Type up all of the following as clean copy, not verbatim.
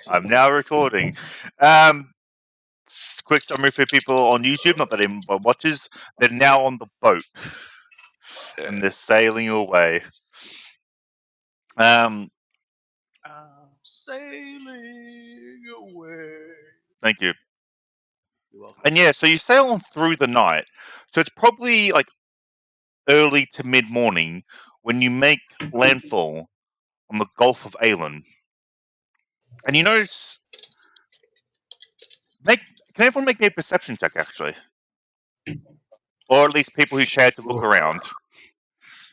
I'm now recording. Quick summary for people on YouTube, not that anyone watches. They're now on the boat, and they're sailing away. I'm sailing away. Thank you. You're welcome. And yeah, so you sail on through the night. So it's probably like early to mid-morning when you make landfall on the Gulf of Awin. And you notice... Can everyone make me a perception check, actually? Or at least people who care to look around.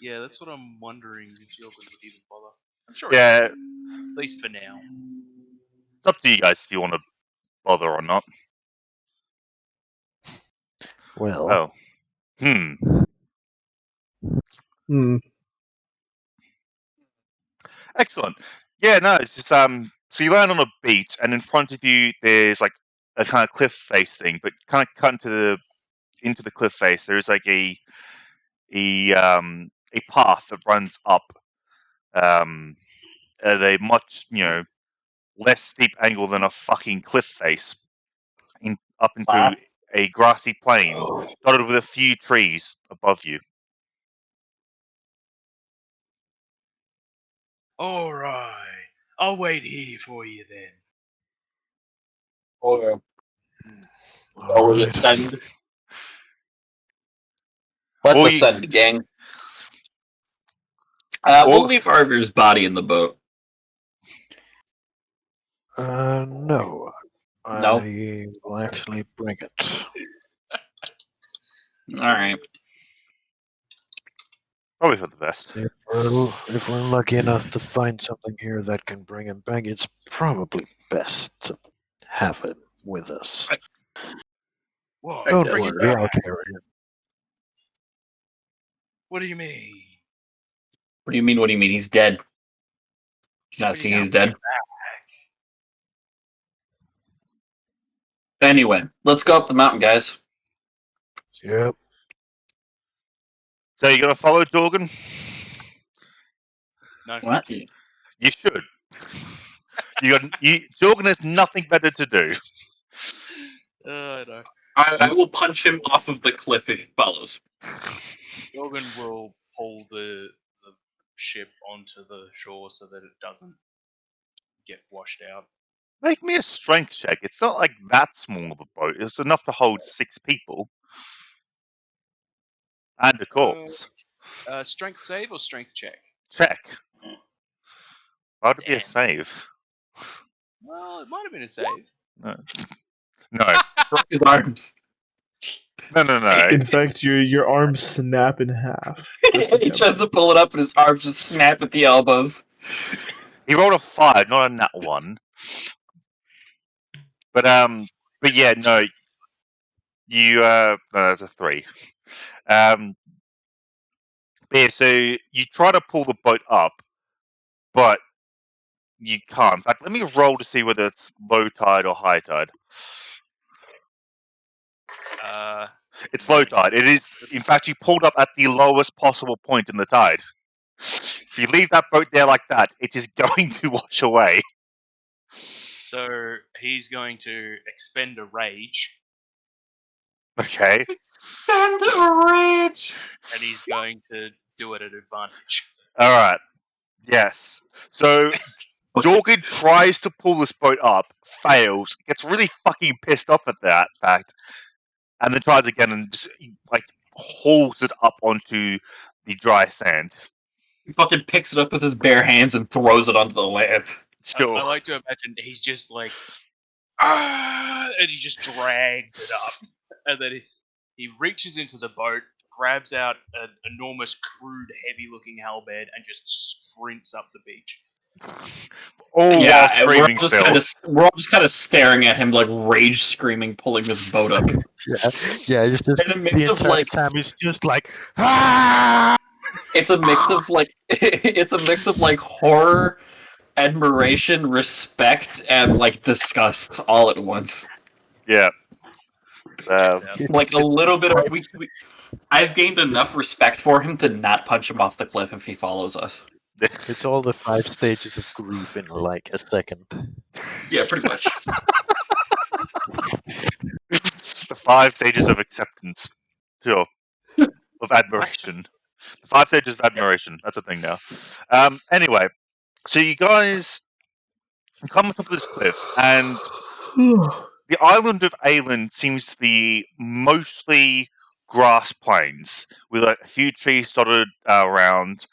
Yeah, that's what I'm wondering if Jorgen would even bother. I'm sure Yeah. at least for now. It's up to you guys if you want to bother or not. Well. Excellent. Yeah, no, it's just so you land on a beach, and in front of you there's like a kind of cliff face thing, but kind of cut into the cliff face. There's like a path that runs up at a much less steep angle than a fucking cliff face, up into a grassy plain dotted with a few trees above you. All right, I'll wait here for you then. Or we ascend. Let's ascend, gang. We'll leave Arthur's body in the boat. No. No? I will actually bring it. Alright. Probably for the best. If we're lucky enough to find something here that can bring him back, it's probably best to have him with us. Whoa, Don't worry, I'll carry him. What do you mean? What do you mean? What do you mean? He's dead. You not see he's dead? Anyway, let's go up the mountain, guys. Yep. So you're gonna follow Jorgen? No. What? You should. Jorgen has nothing better to do. No. I will punch him off of the cliff if he follows. Jorgen will pull the ship onto the shore so that it doesn't get washed out. Make me a strength check. It's not like that small of a boat. It's enough to hold 6 people. And a corpse. Strength save or strength check? Check. Why would it be a save? Well, it might have been a save. No. Broke his arms. No. In fact, your arms snap in half. He tries to pull it up and his arms just snap at the elbows. He rolled a 5, not a nat 1. But yeah, no. You no, that's a 3. But yeah, so you try to pull the boat up, but you can't. In fact, let me roll to see whether it's low tide or high tide. It's low tide. It is, in fact, you pulled up at the lowest possible point in the tide. If you leave that boat there like that, it is going to wash away. So he's going to expend a rage. Okay. Expend a rage! And he's going to do it at advantage. Alright. Yes. So, Jorgen tries to pull this boat up, fails, gets really fucking pissed off at that fact, and then tries again and just, hauls it up onto the dry sand. He fucking picks it up with his bare hands and throws it onto the land. Sure. I like to imagine he's just like, and he just drags it up. And then he reaches into the boat, grabs out an enormous, crude, heavy-looking halberd, and just sprints up the beach. Yeah, screaming we're all just kind of staring at him, like rage screaming, pulling this boat up. Yeah. Just and a mix of like time he's just like, ah! It's a mix of like horror, admiration, respect, and like disgust all at once. Yeah. Like a little bit of I've gained enough respect for him to not punch him off the cliff if he follows us. It's all the 5 stages of grief in like a second. Yeah, pretty much. The 5 stages of acceptance. Sure. Of admiration. The 5 stages of admiration. That's a thing now. Anyway, so you guys come on top of this cliff, and the island of Awin seems to be mostly grass plains, with like, a few trees dotted around.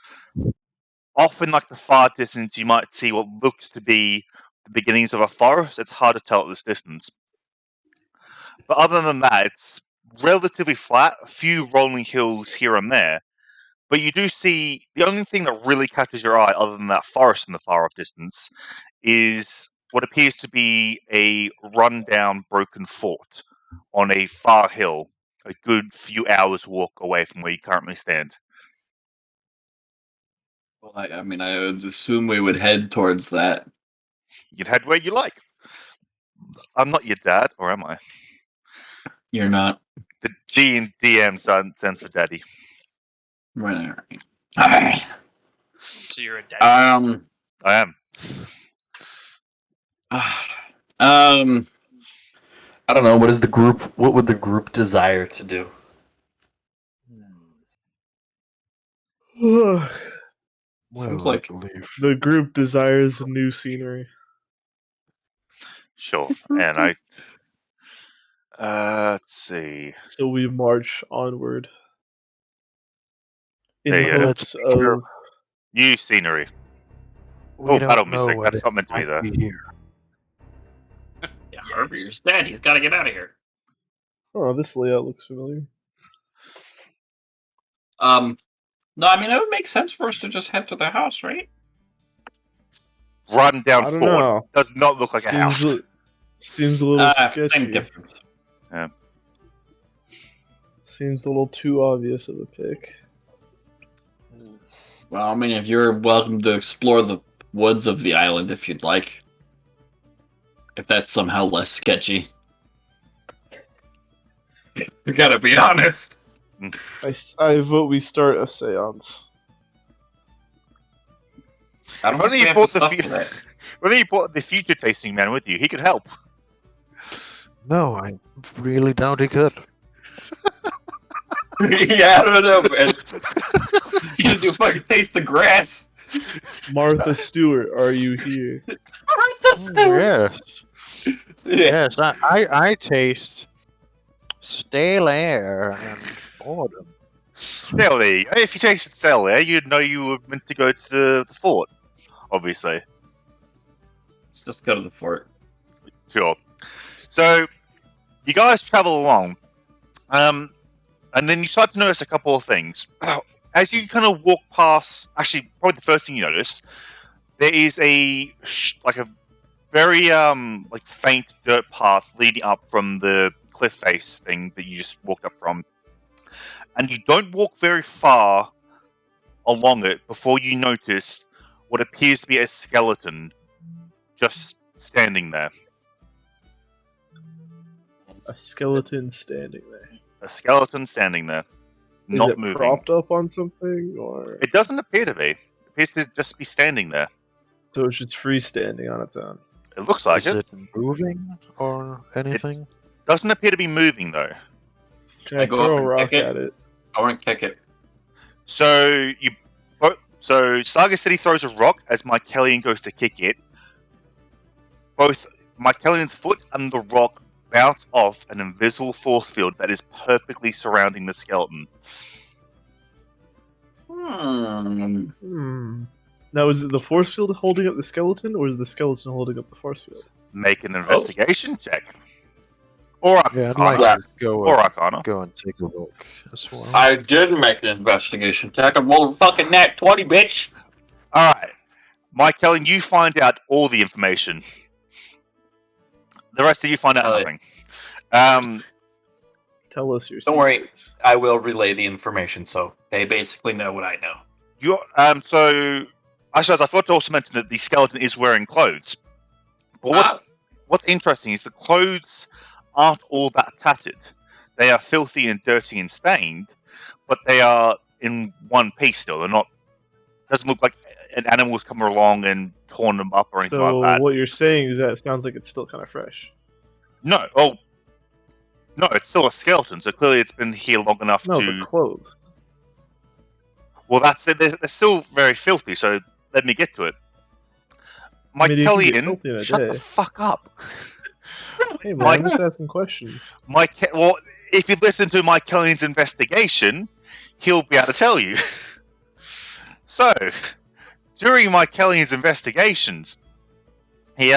Off in like the far distance, you might see what looks to be the beginnings of a forest. It's hard to tell at this distance. But other than that, it's relatively flat, a few rolling hills here and there. But you do see, the only thing that really catches your eye, other than that forest in the far off distance, is what appears to be a rundown, broken fort on a far hill, a good few hours' walk away from where you currently stand. Well, I mean, I would assume we would head towards that. You can head where you like. I'm not your dad, or am I? You're not. The D in DM stands for daddy. Right. Alright. So you're a dad. I am. I don't know. What is the group? What would the group desire to do? Well, Seems like- I believe. The group desires new scenery. Sure. And let's see. So we march onward. In There the you go. hopes Let's be of New scenery. We Oh, don't battle know music. what That's it not meant to be might there. be here. Yeah, Harvey's dead. He's got to get out of here. oh, this layout looks familiar. No, I mean it would make sense for us to just head to the house, right? Run down I don't forward. know. Does not look like a house. Seems a little sketchy. Same difference. Seems a little too obvious of a pick. Well, I mean, if you're welcome to explore the woods of the island if you'd like. If that's somehow less sketchy. You gotta be honest. I vote we start a seance. I don't If only think we you have brought the the stuff for that. Whether you brought the future tasting man with you, he could help. No, I really doubt he could. Yeah, I don't know, man. You gonna do fucking taste the grass? Martha Stewart, are you here? Yes. Yeah. Yes, I taste stale air and boredom. Stale there. If you tasted stale there, you'd know you were meant to go to the fort. Obviously. Let's just go to the fort. Sure. So, you guys travel along. And then you start to notice a couple of things. As you kind of walk past, actually, probably the first thing you notice, there is a very faint dirt path leading up from the cliff face thing that you just walked up from, and you don't walk very far along it before you notice what appears to be a skeleton just standing there. A skeleton standing there. A skeleton standing there, Is not it moving. propped up on something, or It doesn't appear to be. It appears to just be standing there. so it's just freestanding on its own? It looks like Is it. it moving or anything? Doesn't appear to be moving though. Can I I go throw up a and rock kick it? at it? I want to kick it. So Saga City throws a rock as Mycelian goes to kick it. Both Mycelian's foot and the rock bounce off an invisible force field that is perfectly surrounding the skeleton. Now, is it the force field holding up the skeleton, or is the skeleton holding up the force field? Make an investigation check. Or Yeah, I'd Arcana. like to go, Or Arcana. go and take a look as well. I did make an investigation check. I rolled a fucking nat 20, bitch. Alright. Mycelian, you find out all the information. The rest of you find out Oh, yeah. nothing. Tell us your Don't worry. secrets. I will relay the information, so they basically know what I know. So actually, as I forgot to also mention that the skeleton is wearing clothes. But what's interesting is the clothes aren't all that tattered. They are filthy and dirty and stained, but they are in one piece still. They're not. Doesn't look like an animal's come along and torn them up or anything So like that. what you're saying is that it sounds like it's still kind of fresh. No, no, it's still a skeleton. So clearly, it's been here long enough No, to. but clothes. Well, they're still very filthy. So let me get to it. I mean, you can get Mycelian, filthy in a shut day. the fuck up. Hey man, I'm just asking questions. Well, if you listen to Mycelian's investigation, he'll be able to tell you. So, during Mycelian's investigations, he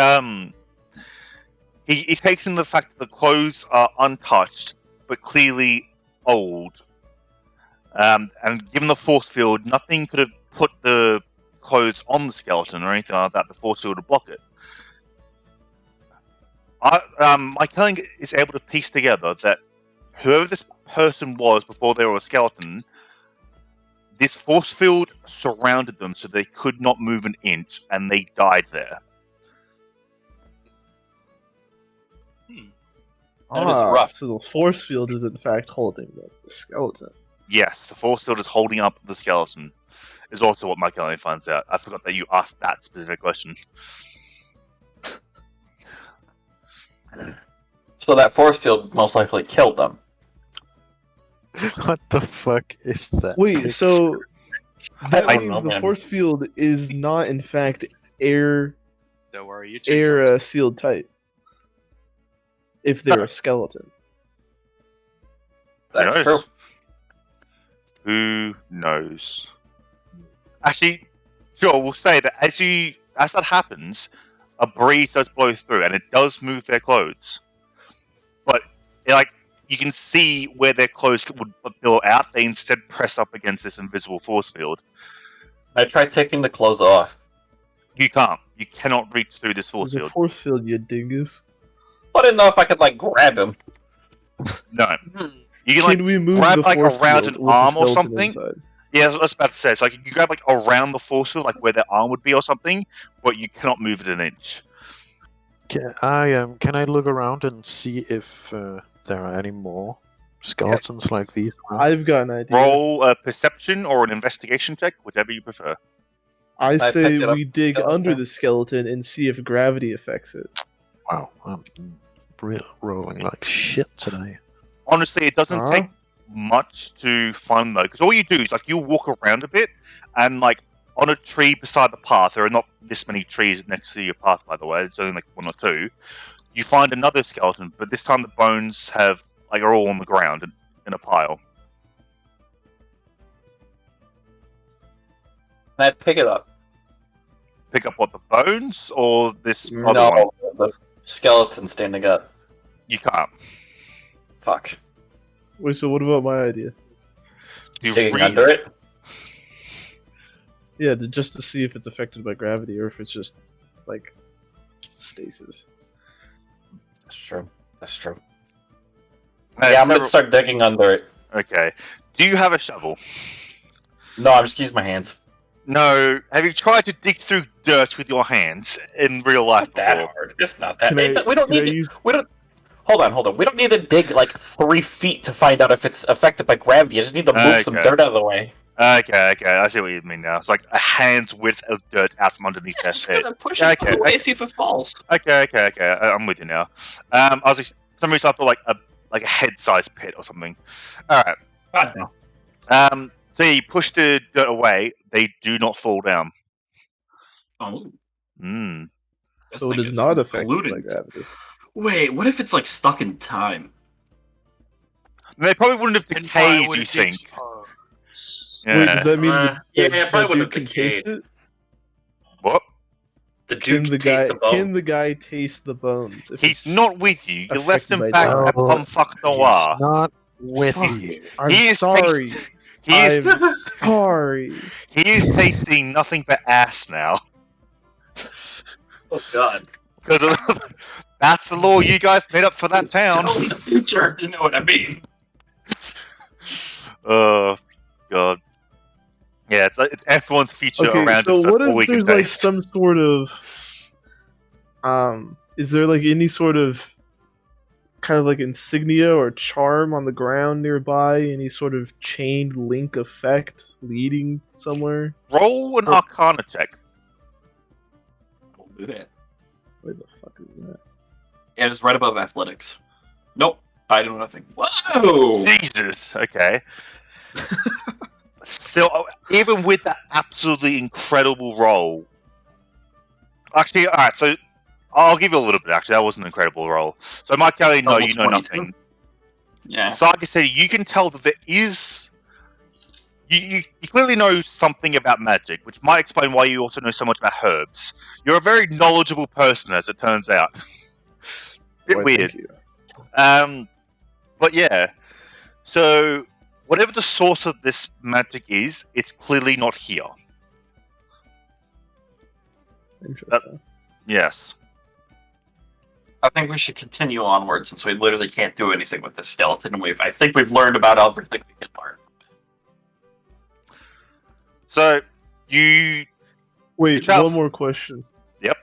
takes in the fact that the clothes are untouched, but clearly old. And given the force field, nothing could have put the clothes on the skeleton or anything like that. The force field to block it. Mycelian is able to piece together that whoever this person was before they were a skeleton, this force field surrounded them so they could not move an inch, and they died there. That is rough. So the force field is in fact holding the skeleton. Yes, the force field is holding up the skeleton. Is also what Mycelian finds out. I forgot that you asked that specific question. So that force field most likely killed them. What the fuck is that? Wait, picture? so that I don't means know, the man. force field is not in fact air Don't worry, you're too young. sealed tight. If they're a skeleton. That's Who true. knows? Who knows? Actually, sure, we'll say that as that happens, a breeze does blow through, and it does move their clothes. But you can see where their clothes would billow out. They instead press up against this invisible force field. I tried taking the clothes off. You can't. You cannot reach through this force There's a field. force field, you dingus. I didn't know if I could grab him. No. You can Can we move grab, the force around field an with the arm or skeleton something? inside? Yeah, I was about to say. It's like you grab around the force field, where their arm would be or something, but you cannot move it an inch. Can I look around and see if there are any more skeletons like these? around? I've got an idea. Roll a perception or an investigation check, whichever you prefer. I say picked it up we dig skeleton. under the skeleton and see if gravity affects it. Wow, I'm rolling like shit today. Honestly, it doesn't Huh? take much to find though, because all you do is you walk around a bit, and on a tree beside the path, there are not this many trees next to your path, by the way. It's only one or two. You find another skeleton, but this time the bones are all on the ground in a pile. I'd pick it up. Pick up what, the bones or this other one? No, the skeleton standing up. You can't. Fuck. Wait, so what about my idea? You Digging re- under it? Yeah, just to see if it's affected by gravity or if it's just stasis. That's true. That's true. Uh, Yeah, I'm gonna several- start digging under it. Okay. Do you have a shovel? No, I'm just using my hands. No. Have you tried to dig through dirt with your hands in real life It's not that before? hard. It's not that. Can I- We don't can I need. use- We don't. Hold on. We don't need to dig 3 feet to find out if it's affected by gravity. I just need to move some Okay. dirt out of the way. Okay. I see what you mean now. It's like a hand's width of dirt out from underneath their Just head. gonna push Yeah, it out of okay, the way, okay. see if it falls. Okay. I'm with you now. I was for some reason I thought a head-sized pit or something. All right. God no. So you push the dirt away. They do not fall down. Oh, Hmm. this So it thing is not affected by polluted. gravity. Wait, what if it's stuck in time? They probably wouldn't have And why decayed. would You it think? decompose? Wait, does that mean yeah, that it probably dude wouldn't can have taste decayed. it? What? The Can dude the taste guy the bone. can the guy taste the bones? If He's it's- not with you. You left affected him by back gravity. at Bumfuck He's Noir. not with Fuck. you. I'm He is sorry. He is I'm sorry. he is tasting nothing but ass now. Oh god. Because that's the law you guys made up for that town. Tell in the future, you know what I mean. Oh god. Yeah, it's everyone's future Okay, around so him, what all we if can there's taste. some sort of is there any sort of kind of like insignia or charm on the ground nearby? Any sort of chained link effect leading somewhere? Roll an Arcana check. We'll do that. Where the fuck is that? And it's right above athletics. Nope. I do nothing. Whoa! Jesus. Okay. So even with that absolutely incredible roll, actually, all right. So I'll give you a little bit. Actually, that was an incredible roll. So Mike Kelly, no, you know 22. nothing. Yeah. Saga said you can tell that there is. You clearly know something about magic, which might explain why you also know so much about herbs. You're a very knowledgeable person, as it turns out. Bit Why, weird. thank you. But yeah. So whatever the source of this magic is, it's clearly not here. Interesting. Yes. I think we should continue onward since we literally can't do anything with this skeleton. I think we've learned about everything we can learn. So you Wait, Ciao. one more question. Yep.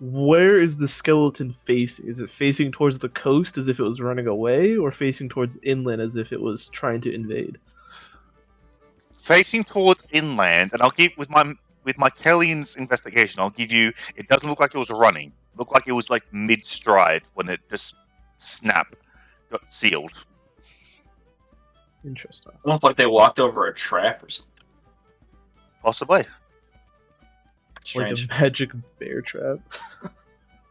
Where is the skeleton facing? Is it facing towards the coast as if it was running away, or facing towards inland as if it was trying to invade? facing towards inland, and I'll give with my Kellyan's investigation. I'll give you. It doesn't look like it was running. It looked like it was like mid stride when it just got sealed. Interesting. Almost like they walked over a trap or something. Possibly. Strange. Like a magic bear trap.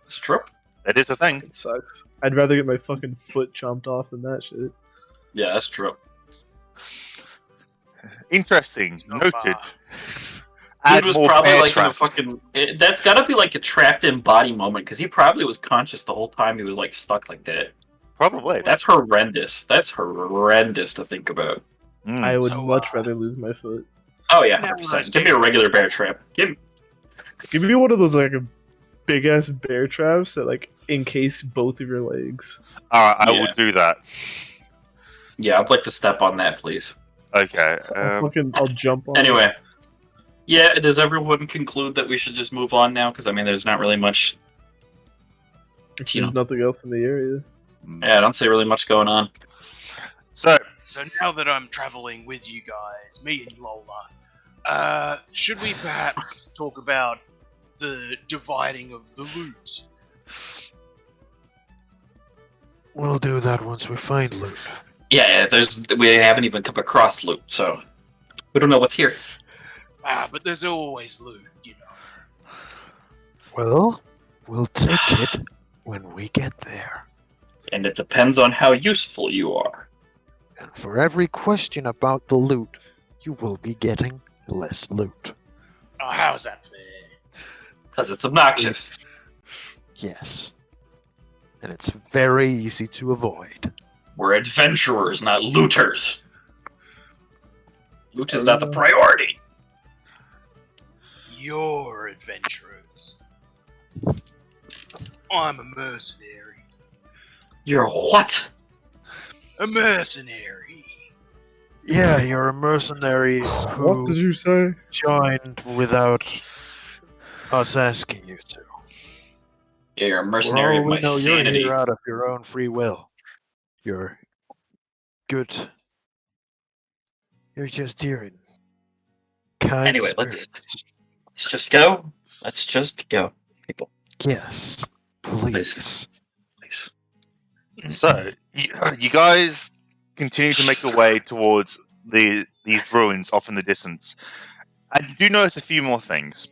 It's true. That is a thing. It sucks. I'd rather get my fucking foot chomped off than that shit. Yeah, that's true. Interesting. So Noted. far. Add Dude was more probably bear like traps. in a fucking. That's gotta be like a trapped in body moment because he probably was conscious the whole time he was like stuck like that. Probably. That's horrendous. That's horrendous to think about. Mm. I would So, much rather lose my foot. Oh yeah, Now 100%. let's Give me a regular bear trap. Give me one of those like big ass bear traps that like encase both of your legs. Alright, I will Yeah. do that. Yeah, I'd like to step on that, please. Okay. I'll jump on. Anyway, yeah. Does everyone conclude that we should just move on now? Because I mean, there's not really much. If you there's know. nothing else in the area. Yeah, I don't see really much going on. So, So now that I'm traveling with you guys, me and Lola, should we perhaps talk about the dividing of the loot? We'll do that once we find loot. Yeah, we haven't even come across loot, so we don't know what's here. But there's always loot, you know. Well, we'll take it when we get there. And it depends on how useful you are. And for every question about the loot, you will be getting less loot. Oh, how's that fair? Because it's obnoxious. Yes. And it's very easy to avoid. We're adventurers, not looters. Loot is not the priority. You're adventurers. I'm a mercenary. You're what? A mercenary. Yeah, you're a mercenary What did who you say? joined without us asking you to. Yeah, you're a For mercenary all of we my know, sanity. you're here out of your own free will. You're good. You're just here in kind Anyway, let's spirits. just go. Let's just go, people. Yes, please. Please. so you guys continue to make your way towards these ruins off in the distance. And you do notice a few more things.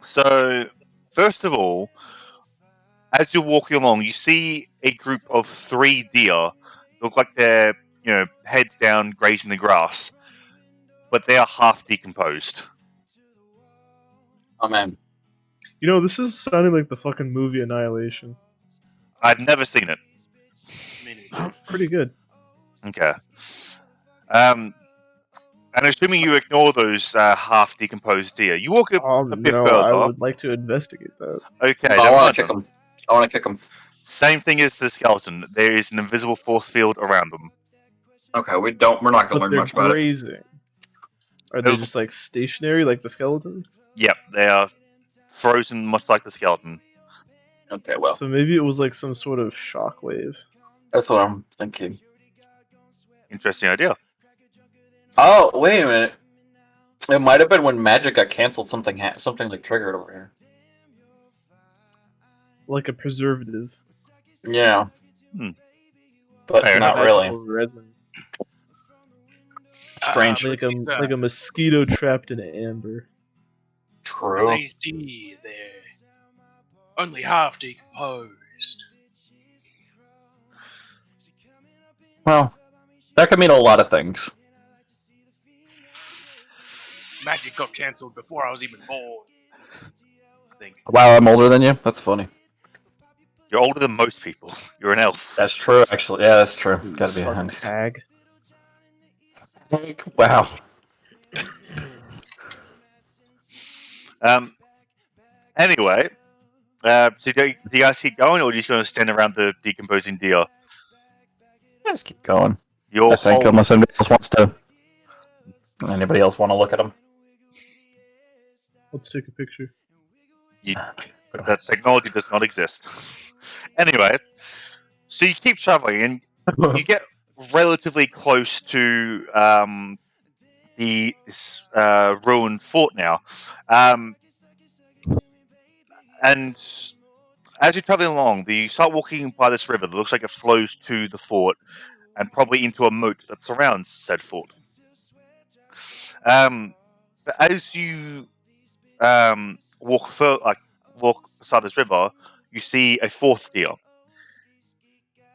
So, first of all, as you're walking along, you see a group of 3 deer. Look like they're, heads down, grazing the grass. But they are half decomposed. Oh man. You know, this is sounding like the fucking movie Annihilation. I've never seen it. Pretty good. Okay. And assuming you ignore those half decomposed deer, you walk a bit No, further. I would like to investigate that. Okay, I never want mind to kick then. him. I want to kick him. Same thing as the skeleton. There is an invisible force field around them. Okay, we're not going to But learn they're much about it. grazing. Are they No. just like stationary like the skeleton? Yep, they are frozen much like the skeleton. Okay, well, So maybe it was like some sort of shockwave. that's what I'm thinking. Interesting idea. Oh, wait a minute. It might have been when magic got canceled. Something something like triggered over here. Like a preservative. Yeah, Hmm. but Fair not enough. really. Magical resin. Strange. Like a mosquito trapped in amber. True. I see there. Only half decomposed. Well, that could mean a lot of things. Magic got cancelled before I was even born. I think. Wow, I'm older than you. That's funny. You're older than most people. You're an elf. That's true, actually. Yeah, that's true. You Gotta be fucking honest. hag. Wow. Anyway, so do you guys keep going, or are you just going to stand around the decomposing deer? Let's keep going. Your I think, whole unless anybody else wants to. Anybody else want to look at them? Let's take a picture. that technology does not exist. Anyway, so you keep traveling, and you get relatively close to this ruined fort now. And as you're traveling along, you start walking by this river that looks like it flows to the fort and probably into a moat that surrounds said fort. But as you walk beside this river, you see a fourth deer.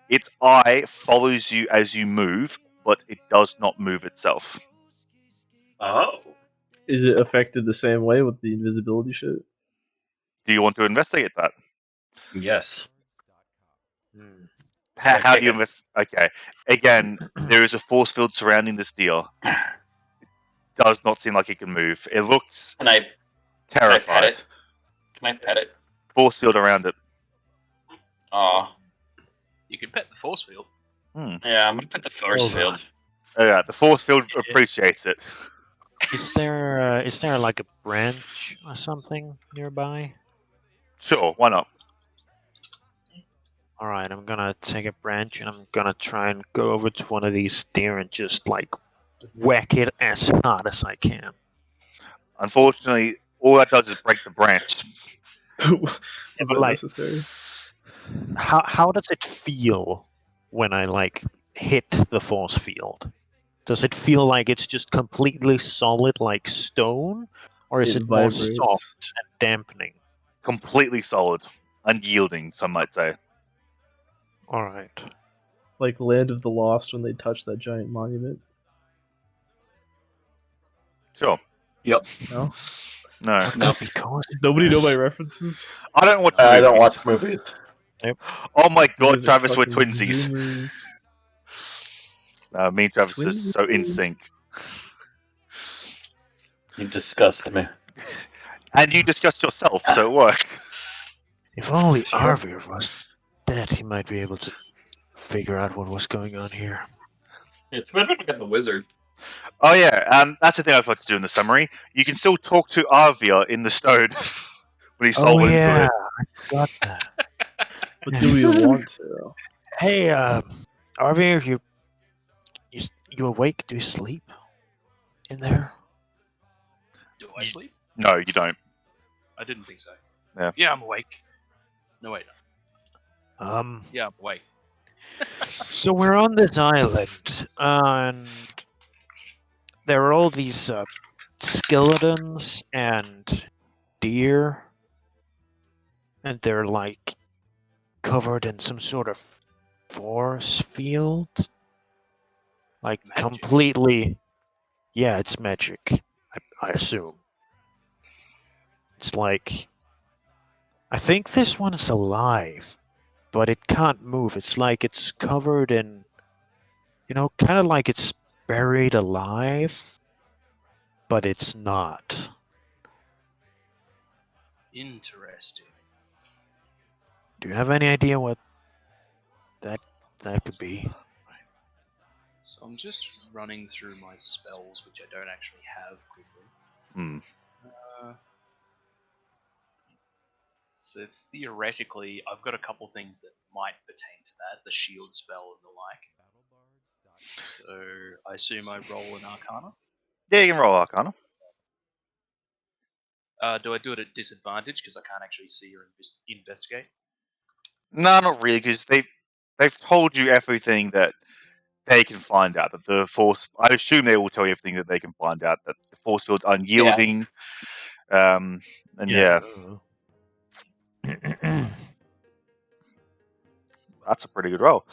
Its eye follows you as you move, but it does not move itself. Oh. Is it affected the same way with the invisibility shit? Do you want to investigate that? Yes. How do you invest? Okay. Again, there is a force field surrounding this deer. It does not seem like it can move. It looks Can I terrified. pet it? Can I pet it? Force field around it. Aw. You can pet the force field. Yeah, I'm gonna pet the force Hold field. on. Oh, yeah, the force field appreciates it. Is there like a branch or something nearby? Sure, why not? All right, I'm gonna take a branch and I'm gonna try and go over to one of these deer and just like whack it as hard as I can. Unfortunately, all that does is break the branch. Was but that like- necessary? How does it feel when I like hit the force field? Does it feel like it's just completely solid like stone, or is It it more vibrates. soft and dampening? Completely solid. Unyielding, some might say. All right. Like Land of the Lost when they touched that giant monument. Sure. Yep. No? No. No. Because Does nobody know my references? I don't watch I don't movies. watch movies. Oh my You god, guys are Travis, we're fucking twinsies. Zoomers. Me and Travis are just so in sync. You disgust me. And you discussed yourself, so it worked. if only Sure. Arvir was dead, he might be able to figure out what was going on here. It's better to get the wizard. Oh yeah, that's the thing I'd like to do in the summary. You can still talk to Arvia in the stone when he's Oh solving yeah, it. I forgot that. But do we want to? Hey, Arvir, you awake? Do you sleep in there? Do I sleep? No, you don't. I didn't think so. Yeah. Yeah, I'm awake. No, wait. Yeah, I'm awake. So we're on this island, and there are all these skeletons and deer, and they're like covered in some sort of force field, like Magic. completely. Yeah, it's magic. I assume. It's like, I think this one is alive, but it can't move. It's like it's covered in, kind of like it's buried alive, but it's not. Interesting. Do you have any idea what that could be? So I'm just running through my spells, which I don't actually have quickly. Hmm. So theoretically, I've got a couple things that might pertain to that, the shield spell and the like. So I assume I roll an Arcana. Yeah, you can roll Arcana. Do I do it at disadvantage because I can't actually see or investigate? No, not really, because they've told you everything that they can find out. That the force, I assume they will tell you everything that they can find out. That the force field's unyielding. And yeah, that's a pretty good roll.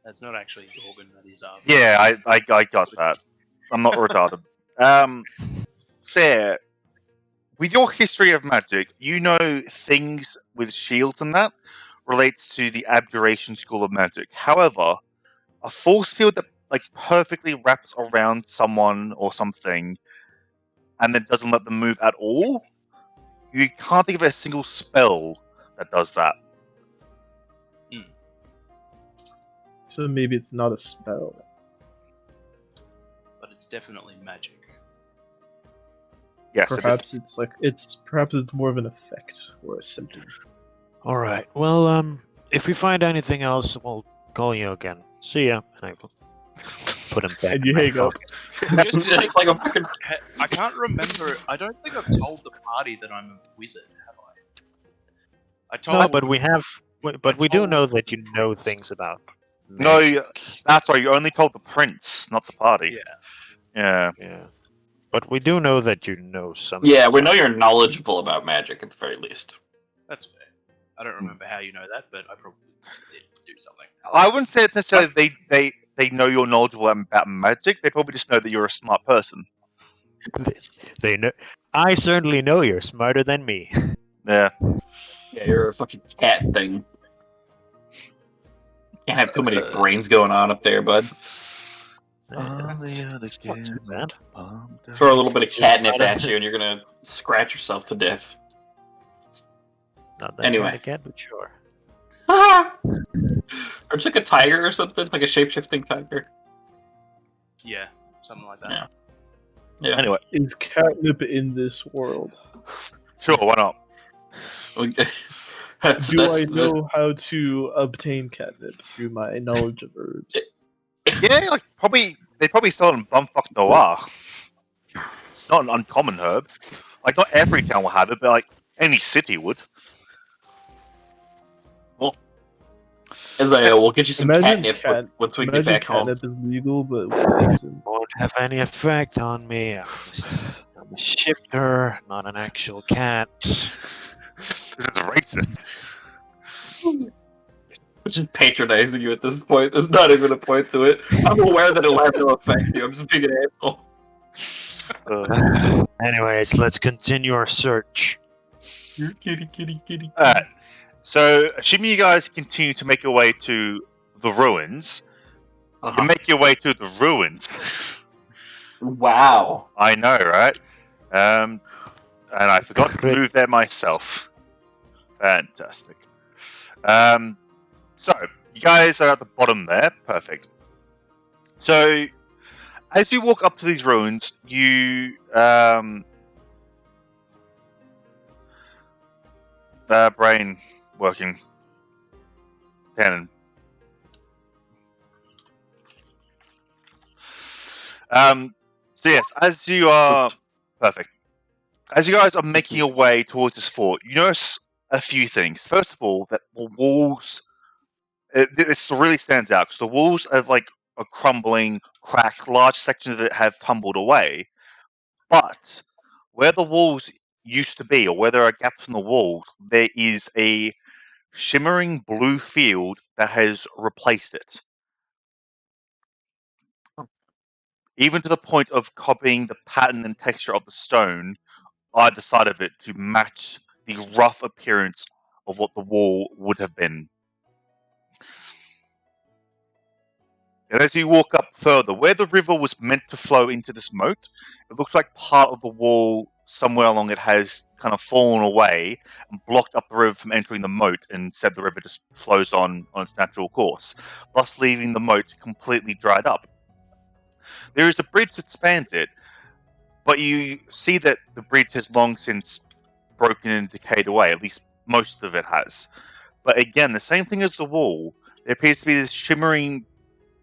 That's not actually Gorgon, that is Yeah, I got that. I'm not retarded. So yeah, with your history of magic, you know things with shields and that relates to the Abjuration School of Magic. However, a force field that like perfectly wraps around someone or something and then doesn't let them move at all, you can't think of a single spell that does that. So maybe it's not a spell. But it's definitely magic. Yes, Perhaps it's more of an effect or a symptom. All right. Well, if we find anything else, we'll call you again. See ya. And I will put him back. And you in my hang up. pocket. Just like a fucking. I can't remember. I don't think I've told the party that I'm a wizard, have I? I told. No, but we have. But we do told- know that you know things about. No, magic. that's right. You only told the prince, not the party. Yeah. Yeah. But we do know that you know something. Yeah, we know you're knowledgeable about magic at the very least. That's fair. I don't remember how you know that, but I probably did do something. I wouldn't say it's necessarily they know you're knowledgeable about magic. They probably just know that you're a smart person. They know. I certainly know you're smarter than me. Yeah. Yeah, you're a fucking cat thing. Can't have too many brains going on up there, bud. Not too bad. Throw a little bit of catnip at you, and you're gonna scratch yourself to death. Not that Anyway. kind of cat, but sure. Or just like a tiger or something, like a shape-shifting tiger. Yeah, something like that. Yeah. Yeah. Anyway, Is catnip in this world? sure, why not? Do I know how to obtain catnip through my knowledge of herbs? Yeah, like they probably sell it in Bumfuck Noir. It's not an uncommon herb. Like not every town will have it, but like any city would. We'll get you some Imagine catnip once we get Imagine back home. catnip is legal, but it isn't. Won't have any effect on me. I'm a shifter, not an actual cat. This is racist. Just patronizing you at this point. There's not even a point to it. I'm aware that it'll have no effect to you. I'm just being an asshole. Anyways, let's continue our search. You're kitty. Alright. So, assuming you guys continue to make your way to the ruins, you make your way to the ruins. Wow. I know, right? And I forgot to move there myself. Fantastic. So, you guys are at the bottom there. Perfect. So, as you walk up to these ruins, you brain working. Cannon. So yes, as you are perfect. As you guys are making your way towards this fort, you notice a few things. First of all, that the walls. This really stands out because the walls are crumbling, cracked. Large sections of it have tumbled away. But where the walls used to be, or where there are gaps in the walls, there is a shimmering blue field that has replaced it. Even to the point of copying the pattern and texture of the stone either side of it to match the rough appearance of what the wall would have been. And as you walk up further, where the river was meant to flow into this moat, it looks like part of the wall somewhere along it has kind of fallen away and blocked up the river from entering the moat, and instead the river just flows on its natural course, thus leaving the moat completely dried up. There is a bridge that spans it, but you see that the bridge has long since broken and decayed away, at least most of it has. But again, the same thing as the wall. There appears to be this shimmering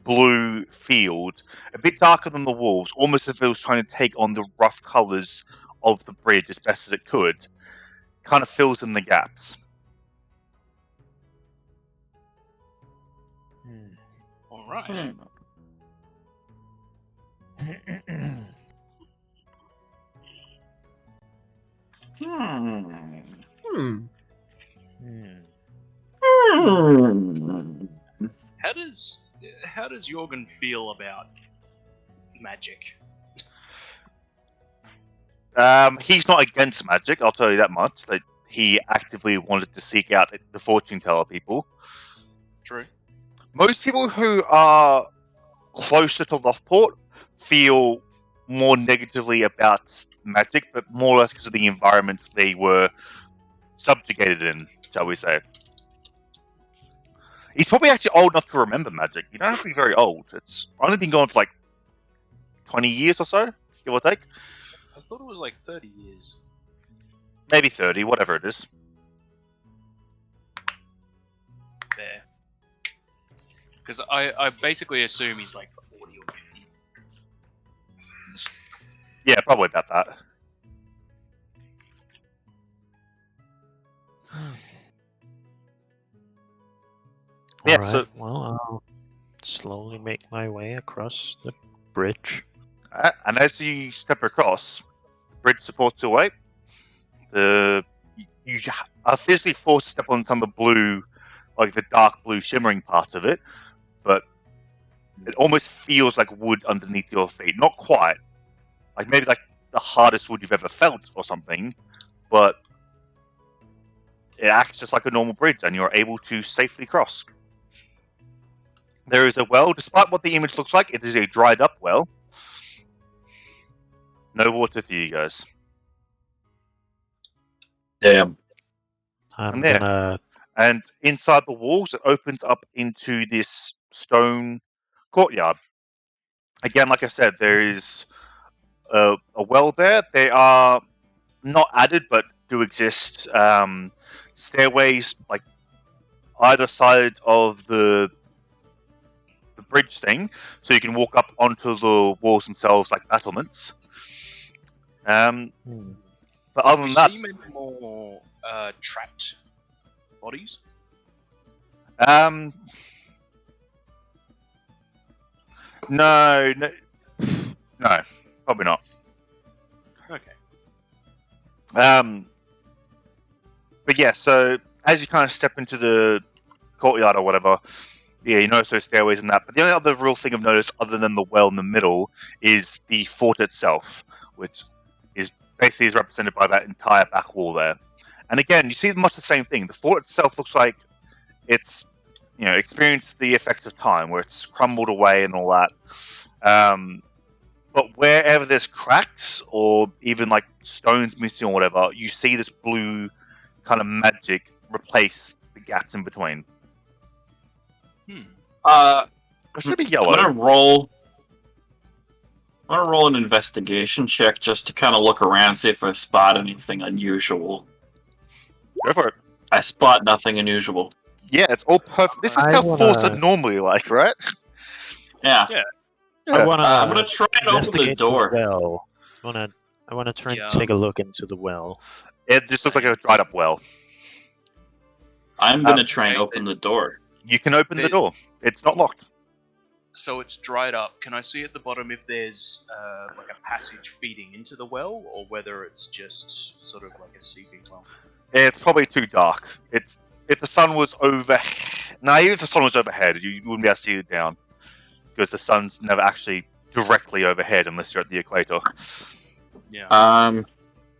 blue field, a bit darker than the walls, almost as if it was trying to take on the rough colours of the bridge as best as it could. Kind of fills in the gaps. All right. How does Jorgen feel about magic? He's not against magic, I'll tell you that much. That he actively wanted to seek out the fortune teller people. True. Most people who are closer to Lothport feel more negatively about magic, but more or less because of the environment they were subjugated in, shall we say. He's probably actually old enough to remember magic. You don't have to be very old. It's only been going for like 20 years or so, give or take. I thought it was like 30 years. Maybe 30, whatever it is. There. Because I basically assume he's like 40 or 50. Yeah, probably about that. Yeah, Alright, so well, I'll slowly make my way across the bridge. and as you step across, the bridge supports your weight. You are physically forced to step on some of the blue, like the dark blue shimmering parts of it, but it almost feels like wood underneath your feet. Not quite, like maybe like the hardest wood you've ever felt or something, but it acts just like a normal bridge, and you're able to safely cross. There is a well. Despite what the image looks like, it is a dried up well. No water for you guys. Damn. I'm And there. gonna. And inside the walls, it opens up into this stone courtyard. Again, like I said, there is a well there. They are not added, but do exist. Stairways, like either side of the bridge thing, so you can walk up onto the walls themselves like battlements. But other than We that, see many more trapped bodies. No, probably not. Okay. But yeah, so as you kind of step into the courtyard or whatever, yeah, you notice those stairways and that. But the only other real thing of notice, other than the well in the middle, is the fort itself, which is basically represented by that entire back wall there. And again, you see much the same thing. The fort itself looks like it's, experienced the effects of time, where it's crumbled away and all that. But wherever there's cracks or even like stones missing or whatever, you see this blue kind of magic replace the gaps in between. It should be yellow. I'm gonna roll an investigation check just to kind of look around, see if I spot anything unusual. Go for it. I spot nothing unusual. Yeah, it's all perfect. This is I how wanna- forts are normally like, right? Yeah. Yeah. I wanna. I'm gonna try and open the investigate door. well. I wanna try and take a look into the well. It just looks like a dried up well. I'm gonna try and open the door. You can open the door. It's not locked. So it's dried up. Can I see at the bottom if there's like a passage feeding into the well, or whether it's just sort of like a seeping well? It's probably too dark. If the sun was over, even if the sun was overhead, you wouldn't be able to see it down because the sun's never actually directly overhead unless you're at the equator. Yeah.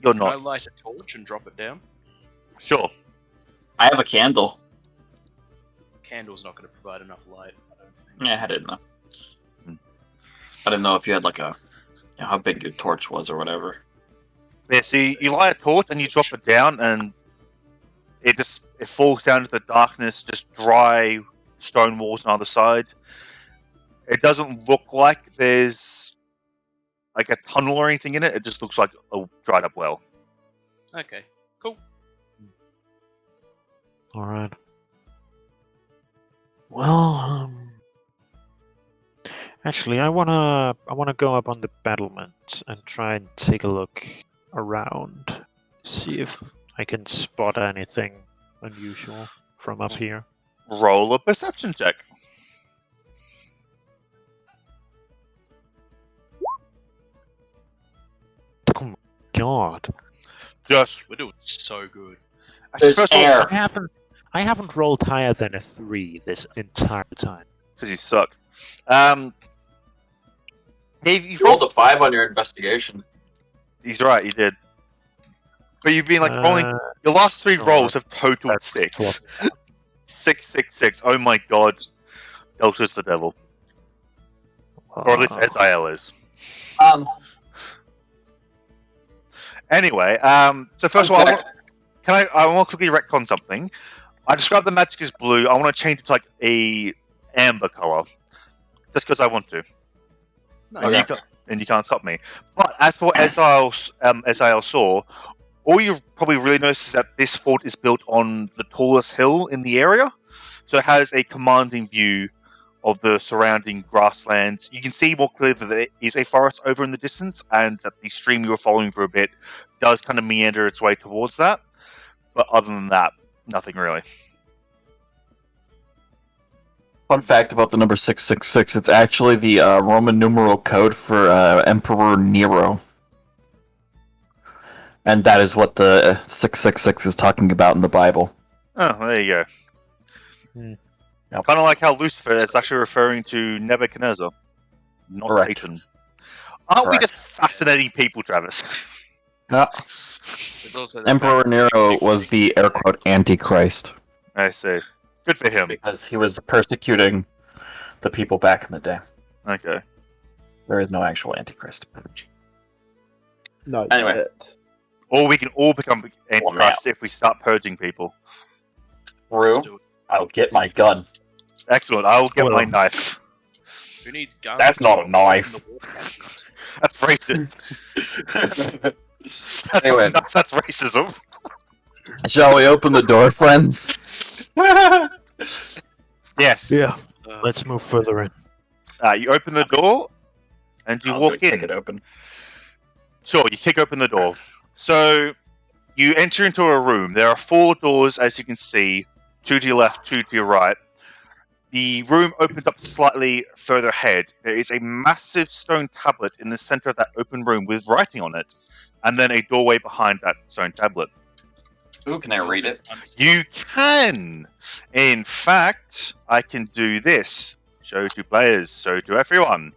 You're Can I not. light a torch and drop it down? Sure. I have a candle. Candle's not going to provide enough light, I don't think. Yeah, I didn't know. I didn't know if you had like how big your torch was or whatever. Yeah, so you light a torch and you drop it down, and it falls down into the darkness, just dry stone walls on either side. It doesn't look like there's like a tunnel or anything in it. It just looks like a dried up well. Okay, cool. Alright. Well, actually, I wanna go up on the battlement and try and take a look around, see if I can spot anything unusual from up here. Roll a perception check. Oh my god! Just We're doing so good. actually, There's first of all, air. I haven't rolled higher than a 3 this entire time. because you suck. You've You rolled a 5 on your investigation. He's right, you did. But you've been like rolling. Your last 3 rolls have totaled 6. 6, 6, 6. Oh my god. Delta's the devil. Or at least SIL is. Anyway, so first of all, I want to quickly retcon something. I described the magic as blue. I want to change it to like a amber color, just because I want to. And you can't stop me. But as for SIL saw, all you probably really notice is that this fort is built on the tallest hill in the area, so it has a commanding view of the surrounding grasslands. You can see more clearly that there is a forest over in the distance, and that the stream you were following for a bit does kind of meander its way towards that. But other than that, nothing really. Fun fact about the number 666, it's actually the Roman numeral code for Emperor Nero. And that is what the 666 is talking about in the Bible. Oh, there you go. Yep. Kind of like how Lucifer is actually referring to Nebuchadnezzar, not Correct. Satan. Aren't we Correct. just fascinating people, Travis? Yeah. There's also the Emperor fact- Nero was the air quote Antichrist I see. Good for him. because he was persecuting the people back in the day. Okay. There is no actual Antichrist. Not Anyway. yet. Or we can all become antichrists if we start purging people. True. Let's do it. I'll get my gun. Excellent. I will get Well, my knife. Who needs guns? That's not a knife. That's racist. That's Anyway. that's racism. Shall we open the door, friends? Yes. Yeah. Let's move further in. You open the door and you walk Kick in. it open. Sure, you kick open the door. So you enter into a room. There are 4 doors, as you can see, 2 to your left, 2 to your right. The room opens up slightly further ahead. There is a massive stone tablet in the center of that open room with writing on it, and then a doorway behind that stone tablet. Ooh, can I read it? You can! In fact, I can do this. Show to players, show to everyone.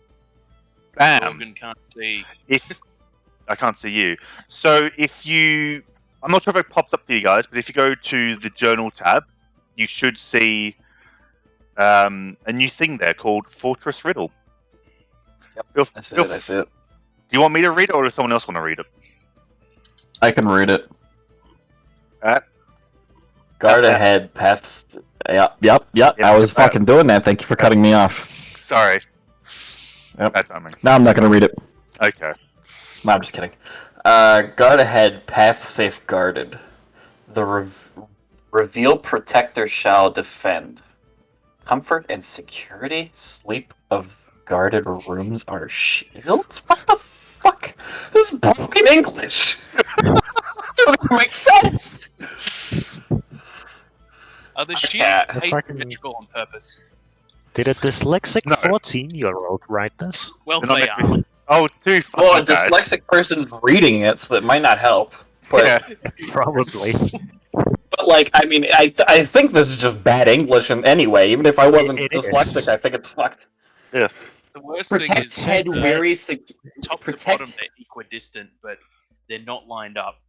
Bam! Logan can't see. If I can't see you. So if you, I'm not sure if it pops up for you guys, but if you go to the journal tab, you should see a new thing there called Fortress Riddle. Yep, I see it, I see it. Do you want me to read it, or does someone else want to read it? I can read it. Uh, Guard ahead, paths... Yep. Yep, I was yep. fucking doing that. Thank you for cutting me off. Sorry. Yep. Bad timing. No, I'm not gonna read it. Okay. No, I'm just kidding. Guard ahead, path safeguarded. The reveal protector shall defend. Comfort and security, sleep of guarded rooms are shields? What the fuck? This is broken English! This doesn't make sense! Are the can't. shields Fucking- asymmetrical on purpose? Did a dyslexic No. 14-year-old write this? Well, They're not they meant are. to- Oh, dude. Well, a fucking bad. dyslexic person's reading it, so it might not help. But, Yeah. Probably. but like, I mean, I think this is just bad English in anyway. Even if I wasn't It dyslexic, is. I think it's fucked. The worst thing Protect is head, the weary, top protect- to bottom they're equidistant, but they're not lined up.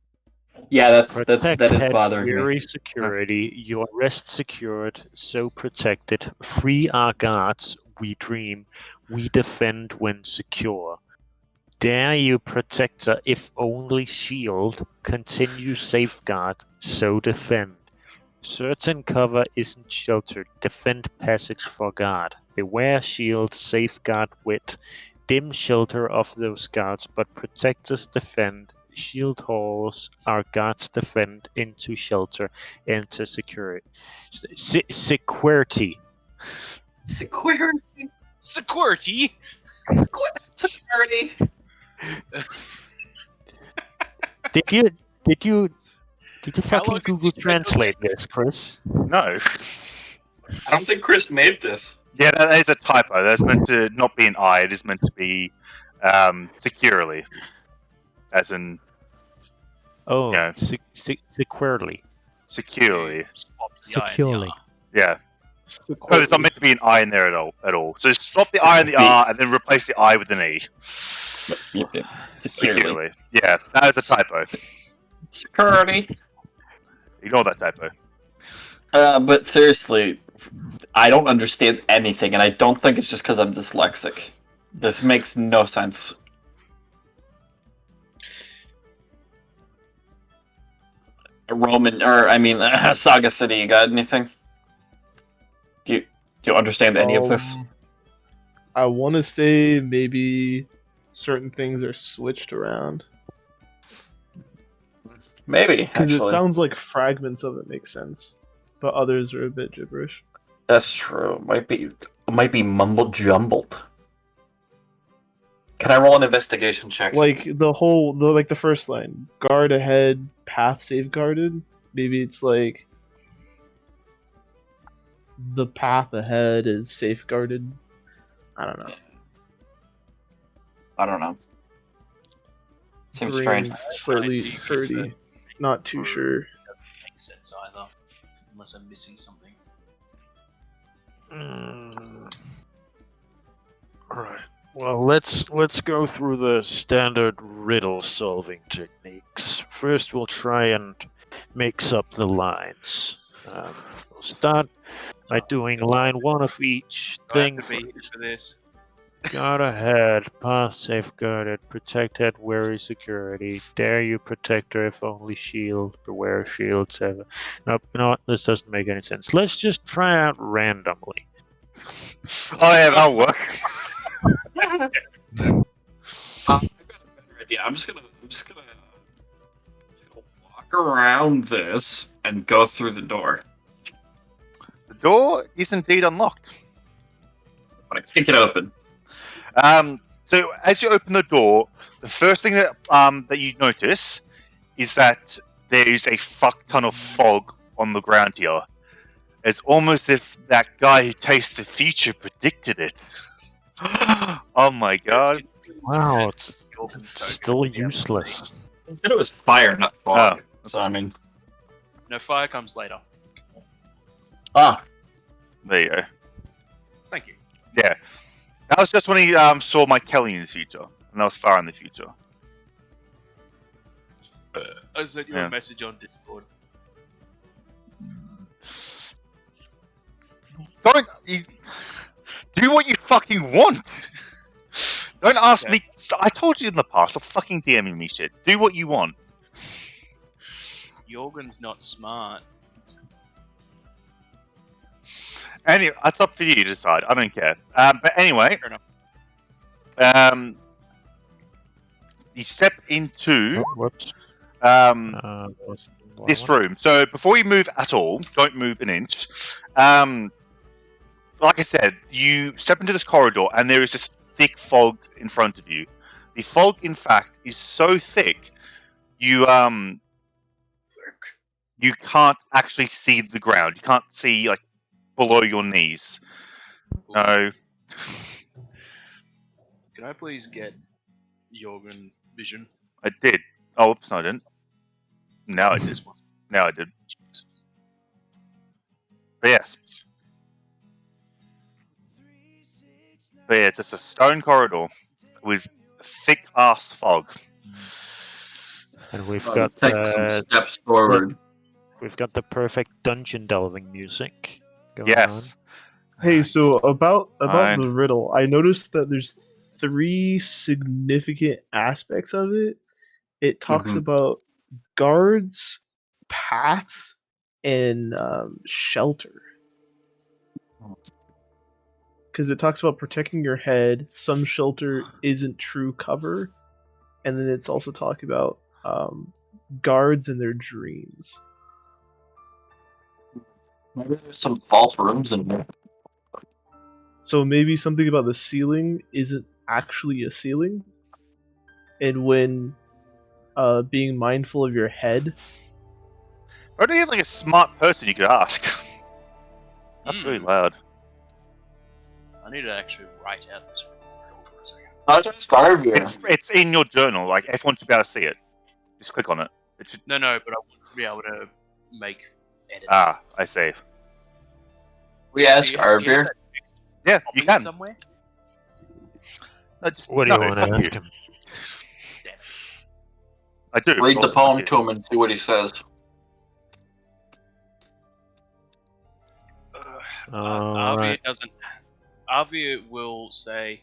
Yeah, that Protect is head, bothering me. weary security, your rest secured, so protected. Free our guards, we dream, we defend when secure. Dare you, protector, if only shield, continue safeguard, so defend. Certain cover isn't sheltered, defend passage for guard. Beware shield, safeguard wit, dim shelter of those guards, but protectors defend, shield halls, our guards defend into shelter, into security. Security. Security. Security. Security. Did you How fucking long did Google you spend on Translate this, Chris? No. I don't think Chris made this. Yeah, that is a typo. That's meant to not be an I. It is meant to be securely, as in Oh, Yeah. securely. securely. Swap the Securely. INR. Yeah. No, there's not meant to be an I in there at all. So swap the I and the R, and then replace the I with an E. Yep. Securely. Yeah, that is a typo. Security. Ignore that typo. But seriously, I don't understand anything, and I don't think it's just because I'm dyslexic. This makes no sense. Saga City, you got anything? Do you understand any of this? I want to say maybe certain things are switched around. Maybe, Because it actually. sounds like fragments of it make sense, but others are a bit gibberish. That's true. Might be mumbled jumbled. Can I roll an investigation check? Like the first line, guard ahead, path safeguarded. Maybe it's like the path ahead is safeguarded. I don't know. I don't know. Seems Brain strange. slightly Right, hurty. Not too sure. Doesn't make sense either, unless I'm missing something. Alright. Well, let's go through the standard riddle solving techniques. First, we'll try and mix up the lines. We'll start by doing line one of each Do I thing. have to be here for this? Guard ahead, path safeguarded, protected, wary security. Dare you protector if only shield, beware shields ever. Nope, you know what? This doesn't make any sense. Let's just try out randomly. Oh yeah, that'll work. I've got a better idea. I'm just gonna walk around this and go through the door. The door is indeed unlocked. But I kick it open. So as you open the door, the first thing that you notice is that there is a fuck ton of fog on the ground here. It's almost as if that guy who tastes the future predicted it. Oh my god. Wow, it's still useless. He said it was fire, not fog. So I mean, No, fire comes later. There you go. Thank you. Yeah. That was just when he saw my Kelly in the future. And that was far in the future. I sent you a message on Discord. Do what you fucking want. Don't ask me. I told you in the past. Stop fucking DMing me shit. Do what you want. Jorgen's not smart. Anyway, that's up for you to decide. I don't care. But anyway, Fair enough. You step into Whoops. this room. So before you move at all, don't move an inch. Like I said, you step into this corridor and there is this thick fog in front of you. The fog, in fact, is so thick you can't actually see the ground. You can't see like below your knees. No. Can I please get Jorgen vision? I did. Oh, oops, no, I didn't. Now I did. This one. Now I did. But yes. But yeah, it's just a stone corridor with thick ass fog. And we've I'll got take some steps forward. we've got the perfect dungeon delving music going Yes. Hey, so about Fine. the riddle, I noticed that there's 3 significant aspects of it. It talks about guards, paths, and shelter. Because it talks about protecting your head. Some shelter isn't true cover, and then it's also talking about guards in their dreams. Maybe there's some false rooms in there. So maybe something about the ceiling isn't actually a ceiling, and when being mindful of your head, Or do you have like a smart person you could ask? That's really Hmm. loud. I need to actually write out this riddle for a second. I'll just starve here. It's in your journal. Like everyone should be able to see it. Just click on it. It should. No, but I want to be able to make edits. Ah, I see. We ask Do you have Arvir. that text Yeah, you copied can. somewhere? No, just, What do you no, want to fuck ask you. him? Damn it. I do. Read but the also poem fuck to him and see what he says. Alright. Arvir will say,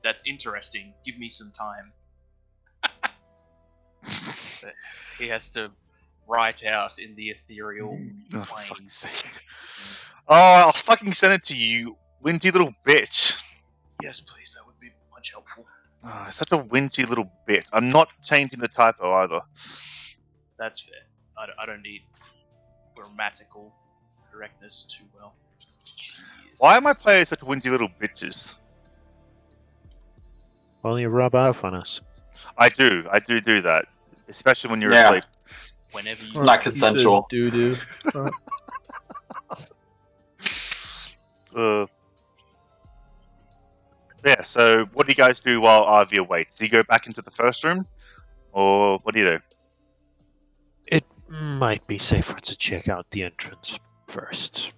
that's interesting. Give me some time. So he has to write out in the ethereal Oh, for plane. fuck's sake. Oh, I'll fucking send it to you, whingy little bitch. Yes, please. That would be much helpful. Oh, such a whingy little bitch. I'm not changing the typo either. That's fair. I don't need grammatical correctness too well. Jeez. Why am I playing such whingy little bitches? Well, you rub off on us. I do that. Especially when you're Yeah. asleep. Whenever you It's not consensual. Doo doo. Yeah, so what do you guys do while Arvia waits? Do you go back into the first room? Or what do you do? It might be safer to check out the entrance first.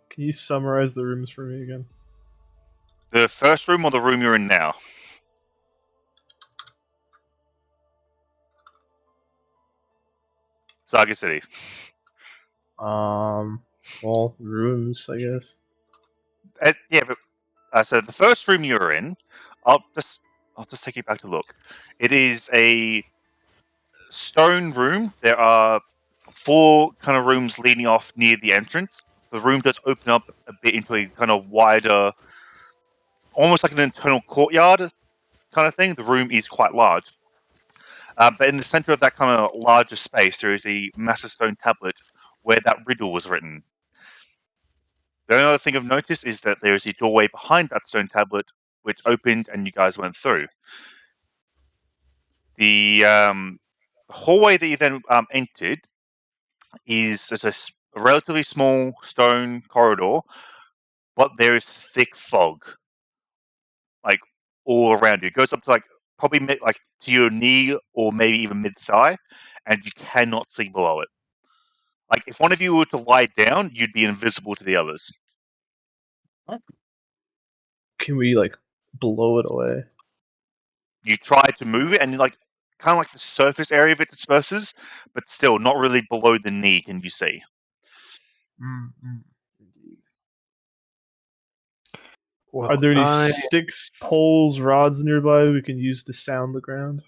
Can you summarize the rooms for me again? The first room or the room you're in now? Saga City. Well, rooms, I guess. Yeah, but so the first room you're in, I'll just take you back to look. It is a stone room. There are 4 kind of rooms leading off near the entrance. The room does open up a bit into a kind of wider, almost like an internal courtyard kind of thing. The room is quite large. But in the center of that kind of larger space, there is a massive stone tablet where that riddle was written. The only other thing I've noticed is that there is a doorway behind that stone tablet, which opened and you guys went through. The hallway that you then entered is a relatively small stone corridor, but there is thick fog, like all around you. It goes up to like probably like to your knee or maybe even mid thigh, and you cannot see below it. Like if one of you were to lie down, you'd be invisible to the others. Can we like blow it away? You try to move it, and like kind of like the surface area of it disperses, but still not really below the knee can you see. Well, Are there any sticks, poles, rods nearby we can use to sound the ground?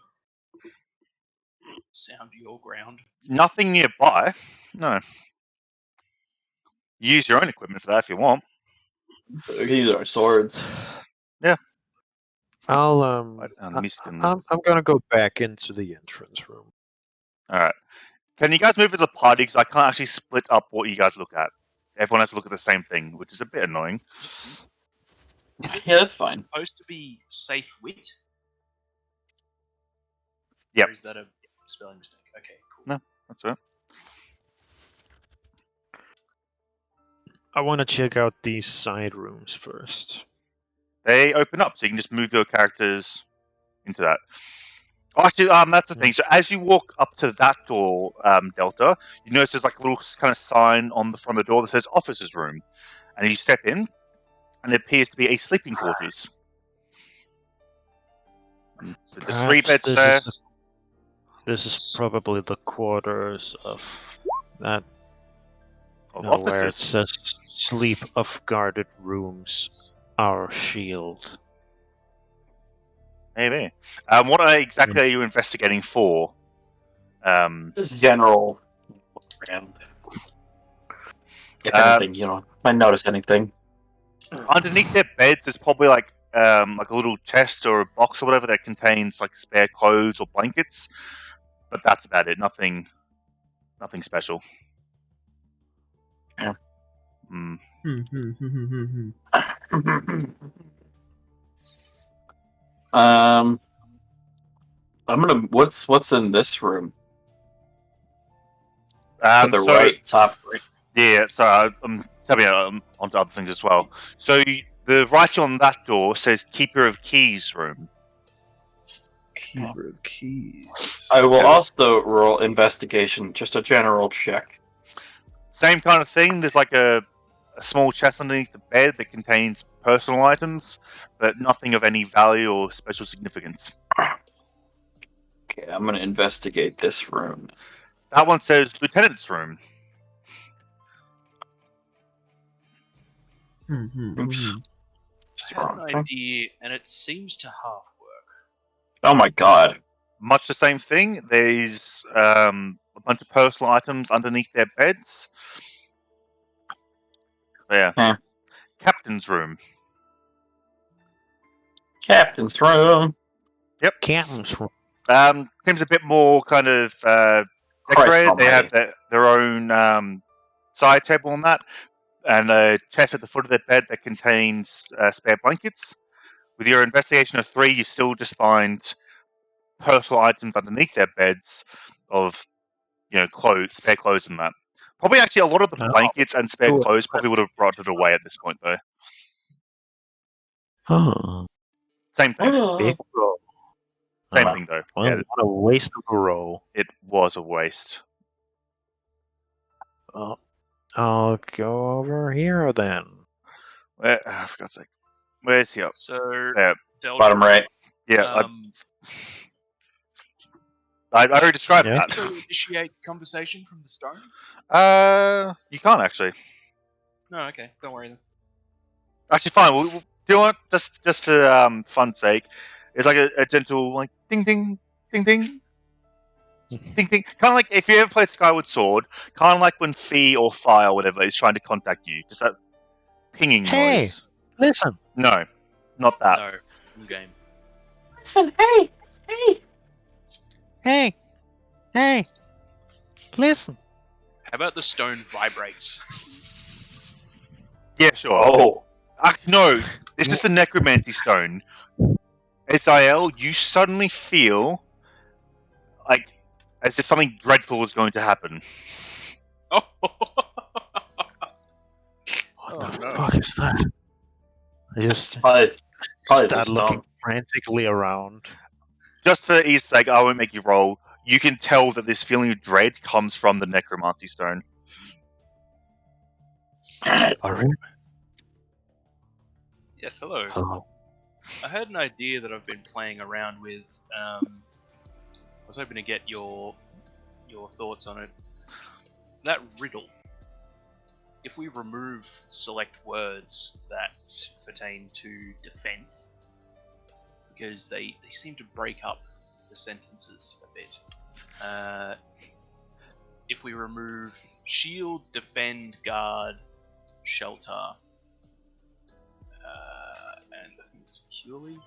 sound your ground. Nothing nearby. No. Use your own equipment for that if you want. So these are swords. I'll I'm I'm gonna go back into the entrance room. Alright. Can you guys move as a party? Because I can't actually split up what you guys look at. Everyone has to look at the same thing, which is a bit annoying. Is it Yeah, that's fine. supposed to be safe wit? Yep. Or is that a spelling mistake? Okay, cool. No. That's right. I want to check out these side rooms first. They open up, so you can just move your characters into that. Oh, actually, that's the thing. So as you walk up to that door, Delta, you notice there's like a little kind of sign on the front of the door that says "Officer's Room," and you step in, and it appears to be a sleeping quarters. So there's 3 Perhaps beds there. This is probably the quarters of that. Of No, where it officers. says "Sleep of guarded rooms, our shield." Maybe. What exactly are you investigating for? Just general brand. If anything, might notice anything. Underneath their beds, there's probably like like a little chest or a box or whatever that contains like spare clothes or blankets, but that's about it. Nothing special. Yeah. Mm. I'm gonna. What's in this room? To the So right, top right. yeah, so I'm telling you onto other things as well. So the writing on that door says "Keeper of Keys" room. Keeper of keys. I will Yeah. also roll investigation, just a general check. Same kind of thing. There's like a small chest underneath the bed that contains personal items, but nothing of any value or special significance. Okay, I'm gonna investigate this room. That one says Lieutenant's room. Oops. I had an idea, and it seems to half work. Oh my god. Much the same thing. There's a bunch of personal items underneath their beds. Yeah. Captain's room. Captain's room. Yep. Captain's room. Seems a bit more kind of Christ decorated. They have almighty. their own side table on that, and a chest at the foot of their bed that contains spare blankets. With your investigation of 3, you still just find personal items underneath their beds of, clothes, spare clothes and that. Probably actually a lot of the Oh. blankets and spare Cool. clothes probably would have brought it away at this point, though. Huh. Same thing. Big roll. Same thing, though. Well, Yeah, what a waste of a roll. it was a waste. Well, I'll go over here then. For God's sake. Where's he up? So, There. Delta, Bottom right. Yeah, I already described Yeah. So initiate conversation from the stone? that. You can't actually. No, okay, don't worry then. Actually, fine. Do you want just for fun's sake? It's like a gentle like ding ding ding ding ding ding. Kind of like if you ever played Skyward Sword. Kind of like when Fee or Fire or whatever is trying to contact you. Just that pinging Hey! noise. Listen. No, not that. No, in game. Listen, hey! Hey! Hey! Listen. How about the stone vibrates? Yeah, sure. Oh. No, this is the Necromancy Stone. SIL, you suddenly feel like as if something dreadful is going to happen. Oh, What Oh, the no. fuck is that? I just Probably start this looking dumb. frantically around. Just for ease sake, I won't make you roll. You can tell that this feeling of dread comes from the Necromancy Stone. yes, hello. Oh. I had an idea that I've been playing around with. I was hoping to get your thoughts on it. That riddle. If we remove select words that pertain to defense, because they seem to break up the sentences a bit. If we remove shield, defend, guard, shelter, and I think security,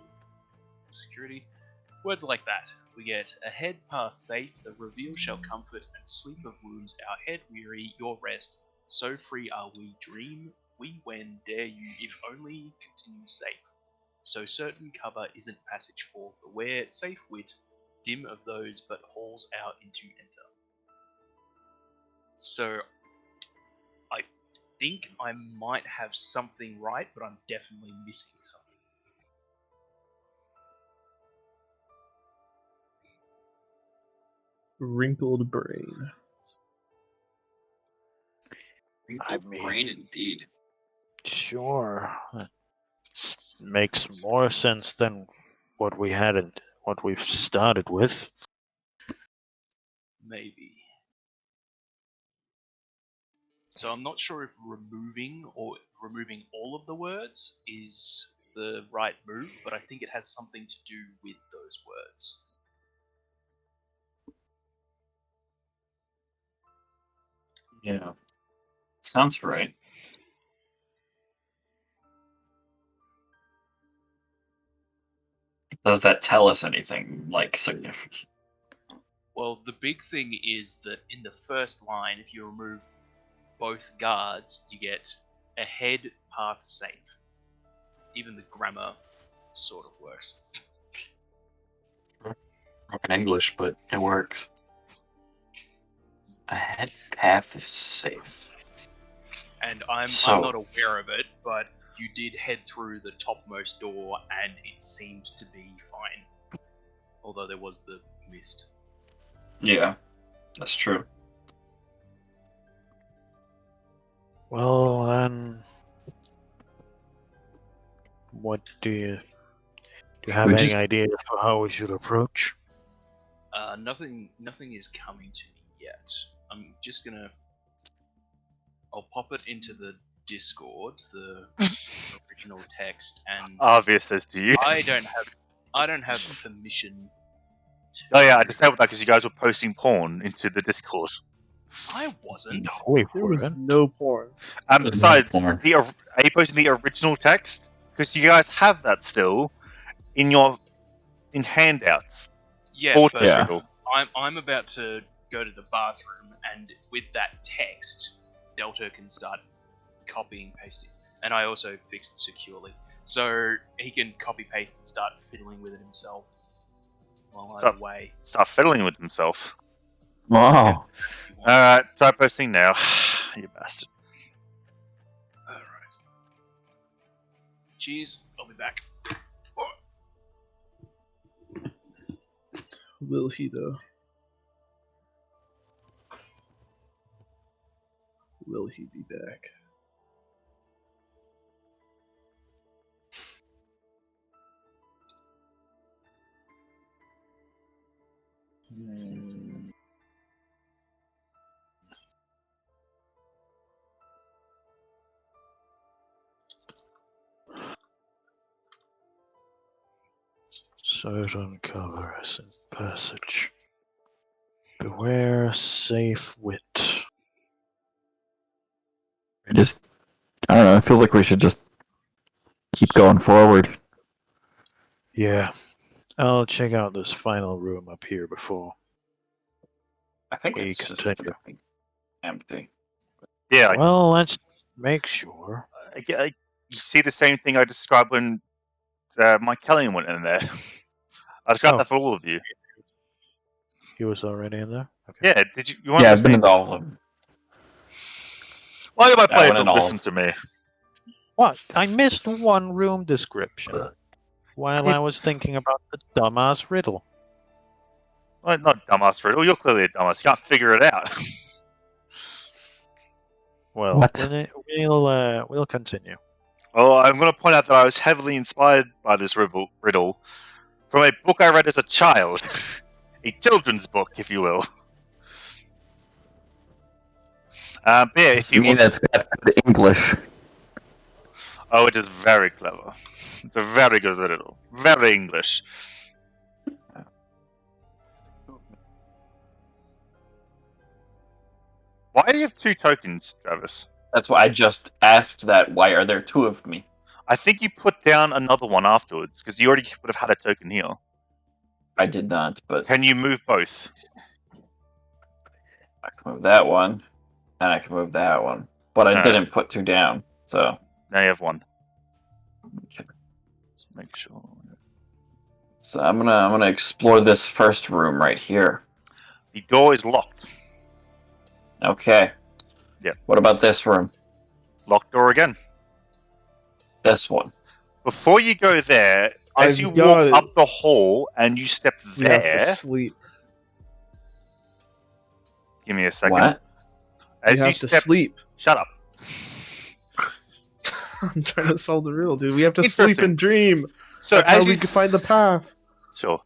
words like that, we get a head path safe, the reveal shall comfort, and sleep of wounds, our head weary, your rest, so free are we, dream, we when dare you, if only continue safe. So certain cover isn't passage forth, aware, safe wit, dim of those, but halls out into enter. So I think I might have something right, but I'm definitely missing something. Wrinkled brain. I mean- Brain indeed. Sure. Makes more sense than what we had and what we've started with. Maybe. So I'm not sure if removing all of the words is the right move, but I think it has something to do with those words. Yeah. Sounds right. Does that tell us anything like significant? Well, the big thing is that in the first line, if you remove both guards, you get a head path safe. Even the grammar sort of works. Broken English, but it works. A head path is safe. And I'm So- not aware of it, but you did head through the topmost door, and it seemed to be fine. Although there was the mist. Yeah, that's true. Well, then, what do you have We any just- idea for how we should approach? Nothing is coming to me yet. I'm just gonna. I'll pop it into the Discord, the original text, and Obvious as to you. I don't have permission. Oh yeah, I disabled that because you guys were posting porn into the Discord. I wasn't. No, we There was weren't. no porn. There's Besides, no porn. are you posting the original text? Because you guys have that still in handouts. Yeah, For but Yeah. Riddle. I'm about to go to the bathroom, and with that text, Delta can start copying pasting, and I also fixed it securely, so he can copy paste and start fiddling with it himself while I'm So- away. Start fiddling with himself. Wow. if you want. Alright, try posting now. You bastard. All right. Cheers. I'll be back. Will he though? Will he be back? Certain covers and passage. Beware safe wit. I don't know. It feels like we should just keep going forward. Yeah. I'll check out this final room up here before. I think We it's just continue. empty. Yeah, Well, let's make sure. you see the same thing I described when Mike Kelly went in there. I described Oh. that for all of you. He was already in there? Okay. Yeah, did you want Yeah, to I've been listen? into all of them. Why do my I players went in not all listen of- to me? What? I missed one room description while I was thinking about the dumbass riddle. Well, not dumbass Riddle. You're clearly a dumbass. You can't figure it out. Well, What? we'll continue. Well, I'm going to point out that I was heavily inspired by this riddle from a book I read as a child. A children's book, if you will. Yeah, if Does you it mean want... it's got good English? Oh, it is very clever. It's a very good riddle. Very English. Why do you have 2 tokens, Travis? That's why I just asked that. Why are there 2 of me? I think you put down another one afterwards, because you already would have had a token here. I did not, but Can you move both? I can move that one, and I can move that one. But I Alright. didn't put 2 down, so Now you have 1. okay. Just make sure. So I'm gonna explore this first room right here. The door is locked. Okay. Yeah. What about this room? Locked door again. This one. Before you go there, as I've you got walk it. up the hall and you step You have to there, sleep. give me a second. What? As You you, have to step, sleep. shut up. I'm trying to solve the riddle, dude. We have to sleep Interesting. and dream. So That's how as we you can find the path. sure,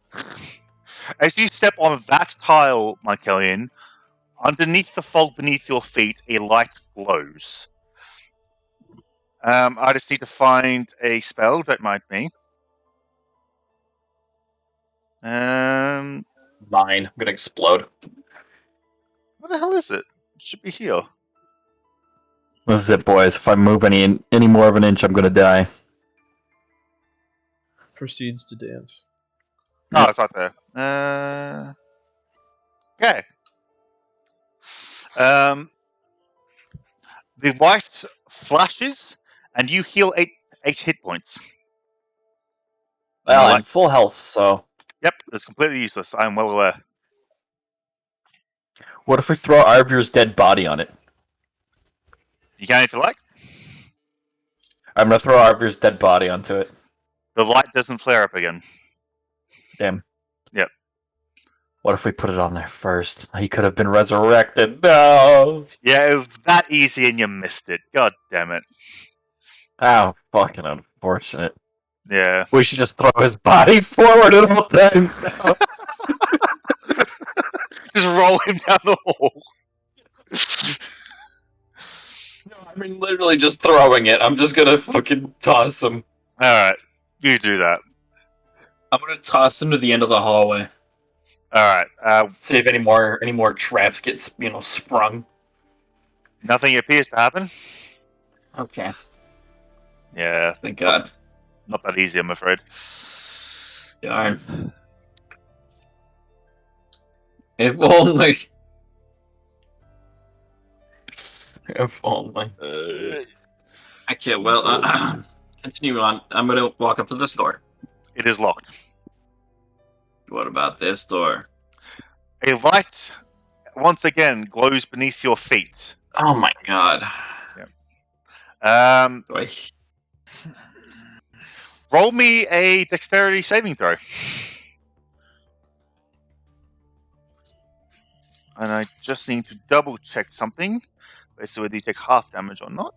as you step on that tile, Michaelian, underneath the fog beneath your feet, a light glows. I just need to find a spell. Don't mind me. Mine. I'm gonna explode. What the hell is it? It should be here. This is it, boys. If I move any more of an inch, I'm gonna die. Proceeds to dance. Oh, it's right there. Okay. The light flashes, and you heal 8 hit points. Well, You're I'm full health, so Yep, it's completely useless. I'm well aware. what if we throw Arvir's dead body on it? You can if you like. I'm gonna throw Arvir's dead body onto it. The light doesn't flare up again. Damn. Yep. What if we put it on there first? He could have been resurrected. No. Yeah, it was that easy and you missed it. God damn it. Oh, fucking unfortunate. Yeah. We should just throw his body forward at all times now. Just roll him down the hall. No, I mean literally just throwing it. I'm just gonna fucking toss him. Alright, you do that. I'm gonna toss him to the end of the hallway. Alright, See if any more traps get sprung. nothing appears to happen. Okay. Yeah, Thank God. not that easy, I'm afraid. Darn. If only. If only. Okay, well, continue on. I'm gonna walk up to this door. It is locked. What about this door? A light, once again, glows beneath your feet. Oh my God. Boy. Roll me a dexterity saving throw. And I just need to double check something. Basically, whether you take half damage or not.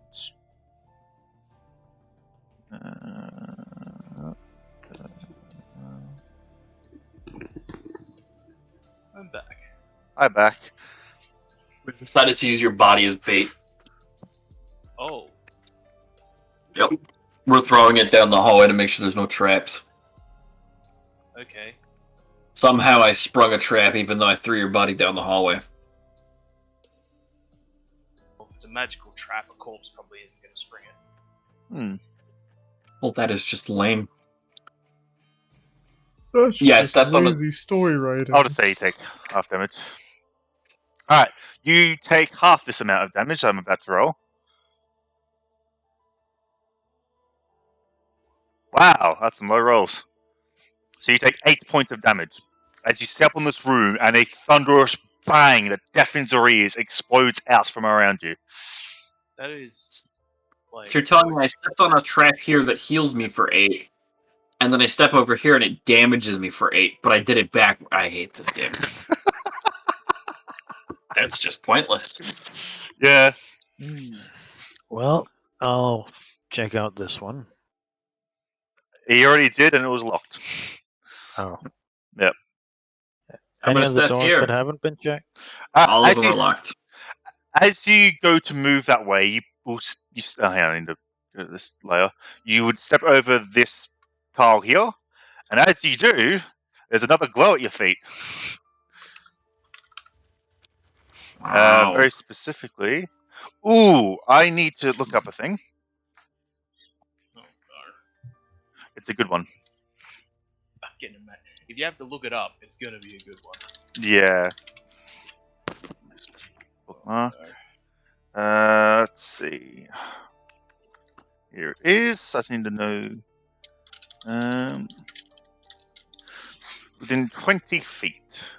I'm back. I'm back. We decided to use your body as bait. Oh. Yep. We're throwing it down the hallway to make sure there's no traps. Okay. Somehow I sprung a trap even though I threw your body down the hallway. Well, if it's a magical trap, a corpse probably isn't going to spring it. Hmm. Well, that is just lame. That's Yeah, I just stepped on a- lazy story writing. I'll just say you take half damage. Alright, you take half this amount of damage I'm about to roll. Wow, that's some low rolls. So you take 8 points of damage. As you step on this room and a thunderous bang that deafens your ears explodes out from around you. That is like. So you're telling me I stepped on a trap here that heals me for 8, and then I step over here and it damages me for 8, but I did it back. I hate this game. That's just pointless. Yeah. Well, I'll check out this one. He already did and it was locked. Oh. Yep. I'm Any gonna of the step doors here. that haven't been checked? All of As them you- are locked. As you go to move that way, you will. Hang on, I need to go to this layer. You would step over this tile here, and as you do, there's another glow at your feet. Wow. Very specifically. Ooh, I need to look up a thing. Oh, God. It's a good one. I'm getting mad. If you have to look it up, it's going to be a good one. Yeah. Bookmark. Let's see. Here it is. I just need to know. Within 20 feet.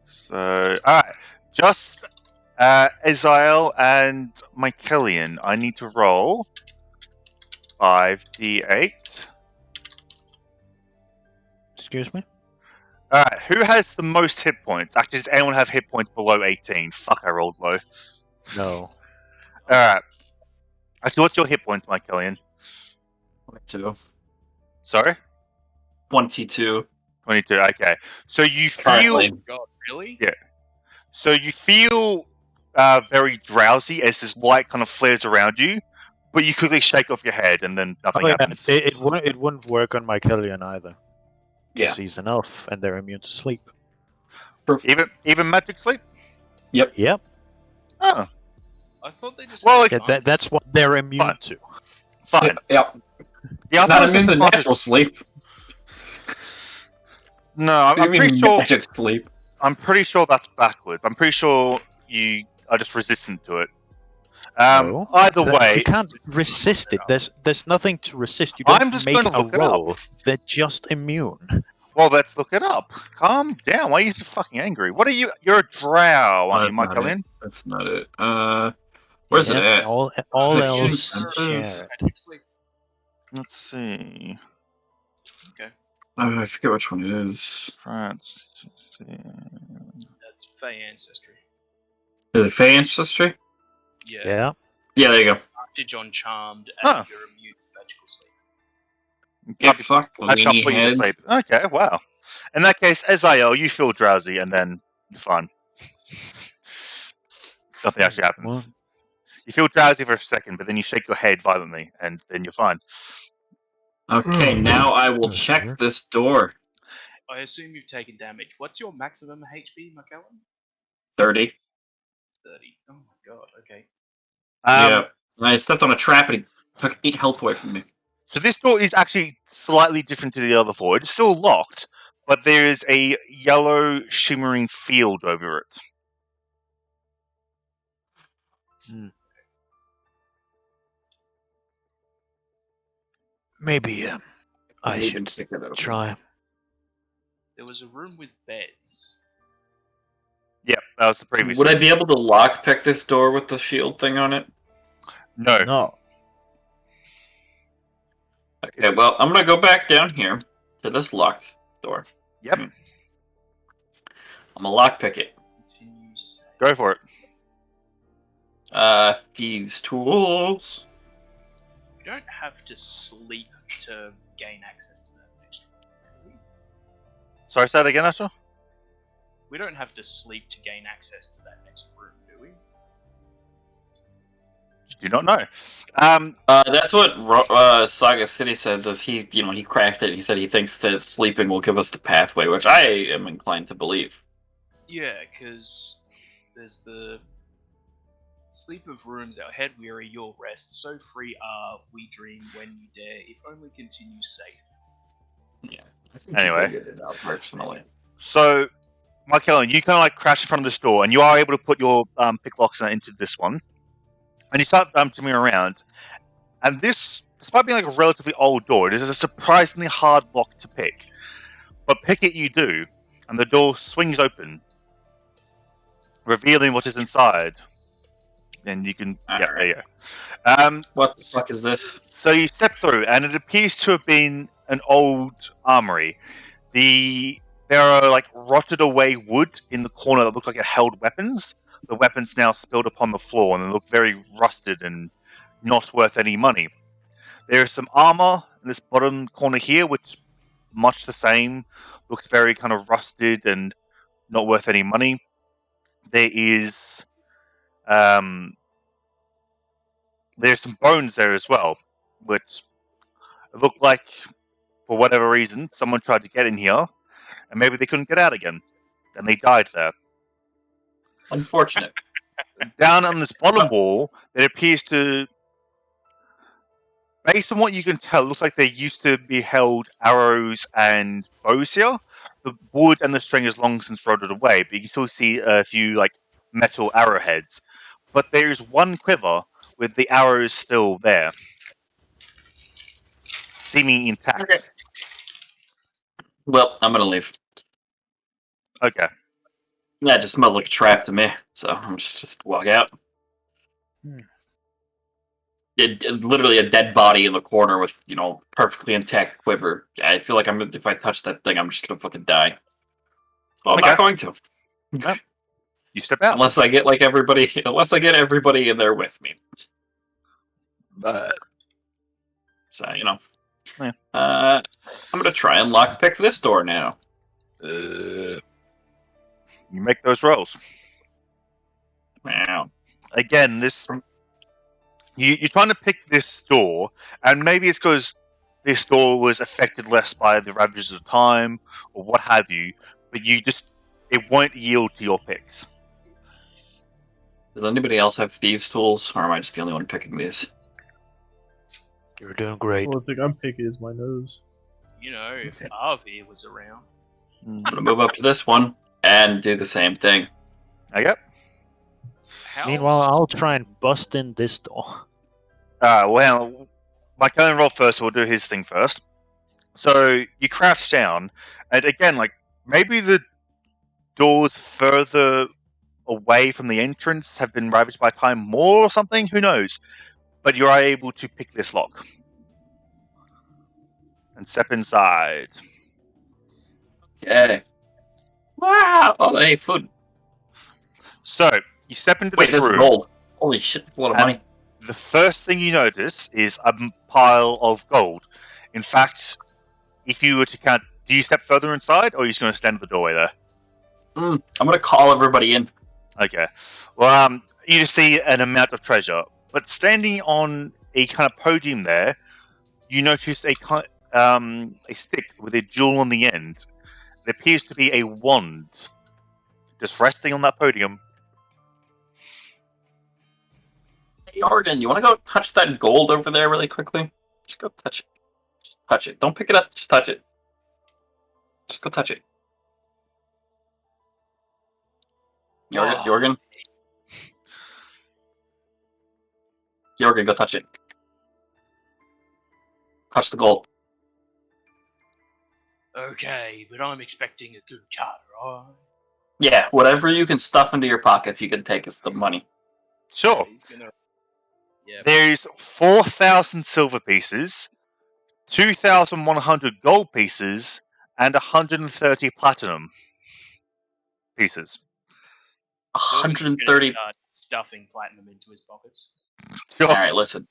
So, alright. Just Eziel and Mycelian, I need to roll 5d8. Excuse me? Alright, who has the most hit points? Actually, does anyone have hit points below 18? Fuck, I rolled low. No. Alright. Actually, what's your hit points, Mycelian? 22. Sorry? 22. 22, okay. So you Currently. feel... God, really? Yeah. So you feel very drowsy as this light kind of flares around you, but you quickly shake off your head and then nothing Oh, yeah. happens. It wouldn't work on Mycelian either. Yeah. 'Cause he's an elf and they're immune to sleep. Even magic sleep? Yep. Oh, I thought they just. Well, Yeah, that's what they're immune Fine. to. fine. Yep. Yeah, I thought Not it was I'm in just the part of- natural sleep. No, What do I'm you pretty mean sure. magic sleep? I'm pretty sure that's backwards. I'm pretty sure you are just resistant to it. No, Either you way, can't resist it. There's nothing to resist. You don't I'm just make going to a look it up. roll. They're just immune. well, let's look it up. Calm down. Why are you so fucking angry? What are you? You're a drow, aren't you, That's not Michaelian? it. That's not it. Where's it Yeah, at? all Is it elves senses? share it. Actually, Let's see. I forget which one it is. France. that's Fey ancestry. Is it Fey Ancestry? Yeah. Yeah. Yeah, there you go. Advantage on charmed, Huh. and you're immune to magical sleep. Get fucked, I can't weenie put you to head. sleep. Okay, wow. In that case, Azael, you feel drowsy, and then you're fine. Nothing actually happens. Well, You feel drowsy for a second, but then you shake your head violently, and then you're fine. Okay, now I will check this door. I assume you've taken damage. What's your maximum HP, McKellen? 30. 30. Oh my god, okay. Yeah. I stepped on a trap and he took 8 health away from me. So this door is actually slightly different to the other four. It's still locked, but there is a yellow shimmering field over it. maybe I need should to pick that up. try. There was a room with beds. Yep, that was the previous Would I room. be able to lockpick this door with the shield thing on it? No. No. Okay, well, I'm gonna go back down here to this locked door. Yep, I'm gonna lockpick it. Continue save. go for it. Thieves' tools. You don't have to sleep to gain access to that next room. do we? Sorry, say that again, Asher? We don't have to sleep to gain access to that next room, do we? Do not know. That's what Saga City said. Does he, he cracked it. He said he thinks that sleeping will give us the pathway, which I am inclined to believe. Yeah, because there's the sleep of rooms, our head weary, your rest. So free are we dream when you dare. If only continue safe. Yeah. I think Anyway. he figured it out personally. So, Michael, you kind of like crash in front of this door, and you are able to put your picklocks into this one, and you start to move around. And this, despite being like a relatively old door, it is a surprisingly hard lock to pick. But pick it you do, and the door swings open, revealing what is inside. And you can, yeah, there you go. What the fuck is this? So you step through, and it appears to have been an old armory. There are like rotted away wood in the corner that look like it held weapons. The weapons now spilled upon the floor, and they look very rusted and not worth any money. There is some armor in this bottom corner here, which much the same, looks very kind of rusted and not worth any money. There is there's some bones there as well, which look like, for whatever reason, someone tried to get in here, and maybe they couldn't get out again, and they died there. Unfortunate. Down on this bottom wall, it appears to, based on what you can tell, it looks like there used to be held arrows and bows here. The wood and the string is long since rotted away, but you can still see a few like metal arrowheads. But there is one quiver with the arrows still there, seeming intact. Okay. Well, I'm gonna leave. Okay. Yeah, it just smells like a trap to me, so I'm just walk out. It's literally a dead body in the corner with, perfectly intact quiver. I feel like if I touch that thing, I'm just gonna fucking die. So I'm not going to. You step out. Unless I get everybody in there with me. So, Yeah. I'm gonna try and lockpick this door now. You make those rolls. Wow. Again, you're trying to pick this door, and maybe it's because this door was affected less by the ravages of time, or what have you, but it won't yield to your picks. Does anybody else have thieves' tools, or am I just the only one picking these? You're doing great. Well, the thing I'm picking is my nose. You know, if RV was around. I'm gonna move up to this one and do the same thing. Okay. Meanwhile, I'll try and bust in this door. Well, my gun roll first, so we'll do his thing first. So you crouch down, and again, like maybe the doors further away from the entrance have been ravaged by time more or something. Who knows? But you are able to pick this lock and step inside. Okay. Wow! Oh, hey, food. So you step into Wait, this that's room. gold. Holy shit, that's a lot of And money. the first thing you notice is a pile of gold. In fact, if you were to count, do you step further inside, or are you just going to stand at the doorway there? I'm gonna call everybody in. Okay. Well, you just see an amount of treasure, but standing on a kind of podium there, you notice a stick with a jewel on the end. It appears to be a wand, just resting on that podium. Hey, Arden, you wanna go touch that gold over there really quickly? Just go touch it. Just touch it. Don't pick it up, just touch it. Just go touch it. Jorgen? Jorgen, go touch it. Touch the gold. Okay, but I'm expecting a good cut, right? Yeah, whatever you can stuff into your pockets, you can take as the money. Sure. He's gonna. Yeah. There's 4,000 silver pieces, 2,100 gold pieces, and 130 platinum pieces. 130. Stuffing platinum into his pockets. Sure. Alright, listen.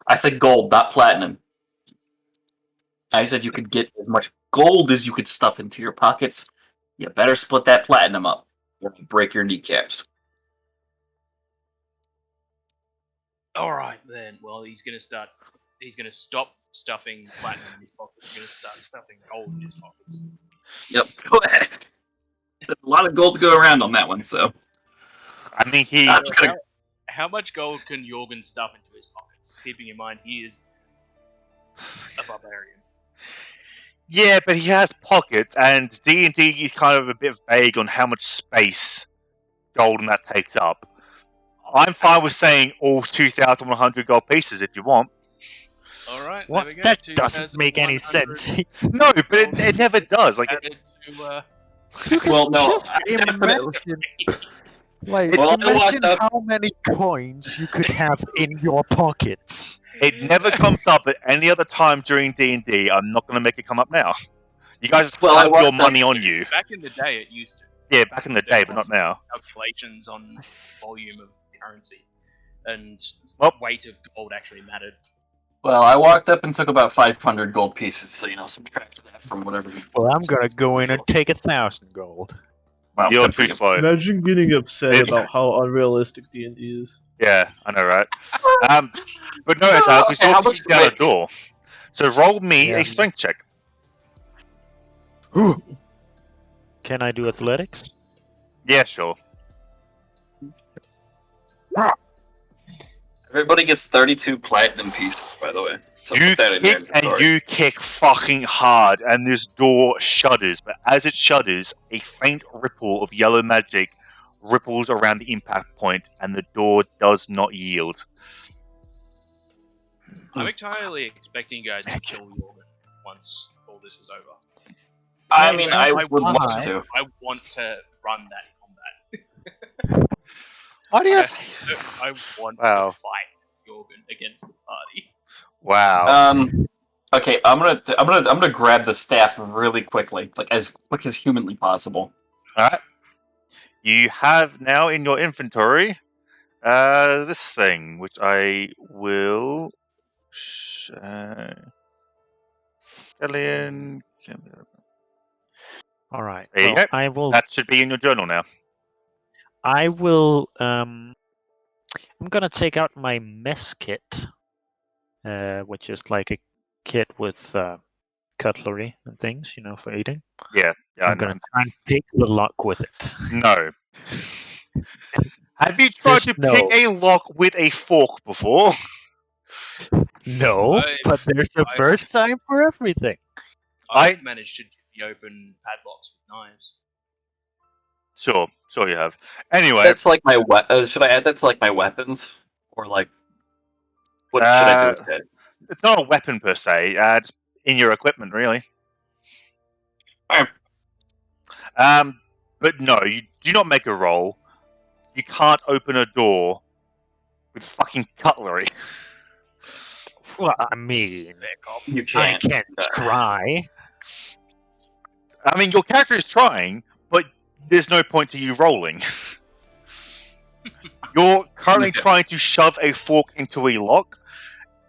I said gold, not platinum. I said you could get as much gold as you could stuff into your pockets. You better split that platinum up, or you break your kneecaps. All right then. Well, he's gonna stop stuffing platinum in his pockets. He's gonna start stuffing gold in his pockets. Yep, go ahead. There's a lot of gold to go around on that one, so. I mean, he. How much gold can Jorgen stuff into his pockets? Keeping in mind he is a barbarian. Yeah, but he has pockets, and D&D is kind of a bit vague on how much space gold that takes up. I'm fine with saying all 2,100 gold pieces if you want. All right, What? there we go. That doesn't make any 2,100 sense. No, but it never does. Like, added to, You can Well, no, just I definitely- imagine, like, Well, I imagine walked up- how many coins you could have in your pockets. it never comes up at any other time during D&D. I'm not going to make it come up now. You guys just Well, I have walked your up- money on you. back in the day, it used to. Yeah, back in the day, but not now. Calculations on volume of currency and Well- weight of gold actually mattered. Well, I walked up and took about 500 gold pieces, so, subtract that from whatever you... Well, I'm gonna go in and take 1,000 gold. Well, You're good for too you. slow. Imagine getting upset It- about how unrealistic D&D is. Yeah, I know, right? But no, it's we Okay, still how push much- down the wait. door. So roll me Yeah. a strength check. Can I do athletics? Yeah, sure. Everybody gets 32 platinum pieces, by the way. So You put that in your kick and inventory. you kick fucking hard, and this door shudders. But as it shudders, a faint ripple of yellow magic ripples around the impact point, and the door does not yield. I'm entirely expecting you guys to kill Jorgen once all this is over. I mean, I would want love to. I want to run that combat. Why do you? I want Wow. to fight Jorgen against the party. Wow. Okay, I'm gonna grab the staff really quickly, like as quick as humanly possible. All right. You have now in your inventory this thing, which I will. Alien. All right. There you well, go. I will. That should be in your journal now. I will. I'm gonna take out my mess kit, which is like a kit with cutlery and things, for eating. Yeah, I'm gonna try and pick the lock with it. No. Have you tried Just to no. pick a lock with a fork before? No, but there's a I- first time for everything. I've managed to open padlocks with knives. Sure you have. Anyway, That's like my should I add that to like my weapons, or like what should I do with it? it's not a weapon per se. Just in your equipment, really. Alright. But no, you do not make a roll. You can't open a door with fucking cutlery. Well, I mean, You I can't. can try. I mean, your character is trying, but there's no point to you rolling. You're currently Okay. trying to shove a fork into a lock.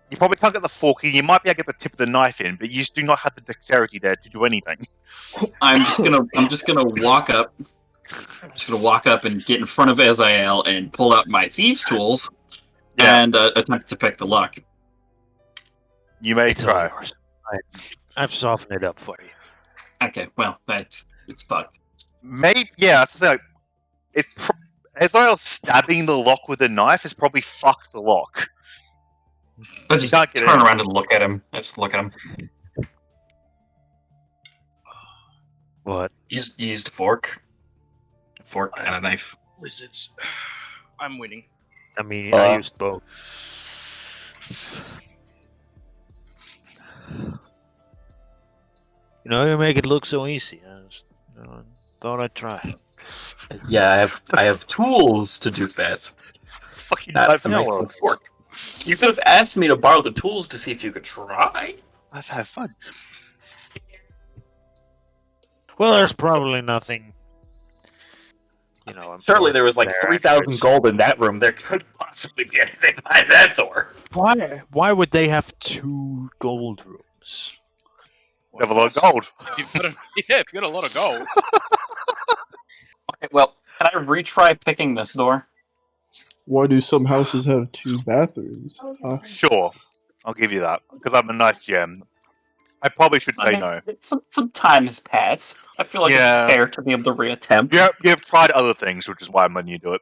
You probably can't get the fork in. You might be able to get the tip of the knife in, but you just do not have the dexterity there to do anything. I'm just gonna walk up. I'm just gonna walk up and get in front of Azael and pull out my thieves' tools and attempt to pick the lock. You may It's all try. yours. I've softened it up for you. Okay, well, it's fucked. Maybe, yeah. It's like as well, stabbing the lock with a knife has probably fucked the lock. I You just can't get turn in. around and look at him. I just look at him. What? You used a fork and a knife. Lizards. I'm winning. I mean, I used both. You know, you make it look so easy. I just, thought I'd try. Yeah, I have tools to do that. Fucking Not knife to and make fork. the fork. You could have asked me to borrow the tools to see if you could try. I've had fun. Well, there's probably nothing. You know, Certainly, there was like there 3,000 afterwards. gold in that room. There couldn't possibly be anything behind that door. Why would they have 2 gold rooms? You have a lot of gold. If you got a lot of gold. Okay, well, can I retry picking this door? Why do some houses have 2 bathrooms? Sure, I'll give you that because I'm a nice gem. I probably should say no. Some time has passed. I feel like Yeah. it's fair to be able to reattempt. You have tried other things, which is why I'm letting you do it.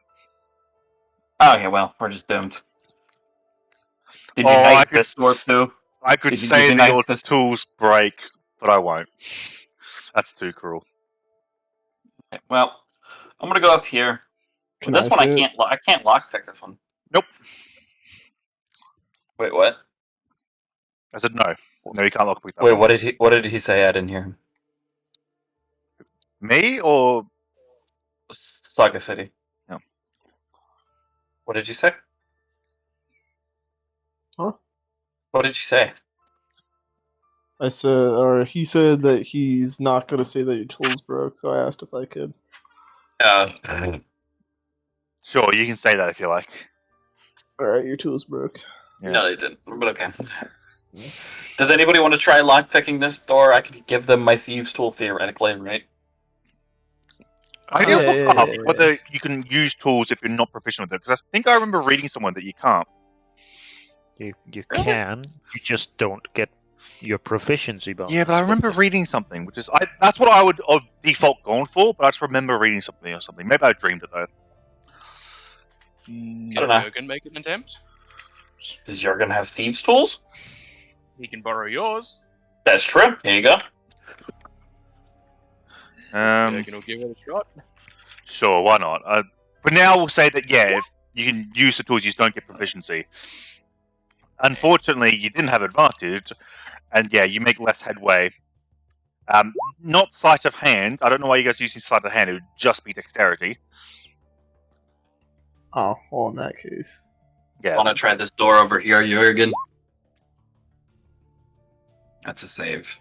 Oh, yeah, well, we're just doomed. Did you Oh, I knife could this door too? I could Did you say that knife your this- tools break, but I won't. That's too cruel. Okay, well, I'm gonna go up here. Can This I one I say it? can't lockpick this one. Nope. Wait, what? I said no. No, you can't lock with that Wait, one. what did he say? I didn't hear him. Me or Saga City. No. What did you say? Huh? What did you say? I said, or he said that he's not going to say that your tools broke, so I asked if I could. sure, you can say that if you like. Alright, your tools broke. Yeah. No, they didn't. But okay. Does anybody want to try lockpicking this door? I could give them my thieves' tool theoretically, right? I can Yeah, look yeah, up yeah, yeah. whether you can use tools if you're not proficient with them, because I think I remember reading somewhere that you can't. You Really? can. You just don't get your proficiency bonus. Yeah, but I with remember it. reading something, which is that's what I would have default gone for, but I just remember reading something or something. Maybe I dreamed it though. I don't know. Jurgen make an attempt. Does Jurgen have thieves' tools? He can borrow yours. That's true. Here you go. Jurgen will give it a shot. Sure, why not? But now we'll say that if you can use the tools, you just don't get proficiency. Unfortunately, you didn't have advantage, and you make less headway. Not sleight of hand. I don't know why you guys are using sleight of hand. It would just be dexterity. Oh, well, in that case. Yeah. Want to try this door over here, Jurgen? That's a save.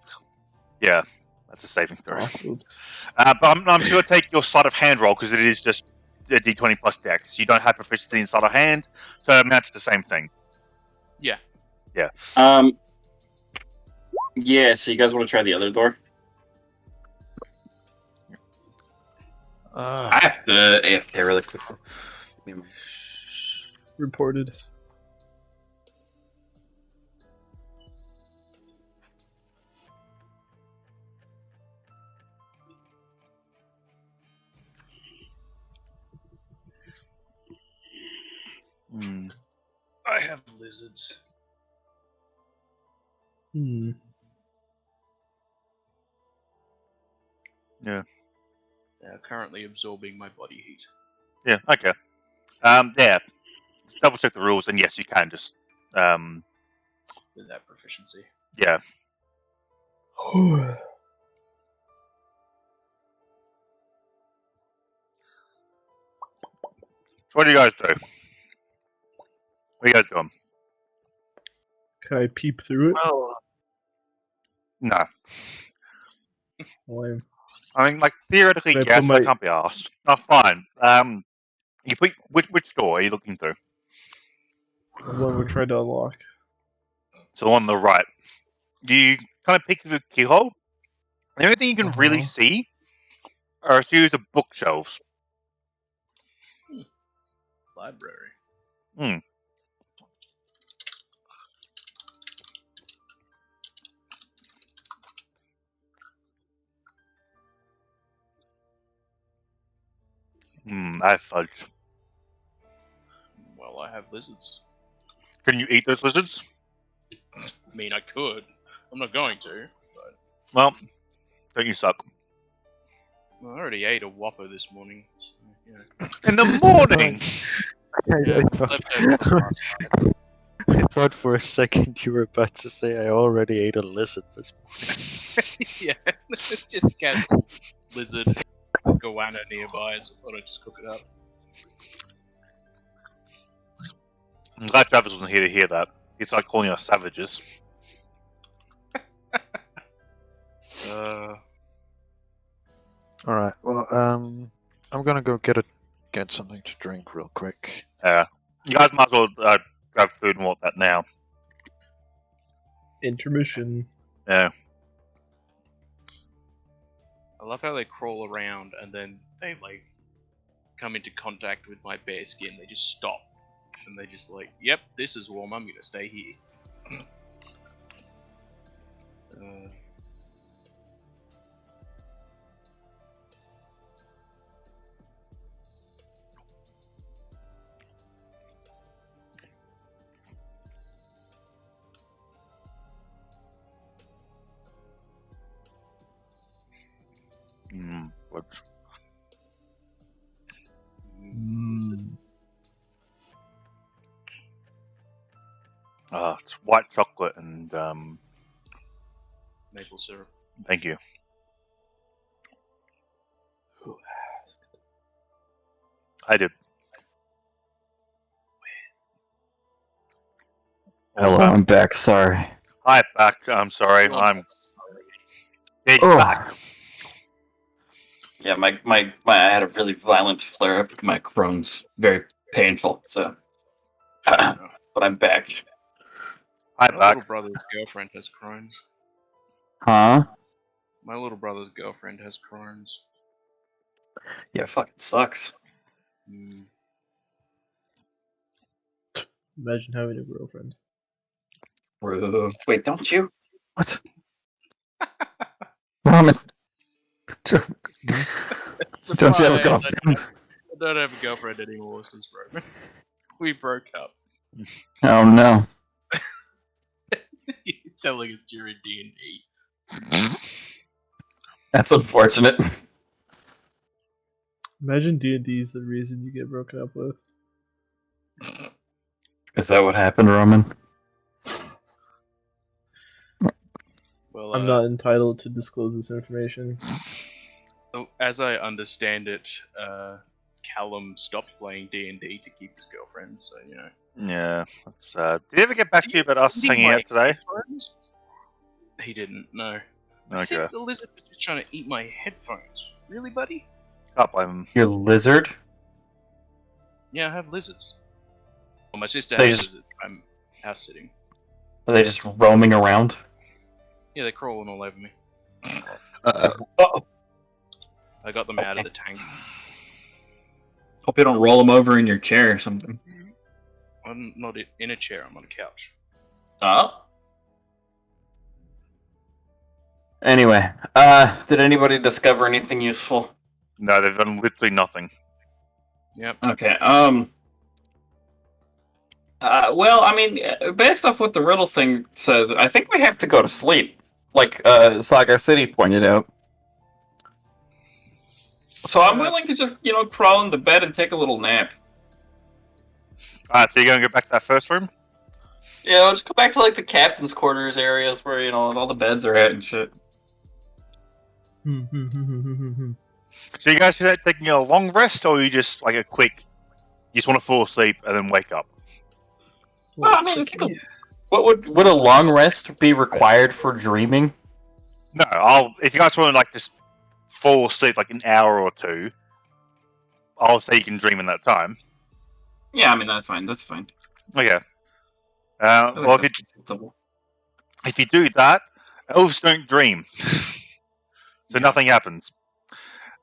Yeah, that's a saving throw. Oh, oops. But I'm just going to take your sleight of hand roll because it is just a d20 plus dex. You don't have proficiency in sleight of hand, so it amounts to the same thing. Yeah, so you guys want to try the other door? I have to AFK really quickly. Reported. I have lizards. Hmm. Yeah. Currently absorbing my body heat. Yeah. Okay. Yeah. Just double check the rules, and yes, you can just. With that proficiency. Yeah. So what do you guys do? What are you guys doing? Can I peep through it? Well, No. Lame. I mean, like theoretically, Can I yes, put but I my- can't be asked. Oh, fine. You put which door are you looking through? The one we're trying to unlock. So on the right, you kind of peek through the keyhole. The only thing you can really Uh-huh. see are a series of bookshelves. Library. I have fudge. Well, I have lizards. Can you eat those lizards? I mean, I could. I'm not going to. Well, don't you suck. Well, I already ate a Whopper this morning. So, In the morning. Yeah, I thought for a second you were about to say I already ate a lizard this yeah, just casual lizard goanna nearby, so I thought I'd just cook it up. I'm glad Travis wasn't here to hear that. He's like calling us savages. Alright, well, I'm gonna go get something to drink real quick. You guys might as well grab food and walk that now. Intermission. Yeah. I love how they crawl around and then they like come into contact with my bare skin. They just stop and they just like, yep, this is warm. I'm gonna stay here. What? It's white chocolate and Maple syrup. thank you. Who asked? I did. Hello, I'm back. Sorry. Hi, back. I'm sorry. I'm. Yeah, he's Oh. back. yeah, I had a really violent flare up with my Crohn's. Very painful. So, but I'm back. Hi, My back. little brother's girlfriend has Crohn's. Huh? My little brother's girlfriend has Crohn's. Yeah, fucking sucks. Imagine having a girlfriend. Wait, don't you? What? Ramen. Don't you have a girlfriend? I don't have a girlfriend anymore since Roman. We broke up. Oh no. You're telling us during D&D. That's unfortunate. Imagine D&D is the reason you get broken up with. Is that what happened, Roman? Well, I'm not entitled to disclose this information. as I understand it, Callum stopped playing D&D to keep his girlfriend, so, you know. Yeah, that's sad. Did he ever get back to you about us hanging out today? Headphones? He didn't, no. I Okay. think the lizard was just trying to eat my headphones. Really, buddy? Can't blame him. Your lizard? Yeah, I have lizards. Well, my sister They has just- lizards. I'm house sitting. Are they just roaming around? Yeah, they're crawling all over me. Oh, I got them out of the tank. hope you don't roll them over in your chair or something. I'm not in a chair, I'm on a couch. Oh. Anyway, did anybody discover anything useful? No, they've done literally nothing. Yep. Okay, Well, I mean, based off what the Riddle thing says, I think we have to go to sleep, like Saga City pointed out. So I'm willing to just, crawl into bed and take a little nap. Alright, so you're going to go back to that first room? Yeah, I'll just go back to like the captain's quarters areas where all the beds are at and shit. So you guys are taking a long rest, or you just like a quick? You just want to fall asleep and then wake up? Well, I mean, what would a long rest be required for dreaming? No, if you guys want to like just fall asleep like an hour or two, I'll say you can dream in that time. Yeah, I mean that's fine. That's fine. Okay. Well, if you do that, elves don't dream, so nothing happens.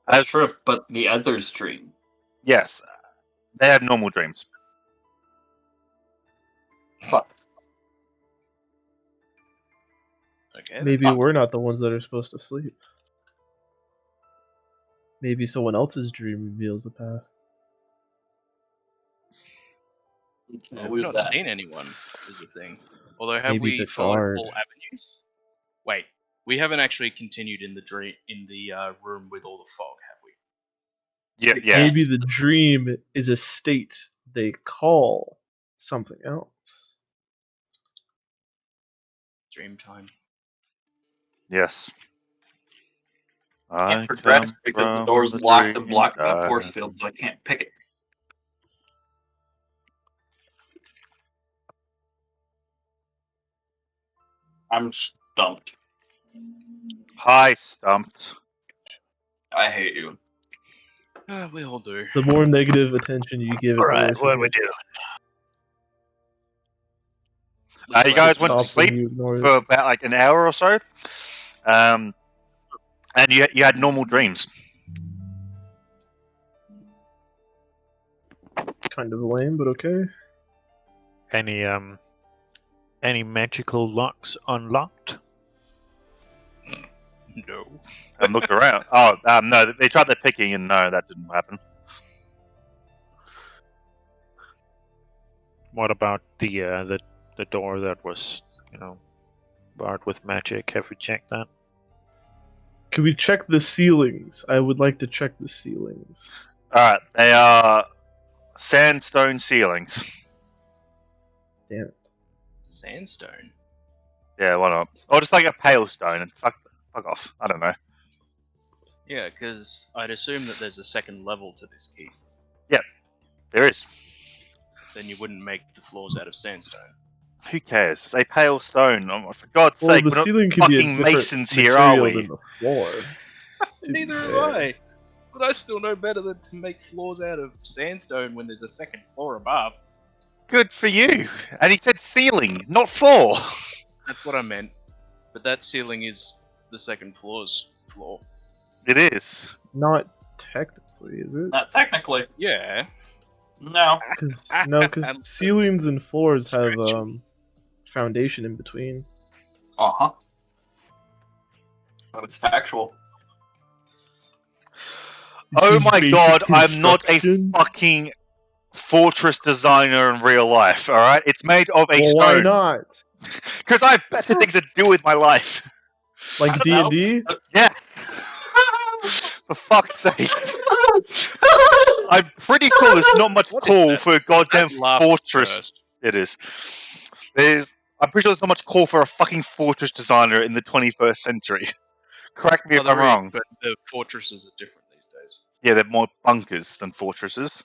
That's true, but the others dream. Yes, they have normal dreams. But Okay. Maybe we're not the ones that are supposed to sleep. Maybe someone else's dream reveals the path. Well, we've not seen anyone, is the thing. Although, have Maybe we the followed guard. all avenues? Wait, we haven't actually continued in the room with all the fog, have we? Yeah. Maybe the dream is a state they call something else. Dream time. Yes. I can't progress because the door's locked and blocked by a force field, so I can't pick it. I'm stumped. Hi, Stumped. I hate you. We all do. The more negative attention you give it, All right, the worse what it do we gets. do? You guys went to Stops when sleep you ignore for it. about like an hour or so, and you had normal dreams. Kind of lame, but okay. Any magical locks unlocked? No. And looked around. Oh, no, they tried their picking, and no, that didn't happen. What about the door that was, barred with magic? Have we checked that? Can we check the ceilings? I would like to check the ceilings. Alright, they are sandstone ceilings. Damn it. Sandstone. Yeah, why not? Or just like a pale stone, and fuck off. I don't know. Yeah, because I'd assume that there's a second level to this key. There is. Then you wouldn't make the floors out of sandstone. Who cares? It's a pale stone. Oh, for God's Well, sake, the we're not ceiling could be a fucking different masons here, are material we? than the floor. to be Neither fair. am I. But I still know better than to make floors out of sandstone when there's a second floor above. Good for you. And he said ceiling, not floor. That's what I meant. But that ceiling is the second floor's floor. It is. Not technically, is it? Not technically. Yeah. No. Because ceilings and floors have foundation in between. Uh-huh. But it's factual. Oh This is my basic god, I'm not a construction. fucking fortress designer in real life, alright? It's made of a Well, why stone. not? Because I have better things to do with my life. Like D and D? Yeah. For fuck's sake. I'm pretty cool. There's not much What is call that? for a goddamn That laugh fortress. first. It is. I'm pretty sure there's not much call for a fucking fortress designer in the 21st century. Correct me if I'm wrong. But the fortresses are different these days. Yeah, they're more bunkers than fortresses.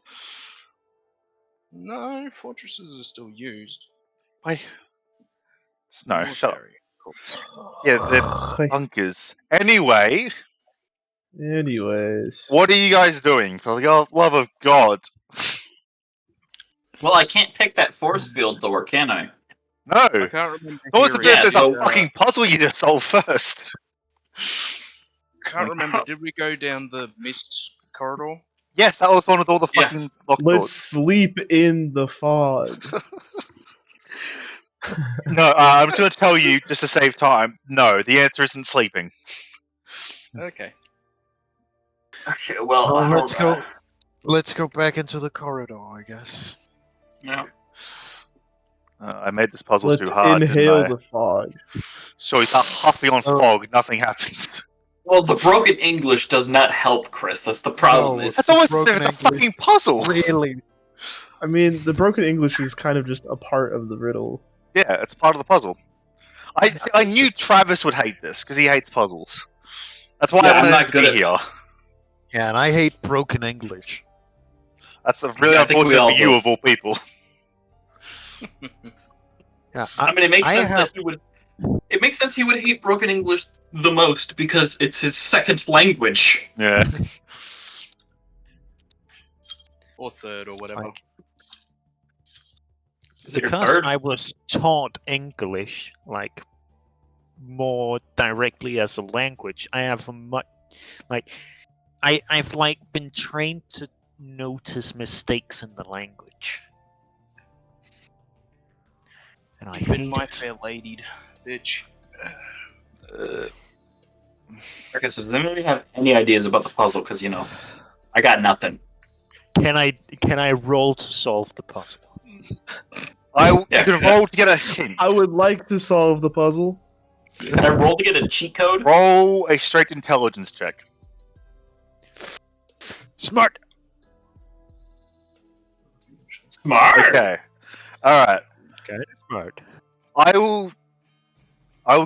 No, fortresses are still used. Why? No, shut up. Military, of course. Yeah, they're bunkers. Anyway, Anyways. what are you guys doing? For the love of God. Well, I can't pick that force field door, can I? No. I can't remember. What's the hearing there's so- a fucking puzzle you need to solve first. I can't remember. Did we go down the mist corridor? Yes, that was one with all the Yeah. fucking locked Let's doors. sleep in the fog. No, I'm just going to tell you, just to save time, no, the answer isn't sleeping. Okay. Okay, well, Well, I let's don't- go. Let's go back into the corridor, I guess. Yeah. I made this puzzle Let's too hard, inhale didn't I? the fog. So he's not huffing on fog, nothing happens. Well, the broken English does not help, Chris. That's the problem. No, It's That's almost as if broken it's a English. fucking puzzle. Really? I mean, the broken English is kind of just a part of the riddle. Yeah, it's part of the puzzle. I knew Travis would hate this because he hates puzzles. That's why Yeah, I I'm wanted not him to good be at- here. Yeah, and I hate broken English. That's really I think we unfortunate all for you do. of all people. Yeah, I mean, it makes I sense have- that he would. It makes sense he would hate broken English the most because it's his second language. Yeah. Or third, or whatever. Like, Is it your because third? I was taught English like more directly as a language, I have a much like I've like been trained to notice mistakes in the language, and I You've been hate my it. fair lady, bitch. Okay, so does anybody have any ideas about the puzzle? Because I got nothing. Can I roll to solve the puzzle? You Yeah, can yeah. roll to get a hint. I would like to solve the puzzle. Can I roll to get a cheat code? Roll a straight intelligence check. Smart. Smart. Okay. Alright. Okay, smart. I will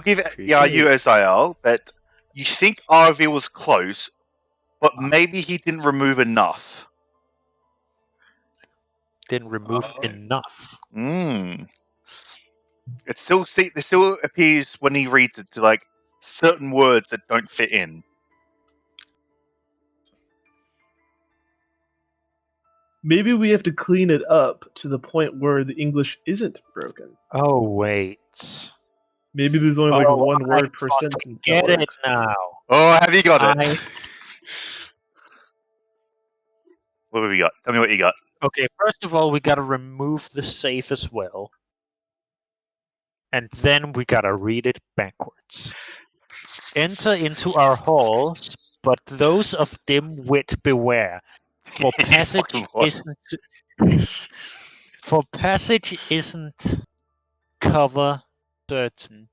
give you Azael that you think RV was close, but maybe he didn't remove enough. Didn't remove Oh. enough. It still appears when he reads it to like certain words that don't fit in. Maybe we have to clean it up to the point where the English isn't broken. Oh wait. Maybe there's only like Oh, one word I per fucking sentence. that Get it works. now. Oh, have you got it? I- What have we got? Tell me what you got. Okay, first of all, we gotta remove the safe as well. And then we gotta read it backwards. Enter into our halls, but those of dim wit beware. For passage Fucking what? isn't cover certain.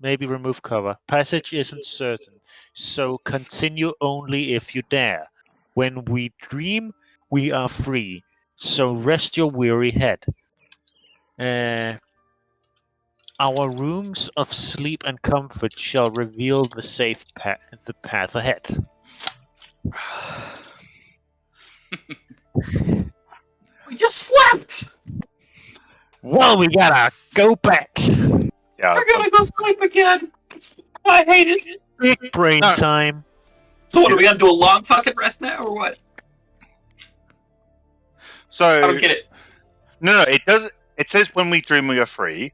Maybe remove cover. Passage isn't certain. So continue only if you dare. When we dream, we are free. So rest your weary head. Our rooms of sleep and comfort shall reveal the safe the path ahead. We just slept. Well, we gotta go back. Yeah. We're gonna go sleep again. I hate it. Big brain No. time. So what? Are we gonna do a long fucking rest now, or what? So I don't get it. no, it does. It says when we dream we are free,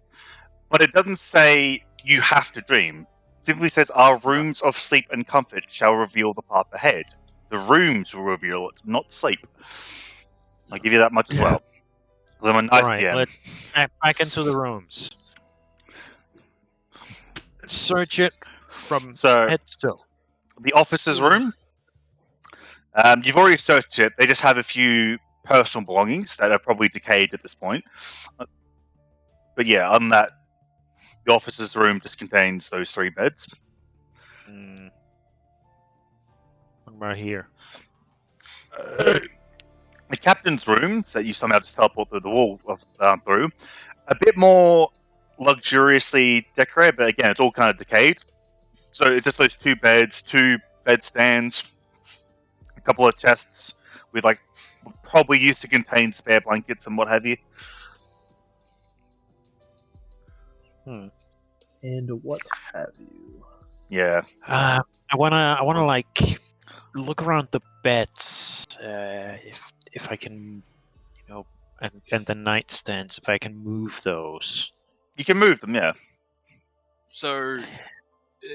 but it doesn't say you have to dream. It simply says our rooms of sleep and comfort shall reveal the path ahead. The rooms will reveal it, not sleep. I'll give you that much as well. 'Cause I'm a nice Right, GM. let's back into the rooms. Search it from So head to toe. the officer's room. You've already searched it. They just have a few personal belongings that are probably decayed at this point. But yeah, on that, the officer's room just contains those 3 beds. One right here. The captain's room that you somehow just teleport through the wall through, a bit more luxuriously decorated, but again, it's all kind of decayed. So it's just those 2 beds, 2 bedstands, a couple of chests with like probably used to contain spare blankets and what have you. And what have you? Yeah. I wanna like look around the beds. If I can, and the nightstands, if I can move those. You can move them, yeah. So,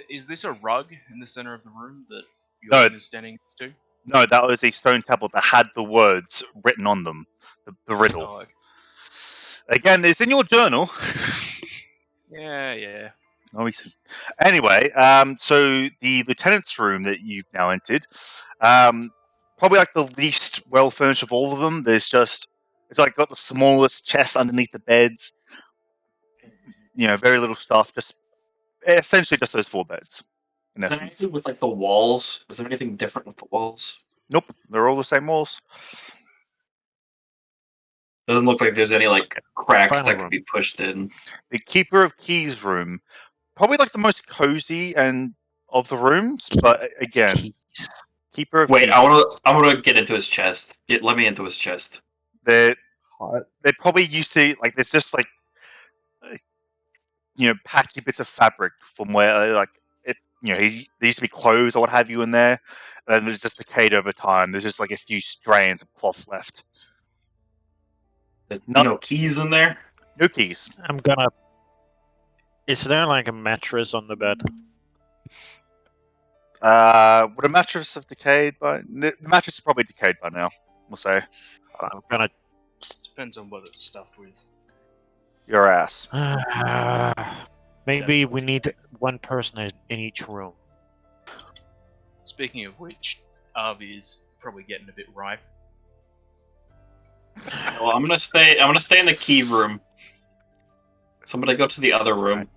is this a rug in the center of the room that No. Awin is standing next to? No, that was a stone tablet that had the words written on them. The riddle. Oh, okay. Again, it's in your journal. Yeah. Anyway, so the lieutenant's room that you've now entered, probably like the least well furnished of all of them. It's like got the smallest chest underneath the beds, very little stuff. Just essentially just those 4 beds. In Is there essence. anything with like the walls? Is there anything different with the walls? Nope, they're all the same walls. Doesn't look like there's any like cracks Final that could room. be pushed in. The Keeper of Keys room, probably like the most cozy and of the rooms, but again, Keys. Keeper of Wait, Keys. I wanna get into his chest. Let me into his chest. They're Hot. probably used to like there's just like patchy bits of fabric from where like it there used to be clothes or what have you in there, and there's just decayed over time. There's just like a few strands of cloth left. There's Not- no keys in there. No keys. I'm gonna. Is there like a mattress on the bed? Would a mattress have decayed by? The mattress is probably decayed by now. We'll say I'm gonna. Depends on what it's stuffed with. your ass. Maybe we need one person in each room. Speaking of which, Arby is probably getting a bit ripe. Well, I'm gonna stay in the key room. Somebody go to the other room.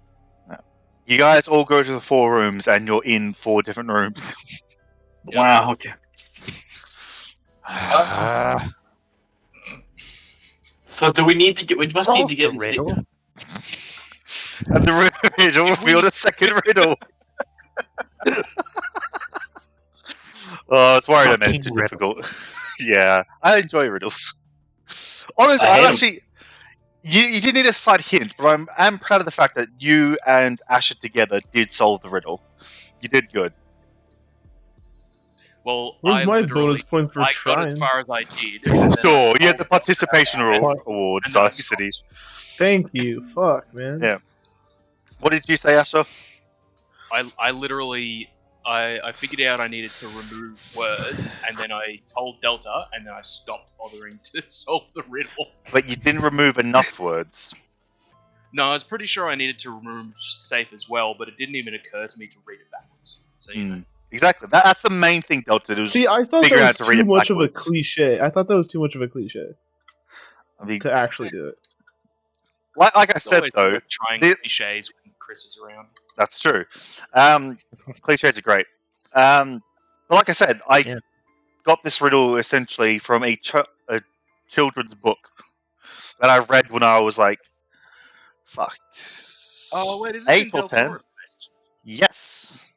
You guys all go to the 4 rooms, and you're in 4 different rooms. Yeah. Wow. Okay. So do we need to get? We must need to get the riddle. And the riddle revealed a second riddle. Oh, I was worried I made it too Fucking difficult. Yeah, I enjoy riddles. Honestly, I hate 'em. actually, you did need a slight hint, but I'm proud of the fact that you and Asher together did solve the riddle. You did good. Well, Where's I my literally- bonus points for I got trying? as far as I did. and then Sure, I you had the participation and award, then so I I City. stopped. Thank you. Fuck, man. Yeah. What did you say, Asher? I literally I figured out I needed to remove words, and then I told Delta, and then I stopped bothering to solve the riddle. But you didn't remove enough words. No, I was pretty sure I needed to remove safe as well, but it didn't even occur to me to read it backwards. So you know. Exactly. That's the main thing Delta did. See, I thought Figure that out was to read too it much of a backwards. cliche. I thought that was too much of a cliche I mean, to actually do it. like I It's said always though, worth trying the- cliches when Chris is around. that's true. Cliches are great. But like I said, I got this riddle essentially from a children's book that I read when I was like, fuck. Oh wait, is this 8 in or 10? Deltora? Yes.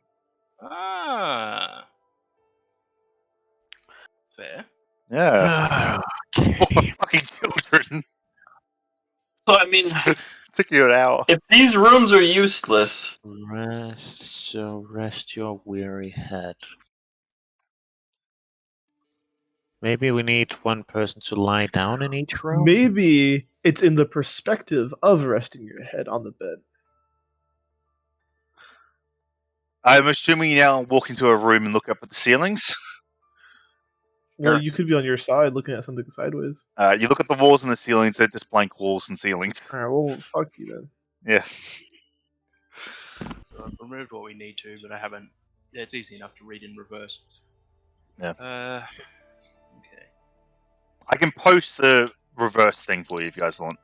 Ah, fair. Yeah. Okay. Fucking children. So I mean, Took you an hour. if these rooms are useless, Rest your weary head. Maybe we need one person to lie down in each room. Maybe it's in the perspective of resting your head on the bed. I'm assuming you now walk into a room and look up at the ceilings. Well, Sure. you could be on your side looking at something sideways. You look at the walls and the ceilings, they're just blank walls and ceilings. Alright, well, fuck you then. Yeah. So I've removed what we need to, but I haven't. Yeah, it's easy enough to read in reverse. Yeah. Okay. I can post the reverse thing for you if you guys want.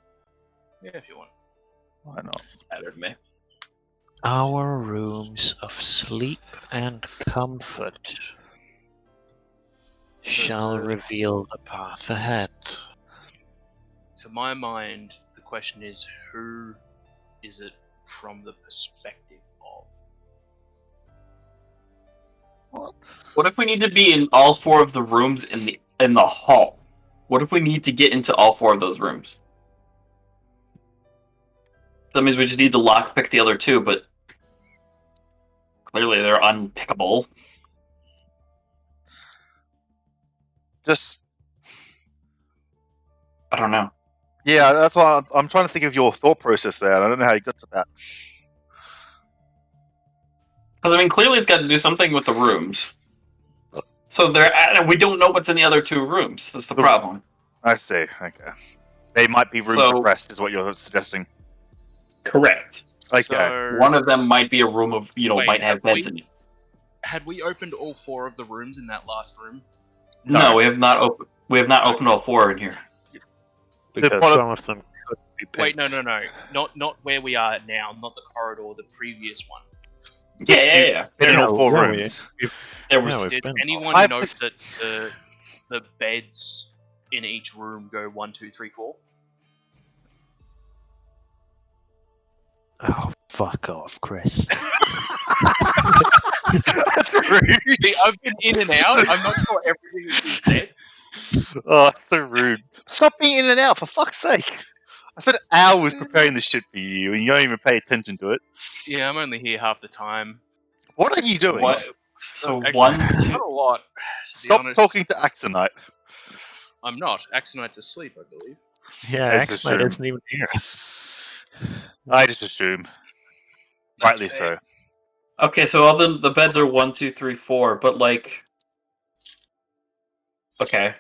Yeah, if you want. Why not? it's better to me. Our rooms of sleep and comfort shall reveal the path ahead. To my mind, the question is, who is it from the perspective of? What if we need to be in all 4 of the rooms in the hall? What if we need to get into all 4 of those rooms? That means we just need to lockpick the other 2, but clearly they're unpickable. Just I don't know. yeah, that's why I'm trying to think of your thought process there. I don't know how you got to that. Because I mean, clearly it's got to do something with the rooms. So we don't know what's in the other 2 rooms. That's the problem. I see. Okay, they might be rooms So- of rest, is what you're suggesting. Correct. Okay. So, One of them might be a room of Wait, might have have beds we- in it. had we opened all 4 of the rooms in that last room? No, we have not opened. We have not opened all 4 in here. Because bottom- some of them be Wait, picked. no. Not where we are now, not the corridor, the previous one. Yeah. Been in Yeah, all 4 yeah, rooms. There was Yeah, we've Did been. anyone I've note just- that the beds in each room go 1, 2, 3, 4? Oh, fuck off, Chris. That's rude. See, I've been in and out. I'm not sure everything has been said. Oh, that's so rude. Stop being in and out, for fuck's sake. I spent hours preparing this shit for you, and you don't even pay attention to it. Yeah, I'm only here half the time. What are you doing? what? So Actually, 1, not 2. a lot. To be Stop honest, talking to Axonite. I'm not. Axonite's asleep, I believe. Yeah, I just X-Knight assume. isn't even here. I just assume. That's Rightly fair. so. Okay, so all the beds are 1, 2, 3, 4, but like, okay,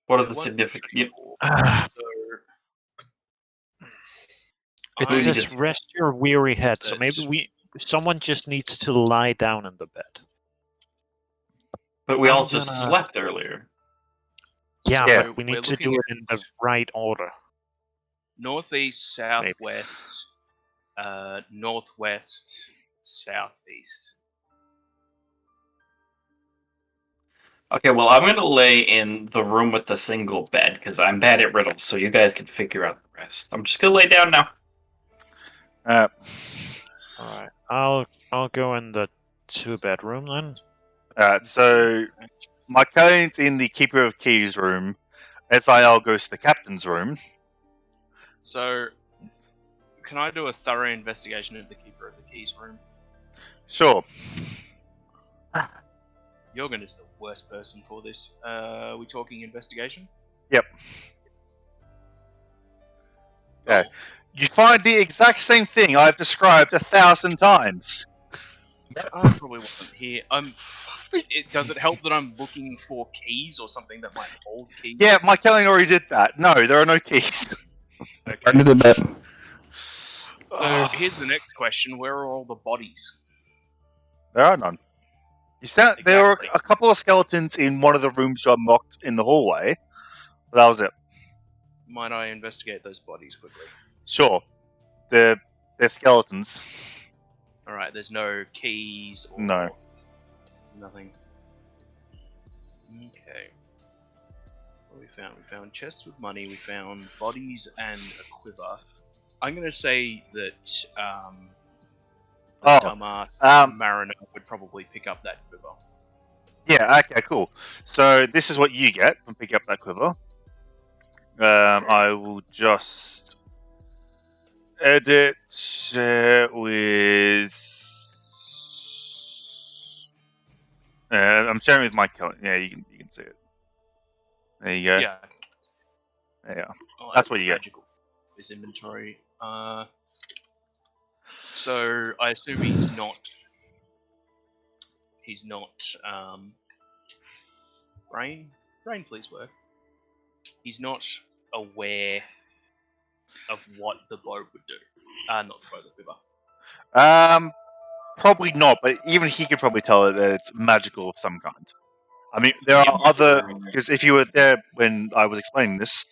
what are the 1, 2, 3, significant? 4. Ah, So, It Maybe says just- rest your weary head, so Beds. maybe someone just needs to lie down in the bed. But we I'm all just gonna- slept earlier. Yeah, Yeah. but we we're need to looking do at it in the right order. northeast, southwest, northwest, southeast. Okay, well, I'm gonna lay in the room with the single bed because I'm bad at riddles, so you guys can figure out the rest. I'm just gonna lay down now. Alright. I'll go in the 2-bedroom then. So, Myceline's in the Keeper of Keys room. SIL goes to the Captain's room. So, can I do a thorough investigation of the Keeper of the Keys room? Sure. Jorgen is the worst person for this. Are we talking investigation? Yep. Yeah. Oh, You find the exact same thing I've described 1,000 times. I probably wasn't here. Does it help that I'm looking for keys or something that might hold keys? Yeah, Myceline already did that. No, there are no keys. I Okay. did that. So here's the next question: where are all the bodies? There are none. There were Exactly. a couple of skeletons in one of the rooms you unlocked in the hallway. But that was it. Might I investigate those bodies quickly? Sure. They're skeletons. All right. There's no keys or No. nothing. Okay. What we found? We found chests with money. We found bodies and a quiver. I'm gonna say that the dumbass mariner would probably pick up that quiver. Yeah, okay, cool. So this is what you get from picking up that quiver. I will just edit share with. I'm sharing with my calendar. Yeah, you can see it. There you go. Yeah. There you are. Oh, That's what you get. magical. His inventory. So I assume he's not. He's not. Brain, please work. He's not aware of what the boat would do. Not the boat, the quiver. Probably not, but even he could probably tell that it's magical of some kind. I mean, there are other, because if you were there when I was explaining this,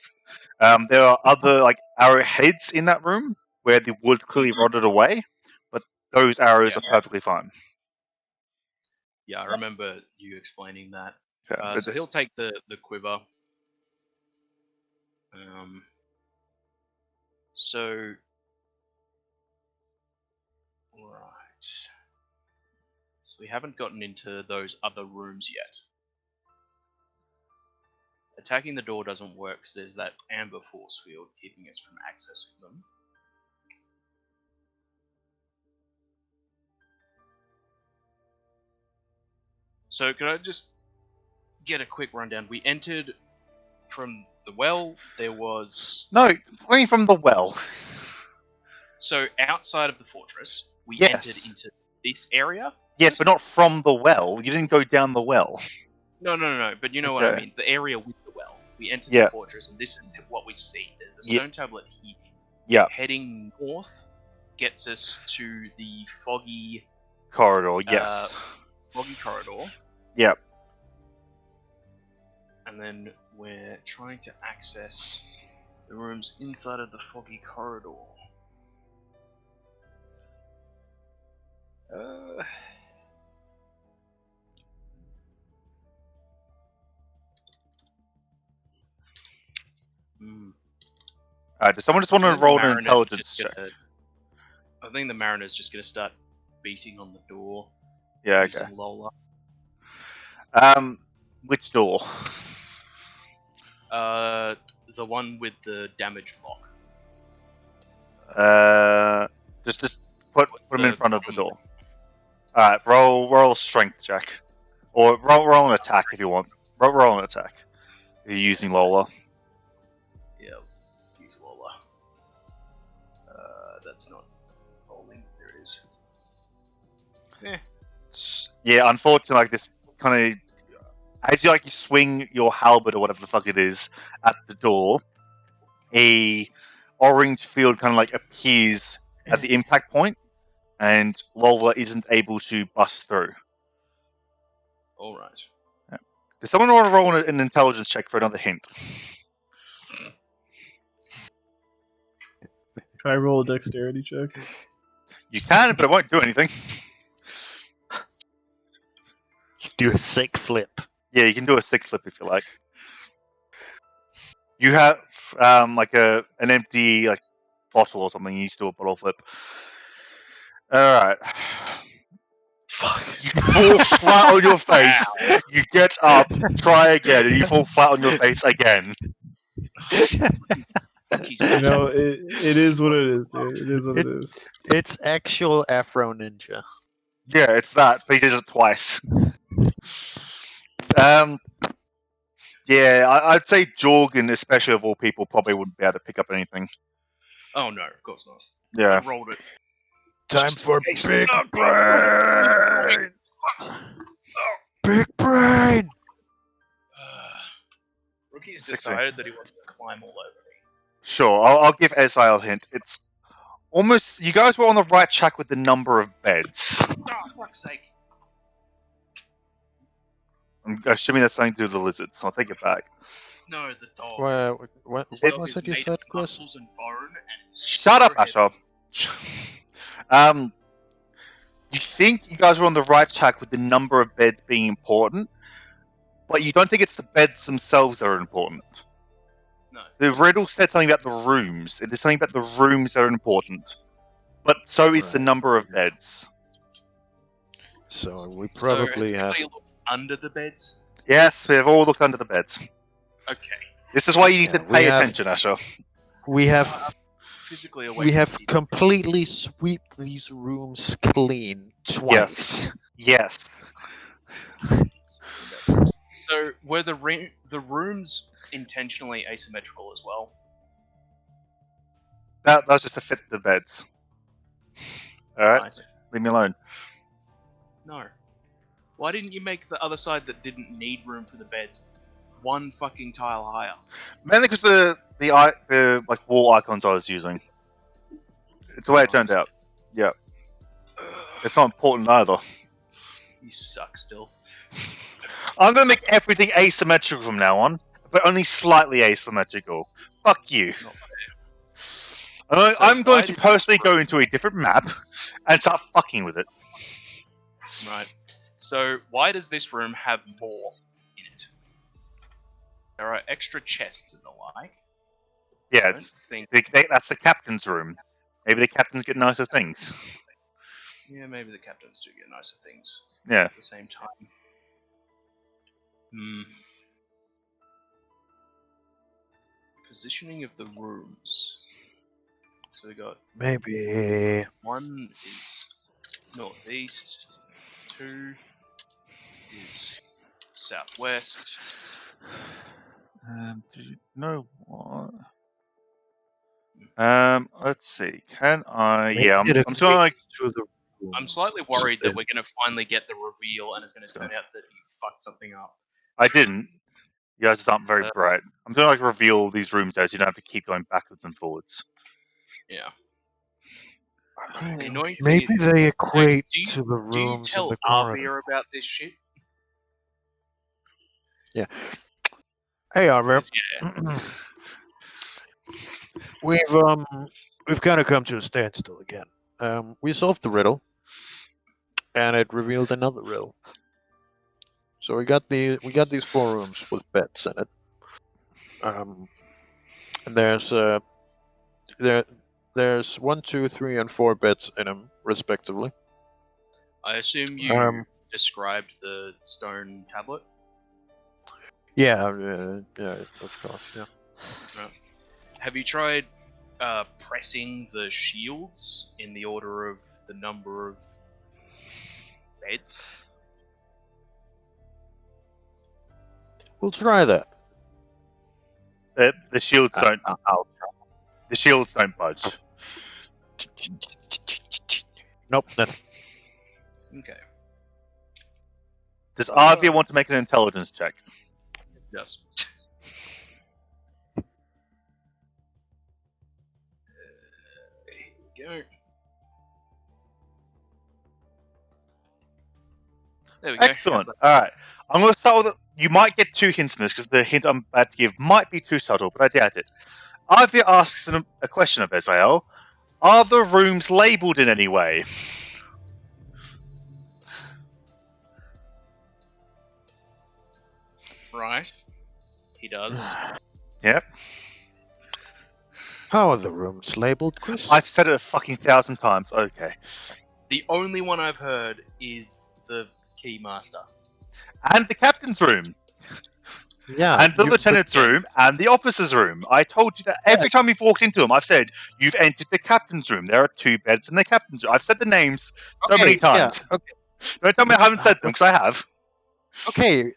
there are other like arrowheads in that room where the wood clearly rotted away, but those arrows Yeah. are perfectly fine. Yeah, I remember you explaining that. Yeah, So he'll take the quiver. So right. So we haven't gotten into those other rooms yet. Attacking the door doesn't work because there's that amber force field keeping us from accessing them. So could I just get a quick rundown? We entered from the well. There was No, coming from the well. so outside of the fortress. We Yes. entered into this area. Yes, but not from the well. You didn't go down the well. No. But you know what I Okay. mean. The area with the well. We entered Yeah. the fortress, and this is what we see. There's the Yeah. stone tablet here. Yeah. Heading north gets us to the foggy Corridor, yes. corridor. Yep. And then we're trying to access The room's inside of the foggy corridor. Does someone just want I to think the roll an Mariner's intelligence just check? I think the Mariner's just gonna start beating on the door. Yeah, okay. Using Lola. Which door? The one with the damaged lock. Just put them in the front of the key? door. Alright, roll strength check. Or roll an attack if you want. Roll an attack. If you're using Lola. Yeah, use Lola. That's not rolling. There it is. Yeah, unfortunately, like this kind of as you swing your halberd or whatever the fuck it is at the door, a orange field kind of appears at the impact point, and Lola isn't able to bust through. All right. Yeah. Does someone want to roll an intelligence check for another hint? Can I roll a dexterity check? You can, but it won't do anything. You do a sick flip. Yeah, you can do a sick flip if you like. You have an empty bottle or something. You used to do a bottle flip. All right. Fuck. You fall flat on your face. You get up, try again, and you fall flat on your face again. You know, it is what it is, dude. It is what it is. It's actual Afro Ninja. Yeah, it's that, but he did it twice. Yeah, I'd say Jorgen, especially of all people, probably wouldn't be able to pick up anything. Oh no, of course not. Yeah. I rolled it. Time for Hey, big stop. brain! Big brain! Rookie's 60. decided that he wants to climb all over me. Sure, I'll give Ezile a hint. It's almost... You guys were on the right track with the number of beds. Oh, fuck's sake. I'm assuming that's something to do with the lizards, so I'll take it back. No, the dog. What This was dog is it you made said, of Chris? muscles and bone, and it's Shut up, so Asher. You think you guys are on the right track with the number of beds being important, but you don't think it's the beds themselves that are important. No, it's The Riddle said something about the rooms. It is something about the rooms that are important. But so is the Right. number of beds. So we So, probably has have... anybody looked under the beds? Yes, we have all looked under the beds. Okay. This is why you need to Yeah, pay attention, Asher. We have Physically away we from have people. completely swept these rooms clean twice. Yes. So were the rooms intentionally asymmetrical as well? That's just to fit the beds. Alright, Right. leave me alone. No. Why didn't you make the other side that didn't need room for the beds one fucking tile higher? Mainly because the wall icons I was using. It's the way it turned out. Yeah. It's not important either. You suck still. I'm going to make everything asymmetrical from now on, but only slightly asymmetrical. Fuck you. Not I'm going why to did personally this go room- into a different map and start fucking with it. Right. So why does this room have more in it? There are extra chests and the like. Yeah, I don't think. that's the captain's room. Maybe the captains get nicer things. Yeah, maybe the captains do get nicer things Yeah. at the same time. Positioning of the rooms. So we got Maybe... one is northeast, two is southwest. Do you know what? Let's see. Can I? maybe Yeah, I'm it just going to to the room. I'm slightly worried that we're going to finally get the reveal and it's going to turn out that you fucked something up. I didn't. You guys aren't very bright. I'm going to reveal these rooms as you don't have to keep going backwards and forwards. Yeah. The annoying thing Maybe is, they equate do you- to the do you rooms in tell the corridor. Arvir about this shit? Hey, Arvir. 'Cause, yeah, We've kind of come to a standstill again. We solved the riddle, and it revealed another riddle. So we got these 4 rooms with beds in it. And there's 1, 2, 3, and 4 beds in them respectively. I assume you described the stone tablet. Yeah, of course, yeah. Right. Have you tried pressing the shields in the order of the number of beds? We'll try that. The shields don't. I'll The shields don't budge. Nope, nothing. Okay. Does Arvia want to make an intelligence check? Yes. Here we go. There we go. Excellent. All right. I'm going to start with. You might get 2 hints in this because the hint I'm about to give might be too subtle, but I doubt it. Arvia asks a question of Ezael. Are the rooms labelled in any way? Right. He does. Yep. How are the rooms labeled, Chris? I've said it a fucking 1,000 times. Okay. The only one I've heard is the Keymaster. And the captain's room. Yeah. And the lieutenant's room. And the officer's room. I told you that every time you've walked into them, I've said, you've entered the captain's room. There are 2 beds in the captain's room. I've said the names so many times. Yeah, okay. Don't tell me I haven't said them, because I have. Okay.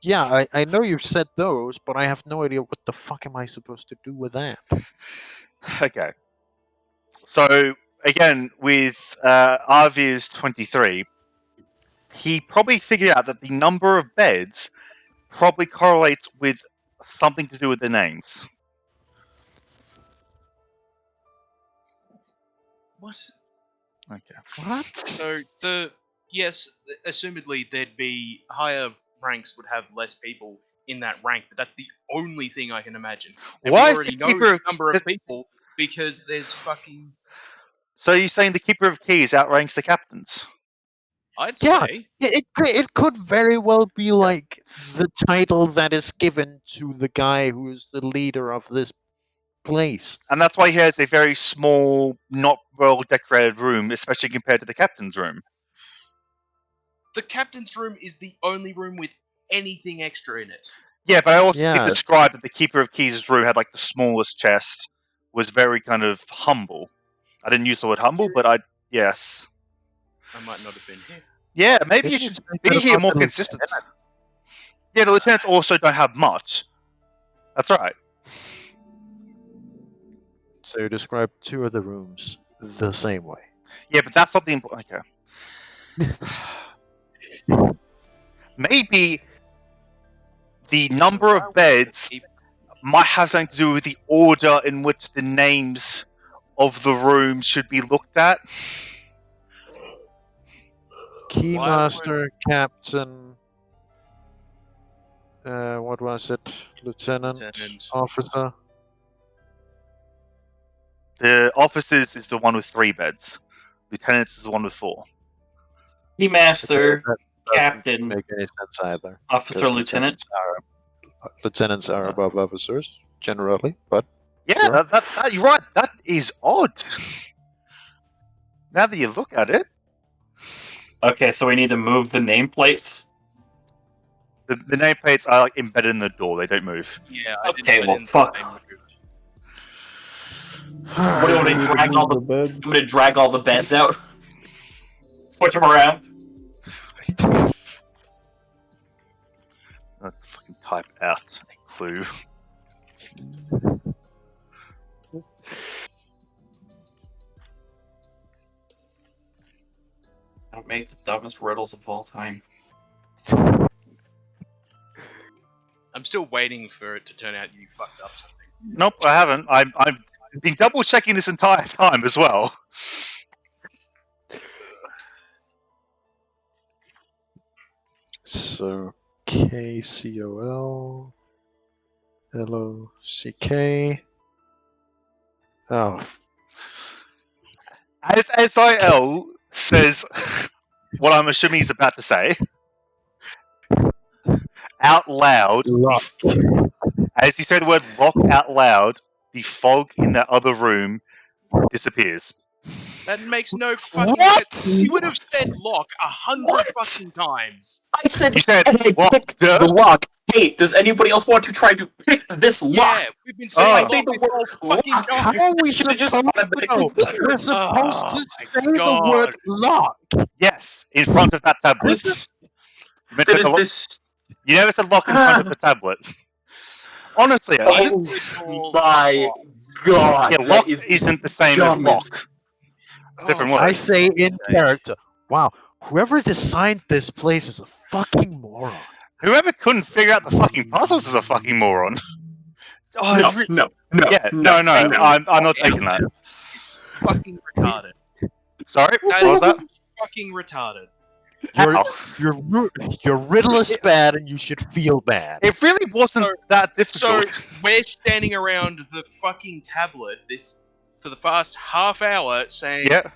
Yeah, I know you've said those, but I have no idea what the fuck am I supposed to do with that. Okay. So, again, with Arvia's 23, he probably figured out that the number of beds probably correlates with something to do with the names. What? Okay. What? So yes, assumedly there'd be higher ranks would have less people in that rank, but that's the only thing I can imagine. And Why we is already the know keeper the of number of people because there's fucking. So you're saying the keeper of keys outranks the captains? I'd Yeah. say. It could very well be like the title that is given to the guy who is the leader of this place. And that's why he has a very small, not well decorated room, especially compared to the captain's room. The captain's room is the only room with anything extra in it. Yeah, but I also did Yeah. describe that the keeper of keys' room had like the smallest chest, was very kind of humble. I didn't use the word humble, but yes. I might not have been here. Yeah, maybe you Didn't should say be that here about more the consistent. lieutenant? Yeah, the lieutenants also don't have much. That's right. So you describe 2 of the rooms the same way. Yeah, but that's not the important. Okay. Maybe the number of beds might have something to do with the order in which the names of the rooms should be looked at. Keymaster, captain, what was it? Lieutenant, Lieutenant. officer. The officers is the one with 3 beds. Lieutenants is the one with 4. Keymaster, That doesn't captain, make any sense either. officer, 'cause lieutenant. Lieutenants are above officers generally, but Yeah, Sure. that you're right. That is odd. Now that you look at it, Okay, so we need to move the nameplates. the nameplates are like embedded in the door; they don't move. Yeah. Okay, well, didn't fuck. say moved. What do you want me to drag all the? beds. I'm gonna drag all the beds out. Switch them around. I'll fucking type out a clue. Don't make the dumbest riddles of all time. I'm still waiting for it to turn out you fucked up something. Nope, I haven't. I've been double checking this entire time as well. So KCOL LOCK Oh, As SIL says what I'm assuming he's about to say out loud, lock. as you say the word lock out loud, the fog in that other room disappears. That makes no fucking What? sense. You would have said lock 100 What? fucking times. I said, You said and I lock picked the lock. Hey, does anybody else want to try to pick this lock? Yeah, we've been saying Oh. I lock say the this word whole fucking lock. time. How are we Should've just supposed to automatically know? cleared. We're supposed Oh to my say the God. word lock. Yes, in front of that tablet. This, You meant that to is say the this. you never said lock in front of the tablet. Honestly, I just, Oh my god! yeah, that lock is isn't the same as dumbest. lock. It's a different Oh, word. I say in Okay. character. Wow, whoever designed this place is a fucking moron. Whoever couldn't figure out the fucking puzzles is a fucking moron. Oh, No, it's re- no, yeah, no, I'm not taking that. fucking retarded. Sorry, what That was is that? fucking retarded. How? Your riddle is bad, and you should feel bad. It really wasn't So- that So difficult. we're standing around the fucking tablet this for the past half hour saying, Yeah,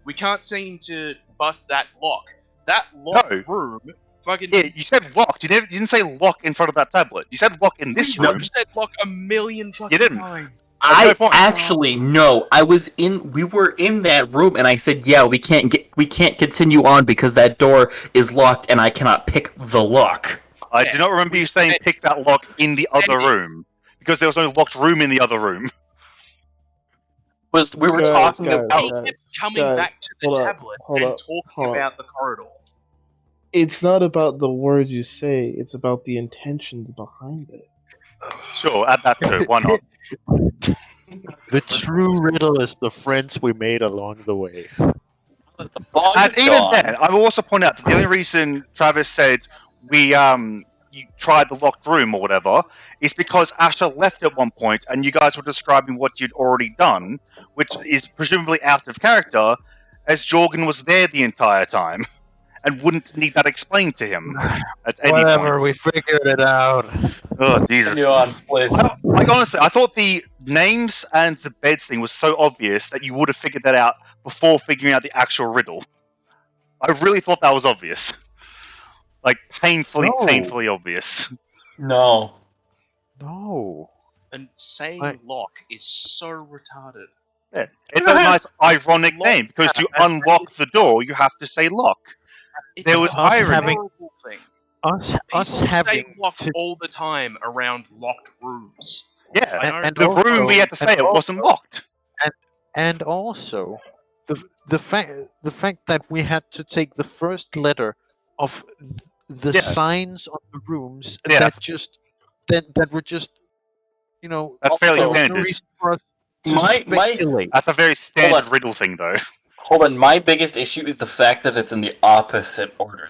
we can't seem to bust that lock. That locked No. room, fucking. yeah. You said locked. You didn't say lock in front of that tablet. You said lock in this we room. said lock a million fucking didn't. times. That's no I point. actually no. We were in that room, and I said, "Yeah, we can't continue on because that door is locked, and I cannot pick the lock." I Yeah, do not remember you saying said- pick that lock in the other said it. room because there was no locked room in the other room. We were Guys, talking guys, about He guys, kept coming guys, back to the hold up, tablet hold and up, talking hold up. about the corridor. It's not about the words you say, it's about the intentions behind it. Sure, add that too. Why not? The true riddle is the friends we made along the way. the fog And is even gone. then, I will also point out that the only reason Travis said you tried the locked room or whatever is because Asher left at one point and you guys were describing what you'd already done, which is presumably out of character, as Jorgen was there the entire time and wouldn't need that explained to him at any Whatever, point. we figured it out. Oh Jesus! Continue on, please. Like honestly, I thought the names and the beds thing was so obvious that you would have figured that out before figuring out the actual riddle. I really thought that was obvious. Like painfully obvious. No. No. And saying I- lock is so retarded. Yeah. It's a nice ironic Lock. name because to That's unlock the door, you have to say lock. It's There was a irony. horrible thing. Us People say having lock to, all the time around locked rooms. Yeah, I know. and the also- room we had to say and it wasn't locked. and also the fact that we had to take the first letter of the Yeah. signs on the rooms Yeah. that were just That's fairly there was no standard. reason for us to My- speculate. That's a very standard on. riddle thing, though. Hold on. My biggest issue is the fact that it's in the opposite order.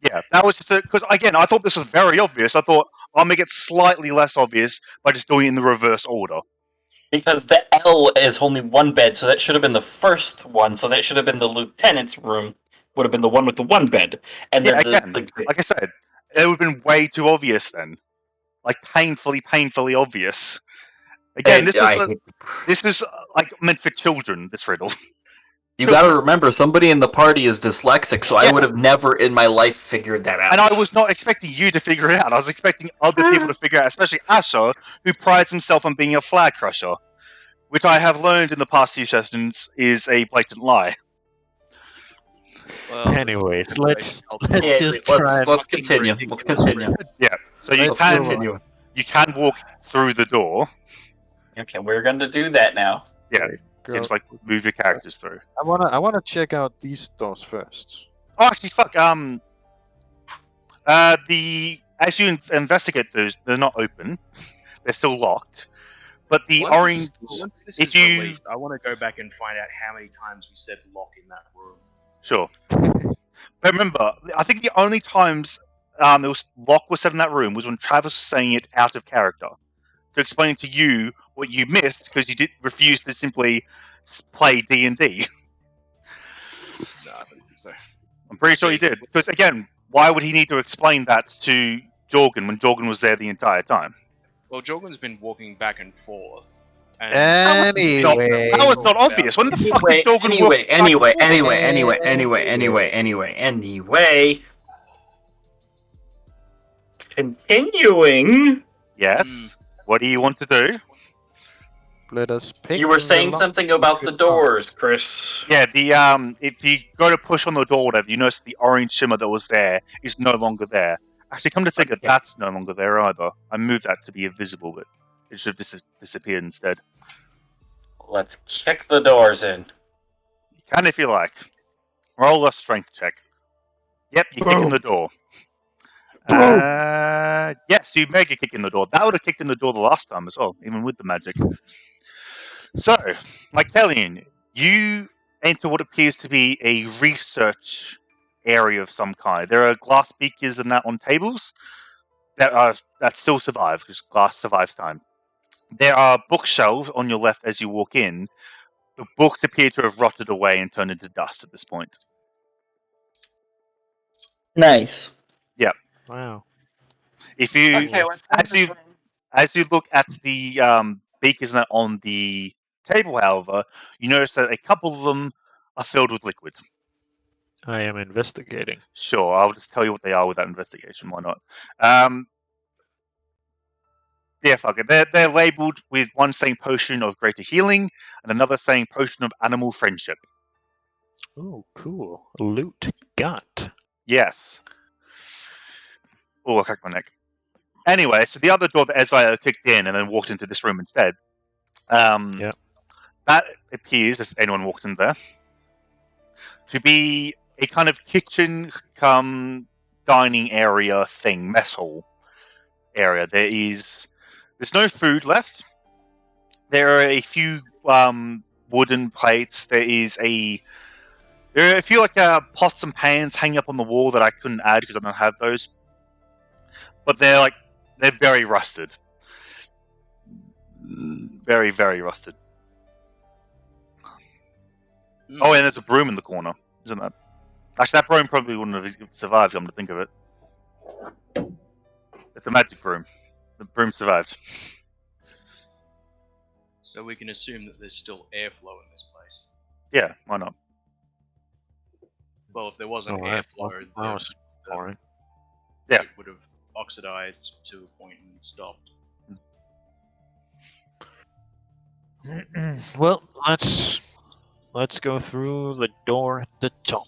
Yeah, that was just because again, I thought this was very obvious. I thought I'll make it slightly less obvious by just doing it in the reverse order. Because the L is only one bed, so that should have been the first one. So that should have been the lieutenant's room. Would have been the one with the one bed. And Yeah, then again, like I said, it would have been way too obvious then, like painfully obvious. Again, this is like meant for children. This riddle. you gotta remember, somebody in the party is dyslexic, so Yeah. I would have never in my life figured that out. And I was not expecting you to figure it out. I was expecting other people to figure it out, especially Asher, who prides himself on being a flag crusher, which I have learned in the past few sessions is a blatant lie. Well, Anyways, let's Yeah, just try and let's continue. Let's continue. Yeah, so you Let's can move on. you can walk through the door. Okay, we're gonna do that now. Yeah, you can just like move your characters through. I wanna check out these doors first. Oh, actually, fuck. As you investigate those, they're not open. They're still locked. But the orange. Once this if is you- released, I want to go back and find out how many times we said lock in that room. Sure. But remember, I think the only times lock was said in that room was when Travis was saying it out of character to explain to you what you missed because you did refuse to simply play D&D. No, I don't think so. I'm pretty sure you did. Because again, why would he need to explain that to Jorgen when Jorgen was there the entire time? Well, Jorgen's been walking back and forth. And Anyway, That was not obvious. When the fuck is Dorgan Anyway. Continuing. Yes. What do you want to do? let us pick. You were the saying lock something we about could the doors, Chris. Yeah, the if you go to push on the door, whatever, you notice the orange shimmer that was there is no longer there. Actually, come to think of it, Okay. that's no longer there either. I moved that to be invisible, but it should have disappeared instead. Let's kick the doors in. You can if you like. Roll a strength check. Yep, you're kicking the door. Yes, you make a kick in the door. That would have kicked in the door the last time as well, even with the magic. So, Mycelian, you enter what appears to be a research area of some kind. There are glass beakers and that on tables that still survive because glass survives time. There are bookshelves on your left as you walk in. The books appear to have rotted away and turned into dust at this point. Nice. Wow. If you Okay, what's that? as you look at the beakers that on the table, however, you notice that a couple of them are filled with liquid. I am investigating. Sure, I'll just tell you what they are without investigation. Why not? Yeah, fuck it. They're labeled with one saying potion of greater healing and another saying potion of animal friendship. Oh, cool. Loot got. Yes. Oh, I cracked my neck. Anyway, so the other door that Ezra kicked in and then walked into this room instead. Yep. That appears, as anyone walks in there, to be a kind of kitchen come dining area thing, mess hall area. There's no food left. There are a few wooden plates. There are a few pots and pans hanging up on the wall that I couldn't add because I don't have those. But they're very rusted. Very, very rusted. Oh, and there's a broom in the corner, isn't that? Actually, that broom probably wouldn't have survived, come to think of it. It's a magic broom. The broom survived. So we can assume that there's still airflow in this place. Yeah, why not? Well, if there wasn't Alright, airflow, that was boring. Yeah. it would have oxidized to a point and stopped. Well, let's go through the door at the top.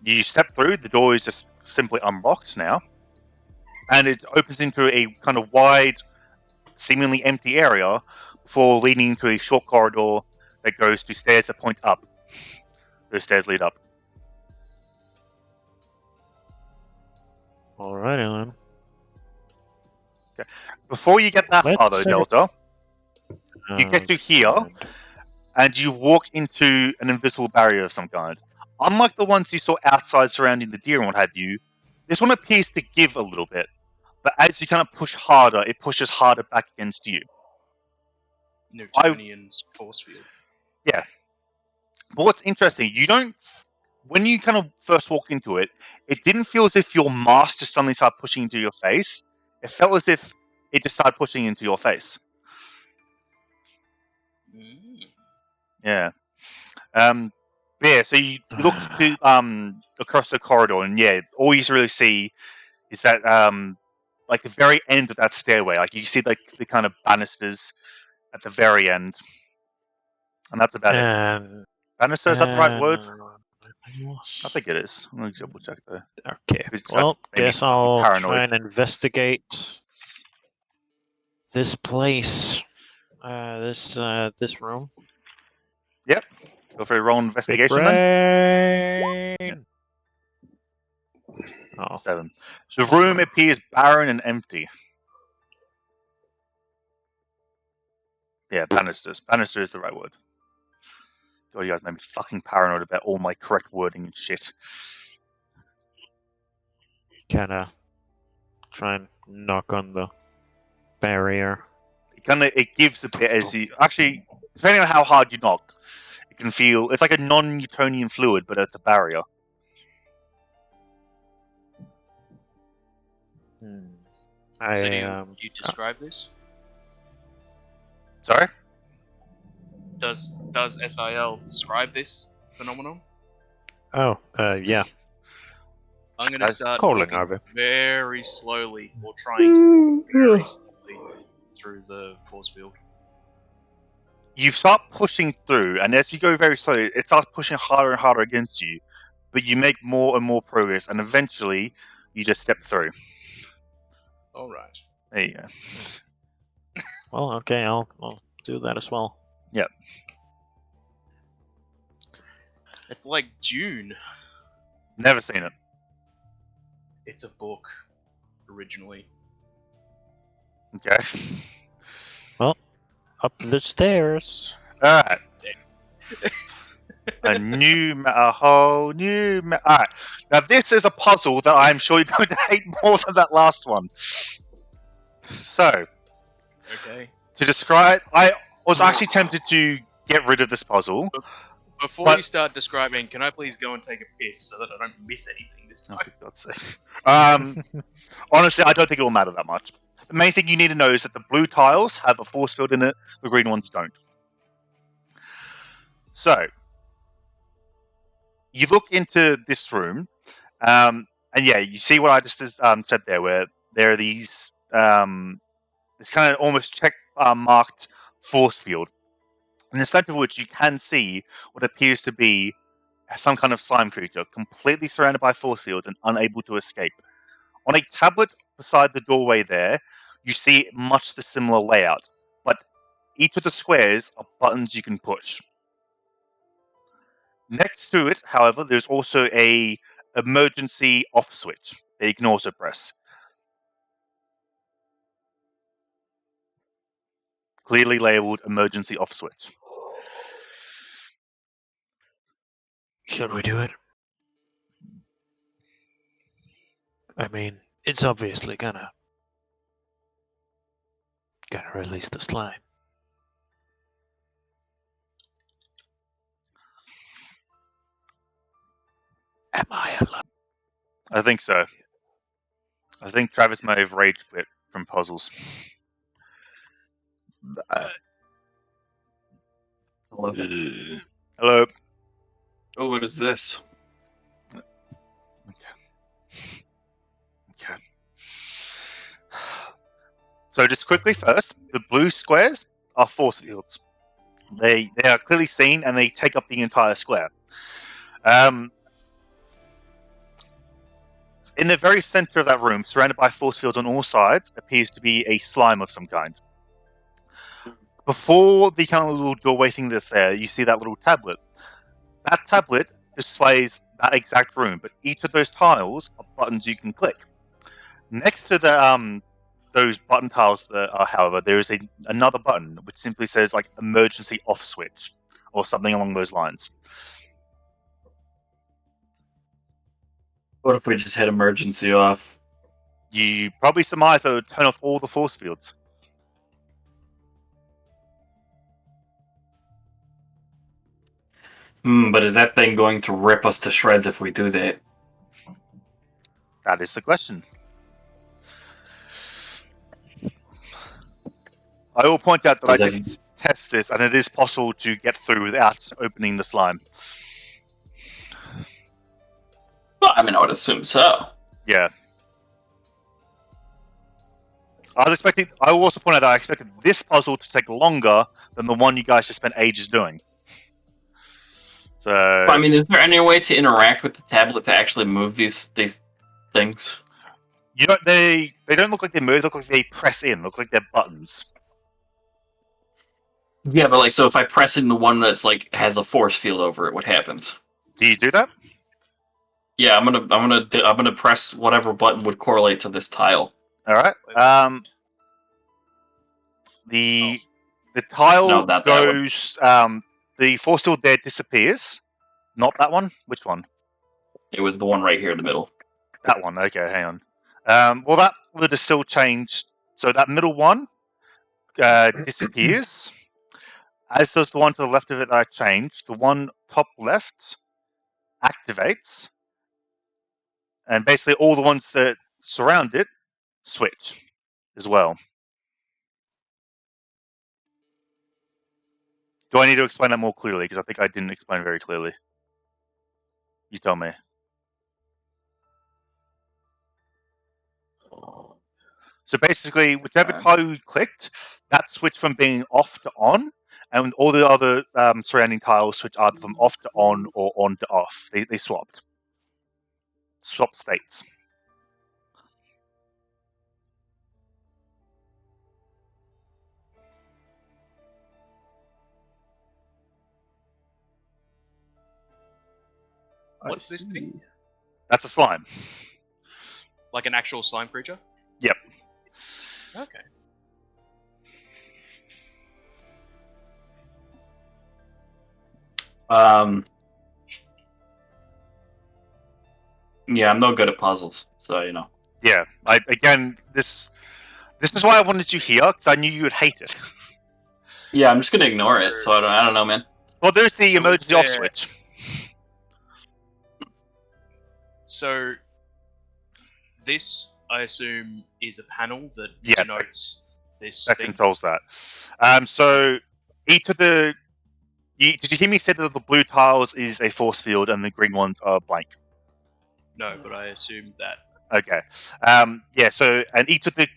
You step through, the door is just simply unlocked now, and it opens into a kind of wide, seemingly empty area before leading into a short corridor that goes to stairs that point up. Those stairs lead up. Alrighty then. Before you get that Let's far, though, say- Delta, you get to here, God. and you walk into an invisible barrier of some kind. Unlike the ones you saw outside surrounding the deer and what have you, this one appears to give a little bit. But as you kind of push harder, it pushes harder back against you. Newtonian's force field. But what's interesting, when you kind of first walk into it, it didn't feel as if your mask just suddenly started pushing into your face. It felt as if it just started pushing into your face. Yeah. So you look to across the corridor, and all you really see is that the very end of that stairway, you see the kind of banisters at the very end, and that's about it. And Banister, is that the right word? yes. I think it is. I'm gonna double check though. Okay. Because it's Well, made me guess fucking I'll paranoid. try and investigate this place. This room. Go for a roll Big investigation then. brain. Oh, 7. The room appears barren and empty. Yeah, banisters. Banister is the right word. God, you guys made me fucking paranoid about all my correct wording and shit. kinda try and knock on the barrier. It gives a bit as you actually, depending on how hard you knock, it can feel it's like a non-Newtonian fluid, but it's a barrier. I So do you describe this? Sorry? Does SIL describe this phenomenon? Oh, yeah. I'm going to start Calling walking over. very slowly, or trying to walk very slowly through the force field. You start pushing through, and as you go very slowly, it starts pushing harder and harder against you. But you make more and more progress, and eventually, you just step through. All right. There you go. Well, okay, I'll do that as well. Yep. It's like June. Never seen it. It's a book, originally. Okay. Up the stairs. All right. A whole new. All right. Now this is a puzzle that I'm sure you're going to hate more than that last one. So, Okay. to describe, I was actually tempted to get rid of this puzzle. Before But- you start describing, can I please go and take a piss so that I don't miss anything this Oh, time? for God's sake. Honestly, I don't think it will matter that much. The main thing you need to know is that the blue tiles have a force field in it, the green ones don't. So, you look into this room, and yeah, you see what I just said there, where there are these, this kind of almost check marked force field, in the center of which you can see what appears to be some kind of slime creature, completely surrounded by force fields and unable to escape. On a tablet beside the doorway there, you see much the similar layout, but each of the squares are buttons you can push. Next to it, however, there's also a emergency off switch that you can also press. Clearly labeled emergency off switch. Should we do it? I mean, it's obviously gonna release the slime. Am I alive? I think so. I think Travis may have rage quit from puzzles. Hello. Hello. Oh, what is this? Okay. So just quickly first, the blue squares are force fields. They are clearly seen and they take up the entire square. In the very center of that room, surrounded by force fields on all sides, appears to be a slime of some kind. Before the kind of little doorway thing that's there, you see that little tablet. That tablet displays that exact room, but each of those tiles are buttons you can click. Next to the those button tiles, however, there is another button which simply says like emergency off switch or something along those lines. What if we just hit emergency off? You probably surmise that it would turn off all the force fields. But is that thing going to rip us to shreds if we do that? That is the question. I will point out that I did test this, and it is possible to get through without opening the slime. Well, I mean, I would assume so. Yeah. I will also point out that I expected this puzzle to take longer than the one you guys just spent ages doing. So, I mean, is there any way to interact with the tablet to actually move these things? they don't look like they move, they look like they press in, look like they're buttons. Yeah, but like, so if I press in the one that's like has a force field over it, what happens? Do you do that? Yeah, I'm gonna press whatever button would correlate to this tile. Alright. The tile No, not that goes the force field there disappears. Not that one? Which one? It was the one right here in the middle. That one, okay, hang on. Well, that would have still changed. So that middle one disappears, as does the one to the left of it that I changed. The one top left activates, and basically all the ones that surround it switch as well. Do I need to explain that more clearly? Because I think I didn't explain very clearly. You tell me. So basically, whichever tile you clicked, that switched from being off to on, and all the other surrounding tiles switch either from off to on or on to off. They swapped. Swapped states. What's this thing? That's a slime. Like an actual slime creature? Yep. Okay. Yeah, I'm no good at puzzles, so you know. Yeah. This is why I wanted you here, because I knew you would hate it. Yeah, I'm just gonna ignore it. So I don't know, man. Well, there's the So emergency is off there- switch. So this, I assume, is a panel that Yeah. denotes this That thing. controls that. So each of the. Did you hear me say that the blue tiles is a force field and the green ones are blank? No, but I assumed that. Okay. Yeah. So and each of the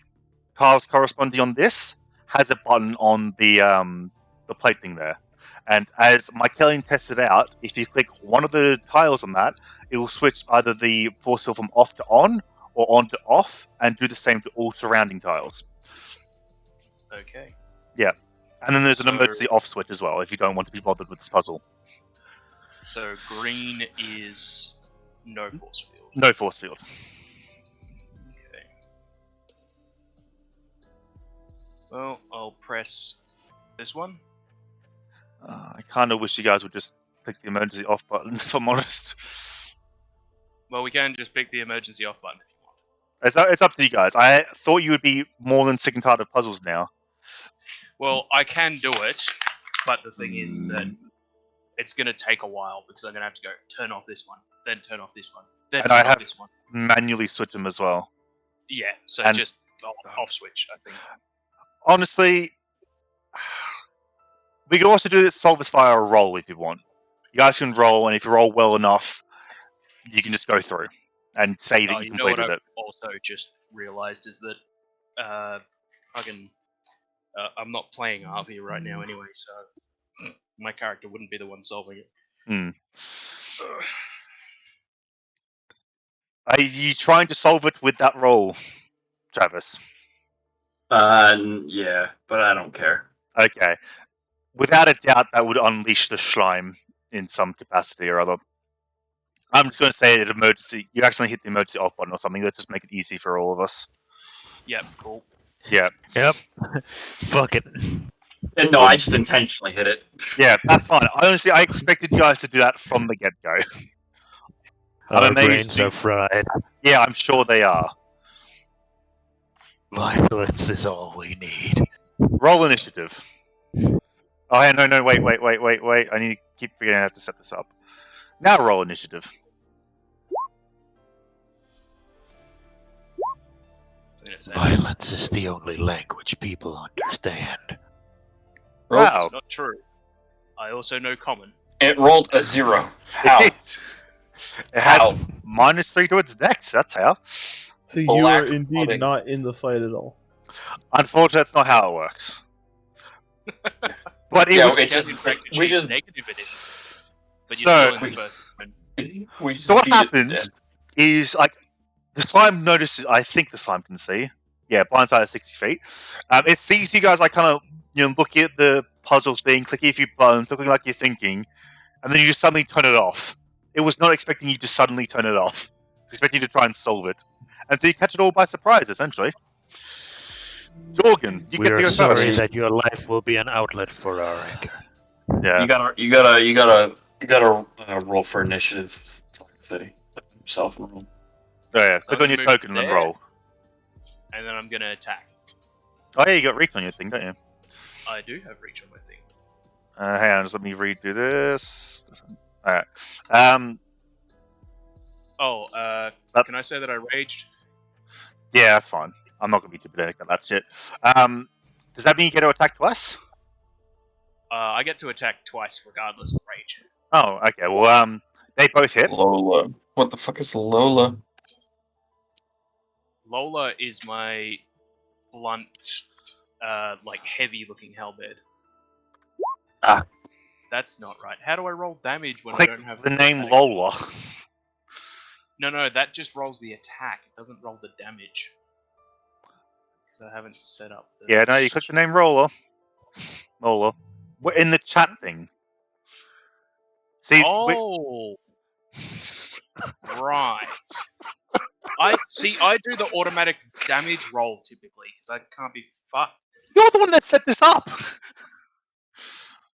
tiles corresponding on this has a button on the plate thing there. And as Michaelian tested out, if you click one of the tiles on that, it will switch either the force field from off to on or on to off, and do the same to all surrounding tiles. Okay. And then there's an So- emergency off switch as well, if you don't want to be bothered with this puzzle. So green is no force field. No force field. Okay. Well, I'll press this one. I kind of wish you guys would just click the emergency off button, if I'm honest. Well, we can just pick the emergency off button if you want. It's up to you guys. I thought you would be more than sick and tired of puzzles now. Well, I can do it, but the thing is that it's going to take a while because I'm going to have to go turn off this one, then turn off this one, then And turn I off have- this one. Manually switch them as well. Yeah, so and- just off switch, I think. Honestly, we can also solve this via a roll if you want. You guys can roll, and if you roll well enough, you can just go through and say that you You know what completed I've it. also just realised is that I'm not playing RP right now anyway, so my character wouldn't be the one solving it. Are you trying to solve it with that roll, Travis? Yeah, but I don't care. Okay. Without a doubt, that would unleash the slime in some capacity or other. I'm just going to say that emergency. You accidentally hit the emergency off button or something. Let's just make it easy for all of us. Yep, cool. Yeah, Yep. Fuck it. And no, I just intentionally hit it. yeah, that's fine. Honestly, I expected you guys to do that from the get-go. Our amazed brains you- are fried. Yeah, I'm sure they are. Violence is all we need. Roll initiative. Oh, yeah, no, wait. I need to keep figuring out how to set this up. Now roll initiative. I'm gonna say Violence is the only language people understand. Wow. it's not true. I also know common. It rolled a 0. How? It had How? -3 to its dex, that's how. So you Black are indeed pudding. not in the fight at all. Unfortunately, that's not how it works. But it Yeah, was, it just- In fact, we it's just- negative it is. But So- you're still in the first one. We just so what beat it to happens death. is, like, the slime notices, I think the slime can see. Yeah, blindside of 60 feet. It sees you guys, like, kind of, looking at the puzzle thing, clicking a few buttons, looking like you're thinking, and then you just suddenly turn it off. It was not expecting you to suddenly turn it off. It was expecting you to try and solve it. And so you catch it all by surprise, essentially. Jorgen, you We get to are go sorry first. that your life will be an outlet for our anger. Yeah. You gotta roll for initiative. City yourself and roll. Oh, yeah. So Click I'm on your gonna move token and then there. roll. And then I'm gonna attack. Oh, yeah, you got reach on your thing, don't you? I do have reach on my thing. Hang on, just let me redo this. Alright. Can I say that I raged? Yeah, that's fine. I'm not going to be too pathetic about that shit. Does that mean you get to attack twice? I get to attack twice regardless of rage. Oh, okay. Well, they both hit. Lola. What the fuck is Lola? Lola is my blunt, heavy-looking halberd. Ah. That's not right. How do I roll damage when Click I don't have the name automatic- Lola. No, that just rolls the attack. It doesn't roll the damage. Because I haven't set up the... Yeah, no, you click the name Lola. We're in the chat thing. See, Oh! Right. I do the automatic damage roll typically, because I can't be fucked. you're the one that set this up.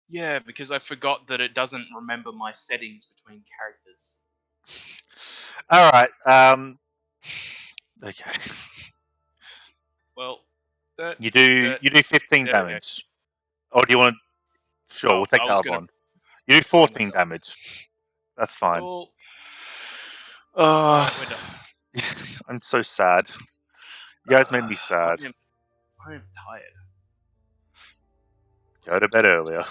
Yeah, because I forgot that it doesn't remember my settings between characters. All right. Okay. Well, You do 15 there we go. damage. Or do you want to? Sure, we'll take I that was up gonna on. You do 14 myself. damage. That's fine. Cool. Oh, We're done. I'm so sad. You guys made me sad. I am tired. Go to bed earlier.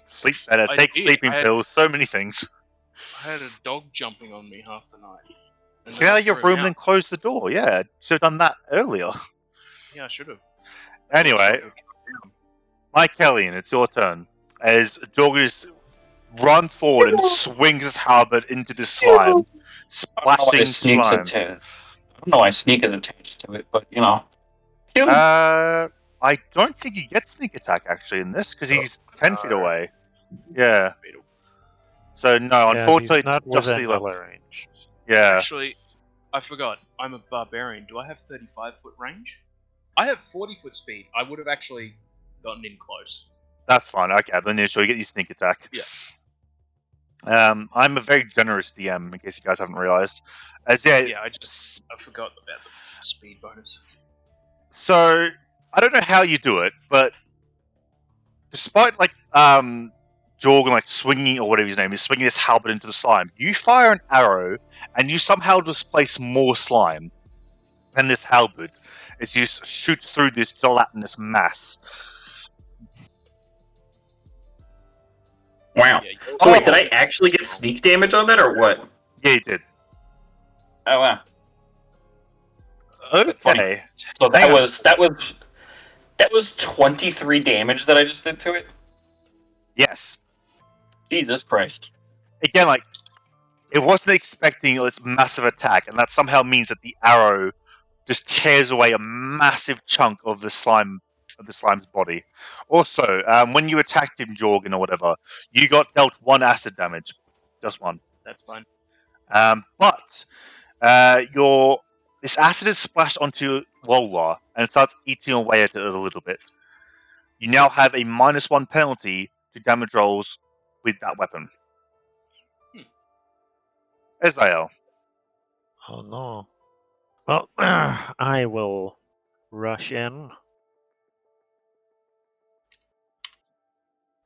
Sleep better. I Take did. sleeping I had- pills. So many things. I had a dog jumping on me half the night. And then Get I out of your threw him room out. and close the door. Yeah, should have done that earlier. Yeah, I should have. Anyway, Mike Kellyan, it's your turn. As Jorgus runs forward and swings his halberd into the slime, splashing slime. I don't know why sneak is attached to it, but you know. I don't think you get sneak attack actually in this because he's 10 feet away. Yeah. So no, unfortunately, he's not it's just within the melee range. Yeah. Actually, I forgot. I'm a barbarian. Do I have 35-foot range? I have 40-foot speed. I would have actually gotten in close. That's fine. Okay, then sure you get your sneak attack. Yeah. I'm a very generous DM, in case you guys haven't realized. I forgot about the speed bonus. So I don't know how you do it, but despite Jorgen swinging or whatever his name is, swinging this halberd into the slime, you fire an arrow and you somehow displace more slime than this halberd as you shoot through this gelatinous mass. Wow. Yeah, So wait, did I actually get sneak damage on that or what? Yeah, you did. Oh wow. Okay. So that was 23 damage that I just did to it. Yes. Jesus Christ. Again, it wasn't expecting its massive attack, and that somehow means that the arrow just tears away a massive chunk of the slime's body. Also, when you attacked him, Jorgen or whatever, you got dealt 1 acid damage, just 1. That's fine. But this acid is splashed onto Lola, and it starts eating away at it a little bit. You now have a -1 penalty to damage rolls with that weapon. Israel. Oh no. Well, I will rush in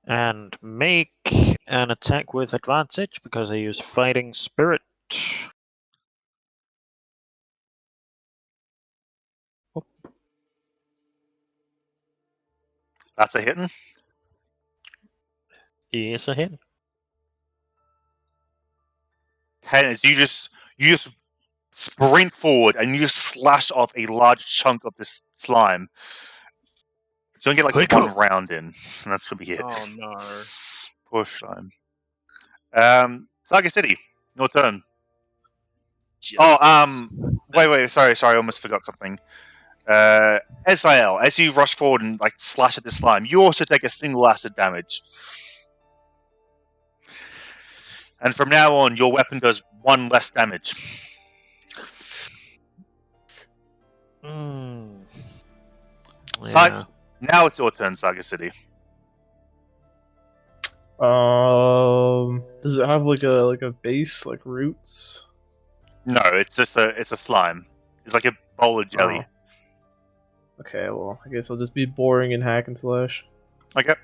and make an attack with advantage because I use Fighting Spirit. Oh. That's a hitting. Yes, a hit. 10 is you just sprint forward and you slash off a large chunk of this slime. So you only get 1 round in, and that's gonna be it. Oh no. Poor slime. Saga City, your turn. Wait, sorry, I almost forgot something. Israel, as you rush forward and slash at the slime, you also take a single acid damage. And from now on, your weapon does 1 less damage. Yeah. Now it's your turn, Saga City. Does it have a base, roots? No, it's just a slime. It's like a bowl of jelly. Oh. Okay, well, I guess I'll just be boring and hack and slash. Okay.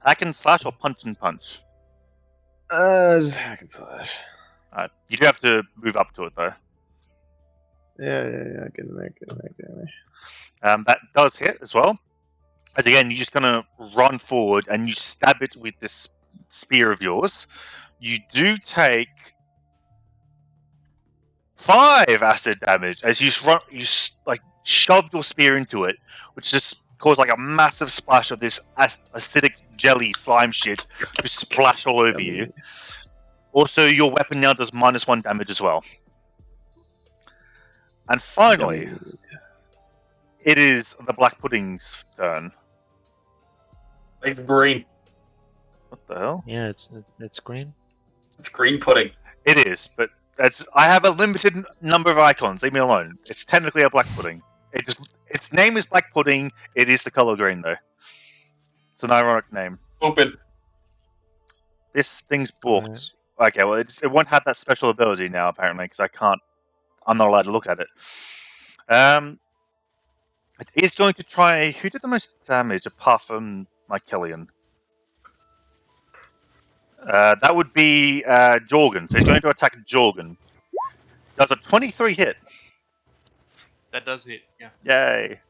Hack and slash or punch and punch? Just hack and slash. You do have to move up to it though. Yeah, get in there. That does hit as well. As again, you just kind of run forward and you stab it with this spear of yours. You do take 5 acid damage as you just run. Like shove your spear into it, which just caused like a massive splash of this acidic jelly slime shit to splash all over you. Also, your weapon now does -1 damage as well. And finally, it is the Black Pudding's turn. It's green. What the hell? Yeah, it's green. It's green pudding. It is, but I have a limited number of icons. Leave me alone. It's technically a Black Pudding. Its name is Black Pudding. It is the color green, though. It's an ironic name. Open. This thing's booked. Okay, well, it won't have that special ability now, apparently, because I'm not allowed to look at it. It is going to try... Who did the most damage, apart from Mycelian? That would be Jorgen. So he's going to attack Jorgen. Does a 23 hit? That does hit, yeah. Yay.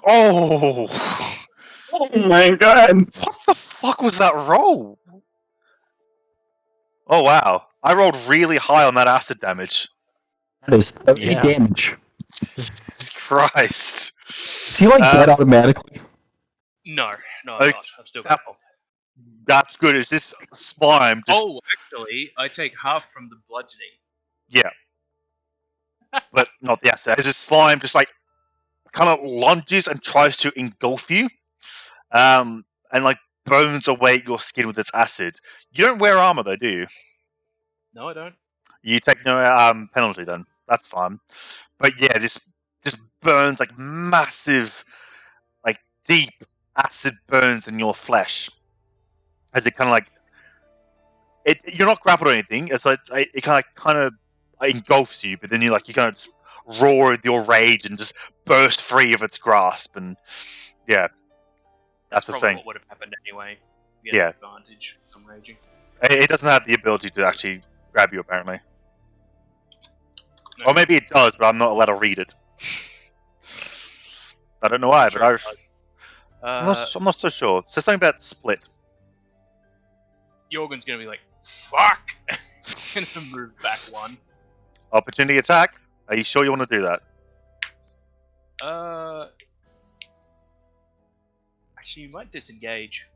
Oh! Oh my god! What the fuck was that roll? Oh wow. I rolled really high on that acid damage. That is 30 Yeah. damage. Jesus Christ. Is he like dead automatically? No, I'm Okay. not. I've still got health. That's good. It's this slime just... Oh, actually, I take half from the bludgeoning. Yeah. But not the acid. It's this slime just like kind of lunges and tries to engulf you. And like burns away your skin with its acid. You don't wear armor though, do you? No, I don't. You take no penalty then. That's fine. But yeah, this burns like massive, like deep acid burns in your flesh. As it kind of like you're not grappled or anything. It's like it kind of engulfs you, but then you kind of just roar with your rage and just burst free of its grasp. And yeah, that's the probably thing. what would have happened anyway. Yeah. Advantage from raging. It doesn't have the ability to actually grab you, apparently. No. Or maybe it does, but I'm not allowed to read it. I don't know why, Sure but it does. I'm not so sure. It says something about split. Jorgen's gonna be like, fuck! Gonna move back one. Opportunity attack? Are you sure you want to do that? Actually, you might disengage.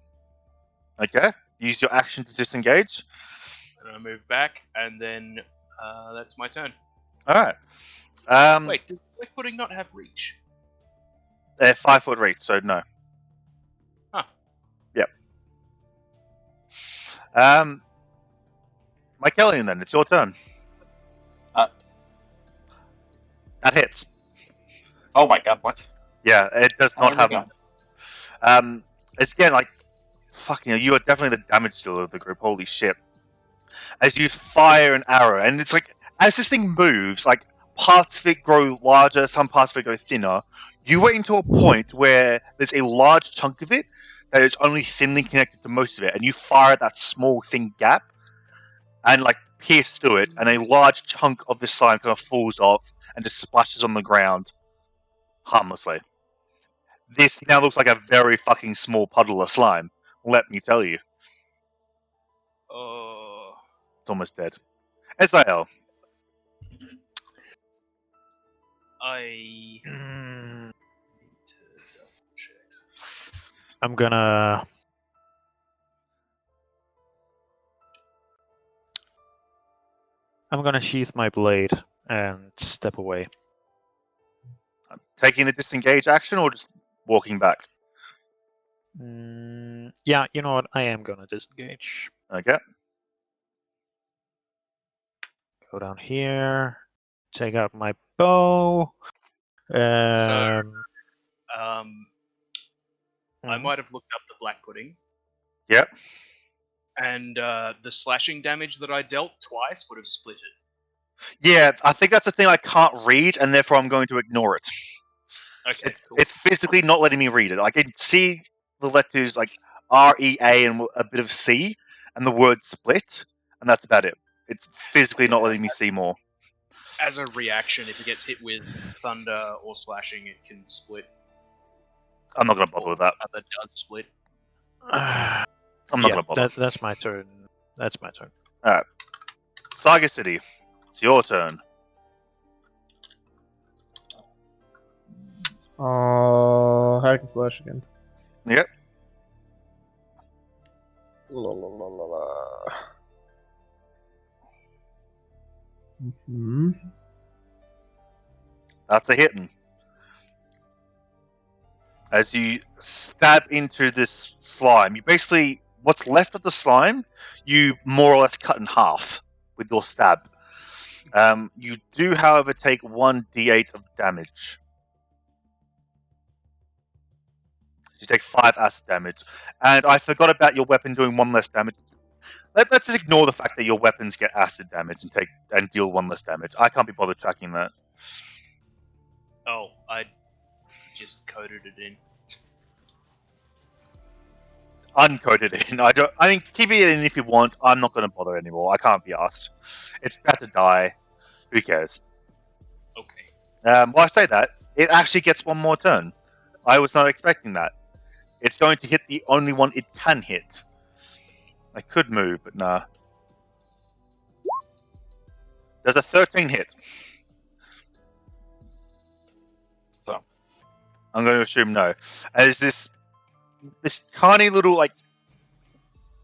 Okay. Use your action to disengage. And I move back, and then that's my turn. Alright. Wait, does Black Pudding not have reach? They're 5 foot reach, so no. Huh. Yep. Mycelian then, it's your turn. That hits. Oh my god, what? Yeah, it does Oh not my have... God. It's again like... Fucking you are definitely the damage dealer of the group, holy shit. As you fire an arrow, and it's like... As this thing moves, like, parts of it grow larger, some parts of it go thinner. You wait until a point where there's a large chunk of it that is only thinly connected to most of it, and you fire at that small, thin gap, and, like, pierce through it, and a large chunk of the slime kind of falls off and just splashes on the ground harmlessly. This now looks like a very fucking small puddle of slime, let me tell you. Oh. It's almost dead. SIL. I Mm, need to double check. I'm gonna sheath my blade and step away. Taking the disengage action or just walking back? Yeah, you know what? I am gonna disengage. Okay. Go down here. Take out my bow. I mhm. might have looked up the Black Pudding. Yep. And the slashing damage that I dealt twice would have split it. Yeah, I think that's the thing I can't read, and therefore I'm going to ignore it. Okay, cool. It's physically not letting me read it. I can see the letters like R-E-A and a bit of C, and the word split, and that's about it. It's physically not letting me see more. As a reaction, if it gets hit with thunder or slashing, it can split. I'm not going to bother with that. Other does split. I'm not going to bother. That's my turn. That's my turn. Saga City, it's your turn. Hack and slash again. Yep. La, la, la, la, la. Mm-hmm. That's a hitting. As you stab into this slime, you basically, what's left of the slime, you more or less cut in half with your stab. You do, however, take 1d8 of damage. So you take 5 acid damage. And I forgot about your weapon doing 1 less damage. Let's just ignore the fact that your weapons get acid damage and deal 1 less damage. I can't be bothered tracking that. Oh, I just coded it in. Uncoded in. I mean, keep it in if you want. I'm not going to bother anymore. I can't be asked. It's about to die. Who cares? Okay. Well, I say that. It actually gets 1 more turn. I was not expecting that. It's going to hit the only one it can hit. I could move, but nah. There's a 13 hit. So, I'm going to assume no. As this tiny little, like,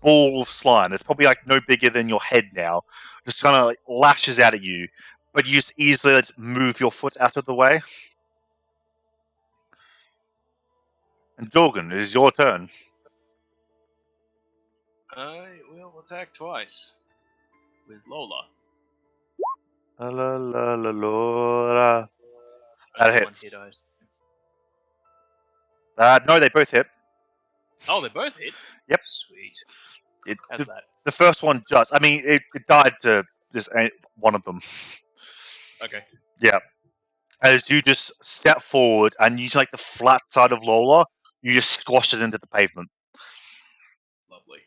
ball of slime that's probably, like, no bigger than your head now, just kind of, like, lashes out at you, but you just easily move your foot out of the way. And Jorgen, it is your turn. I will attack twice with Lola. La la la la la. That Only hits. 1 hit, I No, they both hit. Oh, they both hit? Yep. Sweet. It, How's that? the first one just, I mean, it died to just one of them. Okay. Yeah. As you just step forward and use like the flat side of Lola, you just squash it into the pavement. Lovely.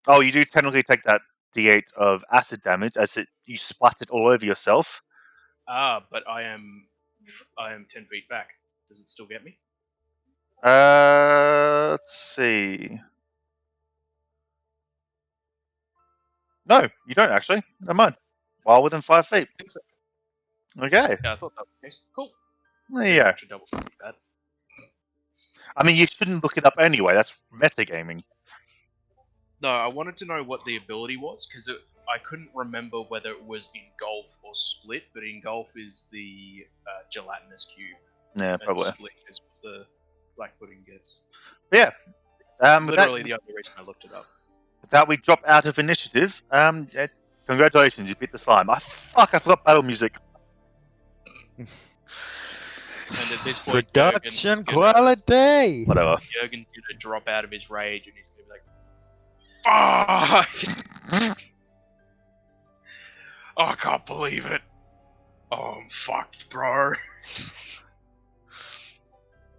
Oh, you do technically take that d8 of acid damage as you splattered all over yourself. But I am 10 feet back. Does it still get me? Let's see. No, you don't actually. Never mind. While within 5 feet. I think so. Okay. Yeah, I thought that was the case. Cool. There you go. Should double check that. I mean, you shouldn't look it up anyway. That's metagaming. No, I wanted to know what the ability was because I couldn't remember whether it was engulf or split. But engulf is the gelatinous cube. Yeah, And probably. split is what the black pudding gets. Yeah. Literally the only reason I looked it up. With that, we drop out of initiative. Yeah, congratulations, you beat the slime. I forgot battle music. And at this point, Production quality. Whatever. Jurgen's gonna drop out of his rage and he's gonna be like, "Fuck! Oh, I can't believe it. Oh, I'm fucked, bro."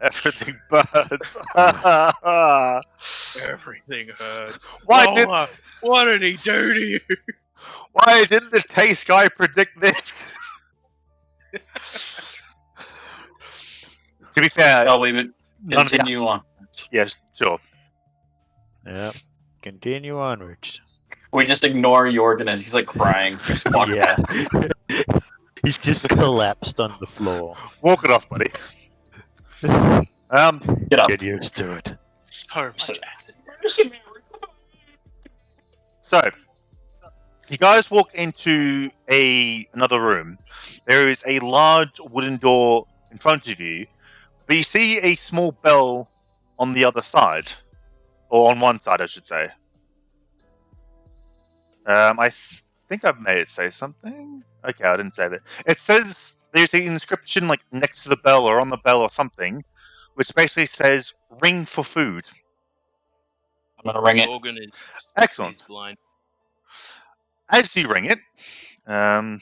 Everything burns. Everything hurts. Why what did he do to you? Why didn't the taste guy predict this? To be fair, Oh, we would none of the continue on. Yes, sure. Yep. Continue onwards. We just ignore Jorgen as he's like crying. Just walk Yeah. past. He's just collapsed on the floor. Walk it off, buddy. Get up. Get used to it. So much So- acid. So, you guys walk into another room. There is a large wooden door in front of you, but you see a small bell on the other side, or on one side, I should say. I think I've made it say something. Okay, I didn't say that. It says there's an inscription like next to the bell or on the bell or something, which basically says "Ring for food." I'm gonna ring it. Morgan is Excellent. He's blind. As you ring it, oh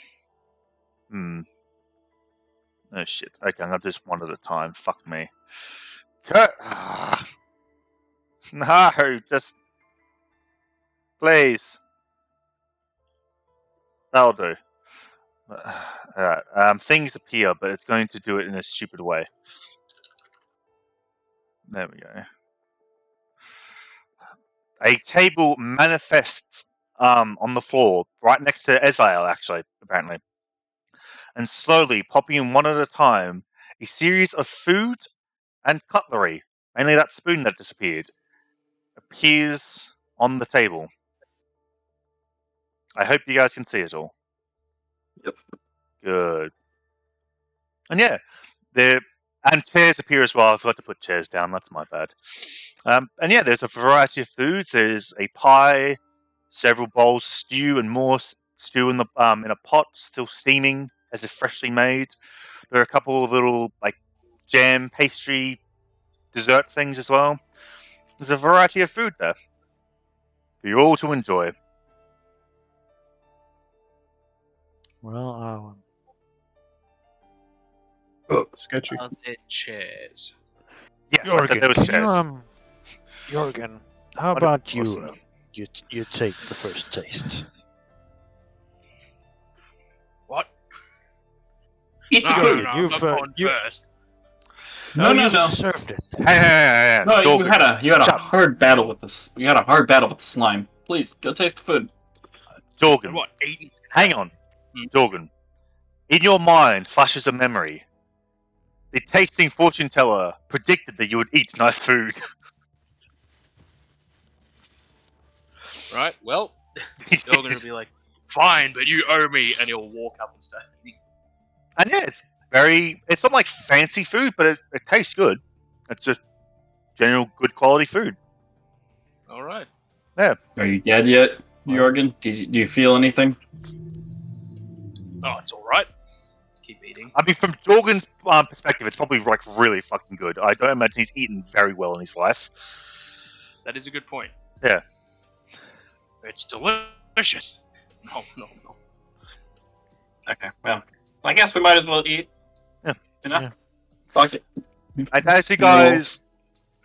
shit. Okay, I'm gonna do this one at a time. Fuck me. No, just please. That'll do. Alright. Things appear, but it's going to do it in a stupid way. There we go. A table manifests on the floor, right next to Eziel, actually, apparently. And slowly, popping in one at a time, a series of food and cutlery, mainly that spoon that disappeared, appears on the table. I hope you guys can see it all. Yep. Good. And yeah, and chairs appear as well. I forgot to put chairs down. That's my bad. And yeah, there's a variety of foods. There's a pie, several bowls of stew, and more stew in a pot, still steaming as if freshly made. There are a couple of little like jam, pastry, dessert things as well. There's a variety of food there for you all to enjoy. Well, Sketchy. Are there chairs? Yes, I said there was chairs. Jorgen, how What about you? listen. You take the first taste. What? Eat the No, food. no, You've, I'm going you- first. No, you no. deserved it. Hey, No, you Jorgen. had a Shut up. hard battle with this. You had a hard battle with the slime. Please go taste the food. Jorgen. And what? 80? Hang on, Hmm. Jorgen. In your mind flashes a memory. The tasting fortune teller predicted that you would eat nice food. Right, well, He's they're going to be like, fine, but you owe me, and he'll walk up and start eating. And yeah, it's not like fancy food, but it tastes good. It's just general good quality food. Alright. Are you dead yet, Jorgen? Do you feel anything? Oh, it's alright. Keep eating. I mean, from Jorgen's perspective, it's probably like really fucking good. I don't imagine he's eaten very well in his life. That is a good point. Yeah. It's delicious. No. Okay, well, I guess we might as well eat. Yeah. You know? Yeah. Fuck it. And as you guys,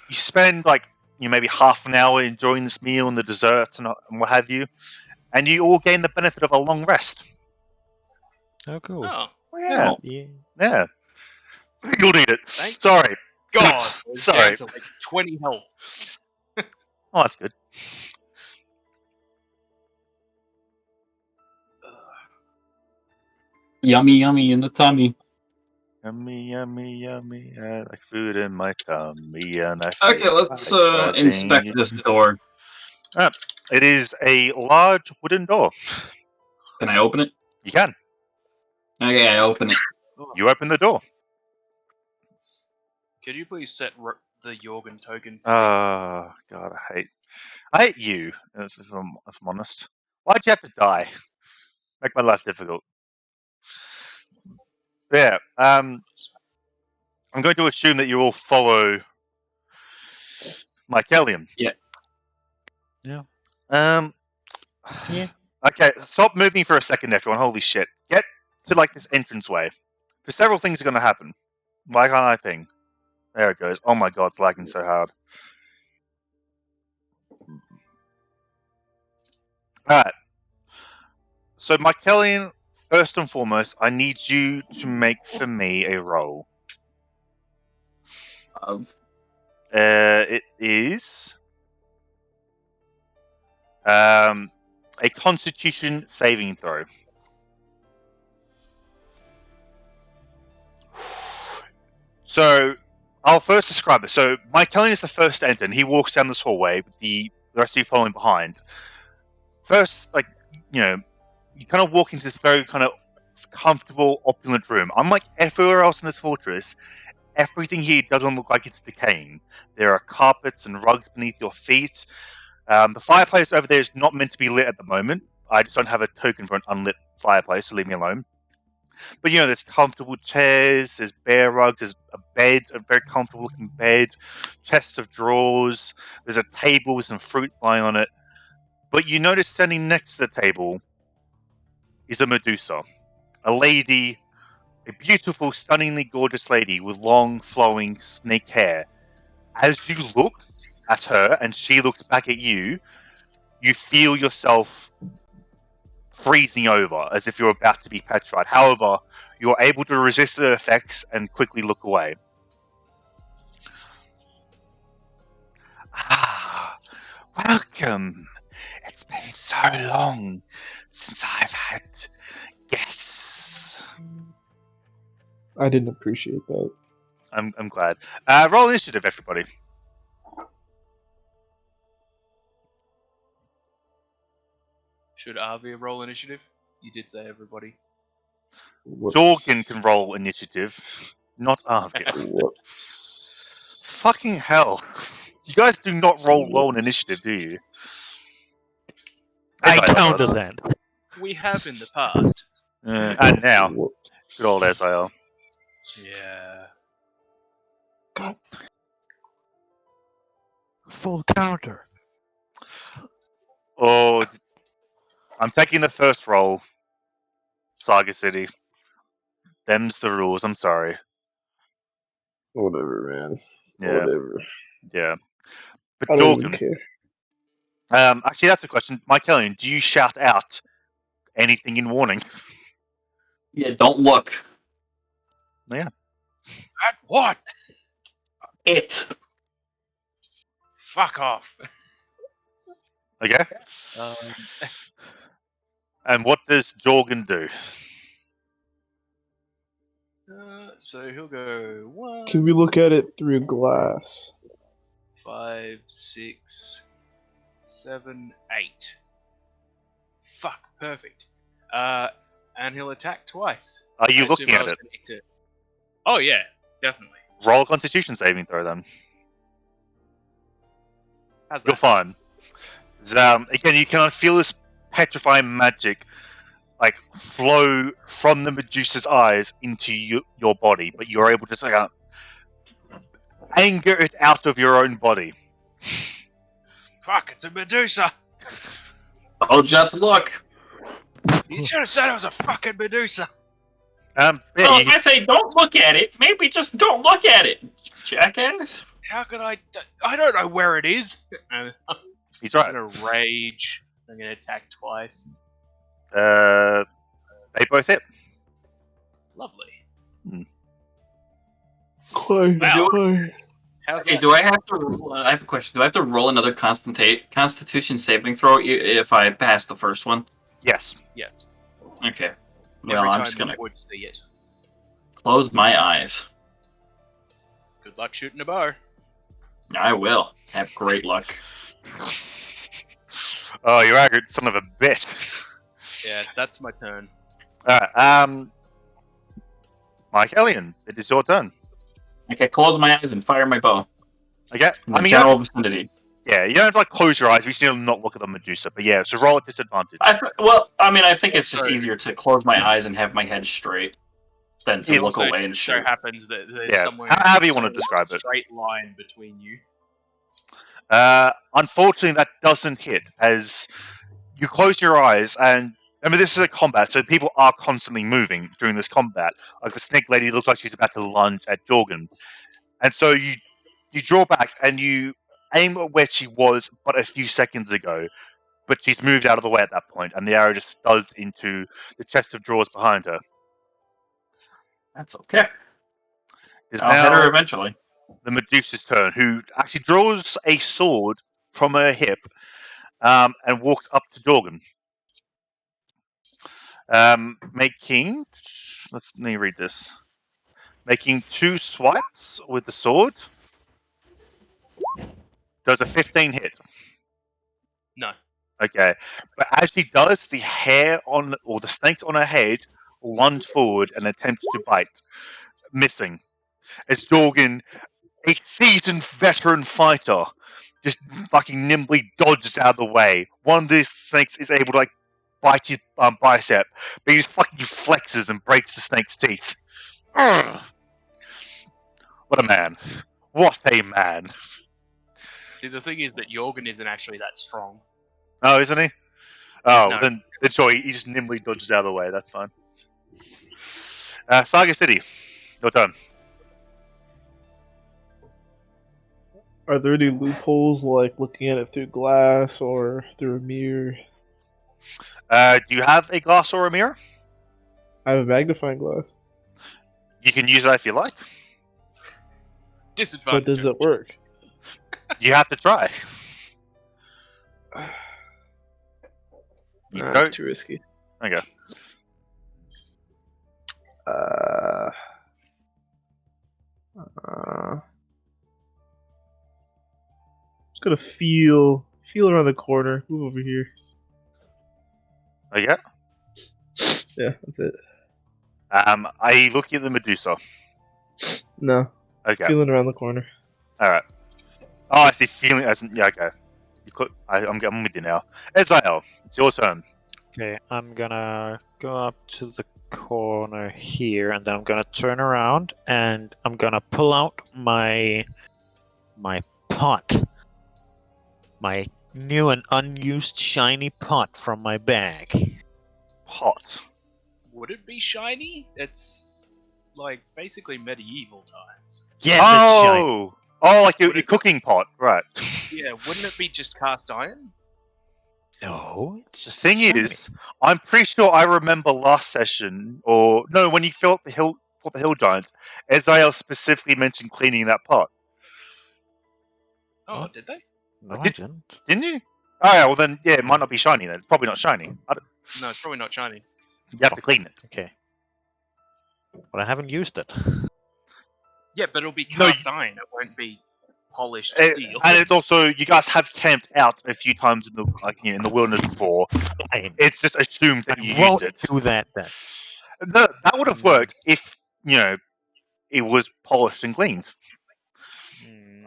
you spend like maybe half an hour enjoying this meal and the desserts and what have you, and you all gain the benefit of a long rest. Oh, cool. Oh, Yeah. Yeah. Yeah. You'll need it. Thanks. Sorry. God. It's Sorry. down to like 20 health. Oh, that's good. Yummy in the tummy. Yummy, yummy. I like food in my tummy, and I Okay, feel let's like rubbing inspect it. this door. It is a large wooden door. Can I open it? You can. Okay, I open it. You open the door. Could you please set the Jorgen token? Oh, God, I hate you, if I'm honest. Why'd you have to die? Make my life difficult. Yeah, I'm going to assume that you all follow Mycelium. Yeah. Yeah. Yeah. Okay, stop moving for a second, everyone. Holy shit. Get to, like, this entranceway. Because several things are going to happen. Why can't I ping? There it goes. Oh my god, it's lagging so hard. Alright. So, Mycelium, first and foremost, I need you to make for me a roll. It is a Constitution saving throw. So, I'll first describe it. So, Mycelium is the first to enter, and he walks down this hallway with the rest of you following behind. First, you kind of walk into this very kind of comfortable, opulent room. Unlike everywhere else in this fortress, everything here doesn't look like it's decaying. There are carpets and rugs beneath your feet. The fireplace over there is not meant to be lit at the moment. I just don't have a token for an unlit fireplace, so leave me alone. But, there's comfortable chairs, there's bear rugs, there's a bed, a very comfortable looking bed, chests of drawers, there's a table with some fruit lying on it. But you notice standing next to the table is a Medusa. A lady, a beautiful, stunningly gorgeous lady with long, flowing snake hair. As you look at her and she looks back at you, you feel yourself freezing over as if you're about to be petrified. However, you're able to resist the effects and quickly look away. welcome. It's been so long since I've had guests. I didn't appreciate that. I'm glad. Roll initiative, everybody. Should Arvia roll initiative? You did say everybody. Whoops. Jorgen can roll initiative, not Arvia. Whoops. Fucking hell. You guys do not roll low on initiative, do you? I SIL counter does. then. We have in the past. And now, Whoops. good old SIL. Yeah. Full counter. Oh, I'm taking the first roll. Saga City. Them's the rules. I'm sorry. Whatever, man. Yeah, Whatever. yeah. I But don't even Jorgen, care. actually, that's a question. Mike Ellion, do you shout out anything in warning? Yeah, don't look. Yeah. At what? It. Fuck off. Okay. And what does Jorgen do? So he'll go 1, Can we look at it through glass? 5, 6, 7, 8. Fuck, perfect. And he'll attack twice. Are you I assume looking I at was it? gonna hit it. Oh yeah, definitely. Roll a Constitution saving throw, then. How's You're that? fine. Again, you can feel this petrifying magic like flow from the Medusa's eyes into your body, but you're able to anger it out of your own body. Fuck, it's a Medusa! Oh, just look. You should have said it was a fucking Medusa! Yeah, Well, you- if I say don't look at it, maybe just don't look at it, jackass. How could I don't know where it is! I'm he's right. gonna rage. I'm gonna attack twice. They both hit. Lovely. Clay, Wow. Clay. How's Okay, that? do I have to? I have a question. Do I have to roll another Constitution saving throw if I pass the first one? Yes. Yes. Okay. Every Well, I'm time just gonna you would see it. close my eyes. Good luck shooting a bow. I will. Have great luck. Oh, you arrogant son of a bitch. Yeah, that's my turn. Alright, Mike Ellion, it is your turn. Okay, close my eyes and fire my bow Okay? in the I mean, general vicinity. you don't have to close your eyes, we just need to not look at the Medusa. But yeah, so roll at disadvantage. I think it's just easier to close my eyes and have my head straight than to It look also away and so shoot. happens that there's Yeah, somewhere however you want to describe it. straight line between you. Unfortunately, that doesn't hit, as you close your eyes, and remember, this is a combat, so people are constantly moving during this combat. Like the snake lady looks like she's about to lunge at Jorgen. And so you draw back, and you aim at where she was but a few seconds ago, but she's moved out of the way at that point, and the arrow just studs into the chest of drawers behind her. That's okay. It's I'll hit her now eventually. the Medusa's turn, who actually draws a sword from her hip and walks up to Jorgen. Let me read this. Making 2 swipes with the sword. Does a 15 hit? No. Okay. But as she does, the snakes on her head lunge forward and attempt to bite. Missing. As Jorgen, a seasoned veteran fighter, just fucking nimbly dodges out of the way. One of these snakes is able to bite his bicep, but he just fucking flexes and breaks the snake's teeth. Ugh. What a man. What a man. See, the thing is that Jorgen isn't actually that strong. Oh, isn't he? Oh, No. then sorry, he just nimbly dodges out of the way. That's fine. Saga City, your turn. Are there any loopholes, like looking at it through glass or through a mirror? Do you have a glass or a mirror? I have a magnifying glass. You can use it if you like. Disadvantage. But does it work? You have to try. You Nah, don't. it's too risky. Okay. Just gonna feel around the corner. Move over here. Okay. Yeah, that's it. Are you looking at the Medusa? No, Okay. feeling around the corner. All right. Oh, I see. Feeling as yeah. Okay. You could. I'm with you now. Ezael, it's your turn. Okay, I'm gonna go up to the corner here, and then I'm gonna turn around, and I'm gonna pull out my pot, my new and unused shiny pot from my bag. Pot. Would it be shiny? It's like basically medieval times. Yes, it's shiny. Oh, like your Would it- cooking pot, right? Yeah, wouldn't it be just cast iron? No, it's The just thing shiny. is, I'm pretty sure I remember last session, or no, when you fought the hill giant, Ezael specifically mentioned cleaning that pot, Oh, What? did they? No, I did- didn't. didn't you? Oh yeah, well then, yeah, it might not be shiny then. It's probably not shiny. No, it's probably not shiny. You have to clean it. Okay, but I haven't used it. Yeah, but it'll be No, cast iron. It won't be polished And steel. it's also, you guys have camped out a few times in the in the wilderness before. Fine. It's just assumed that I you won't used it. do that then. That would have worked if it was polished and cleaned.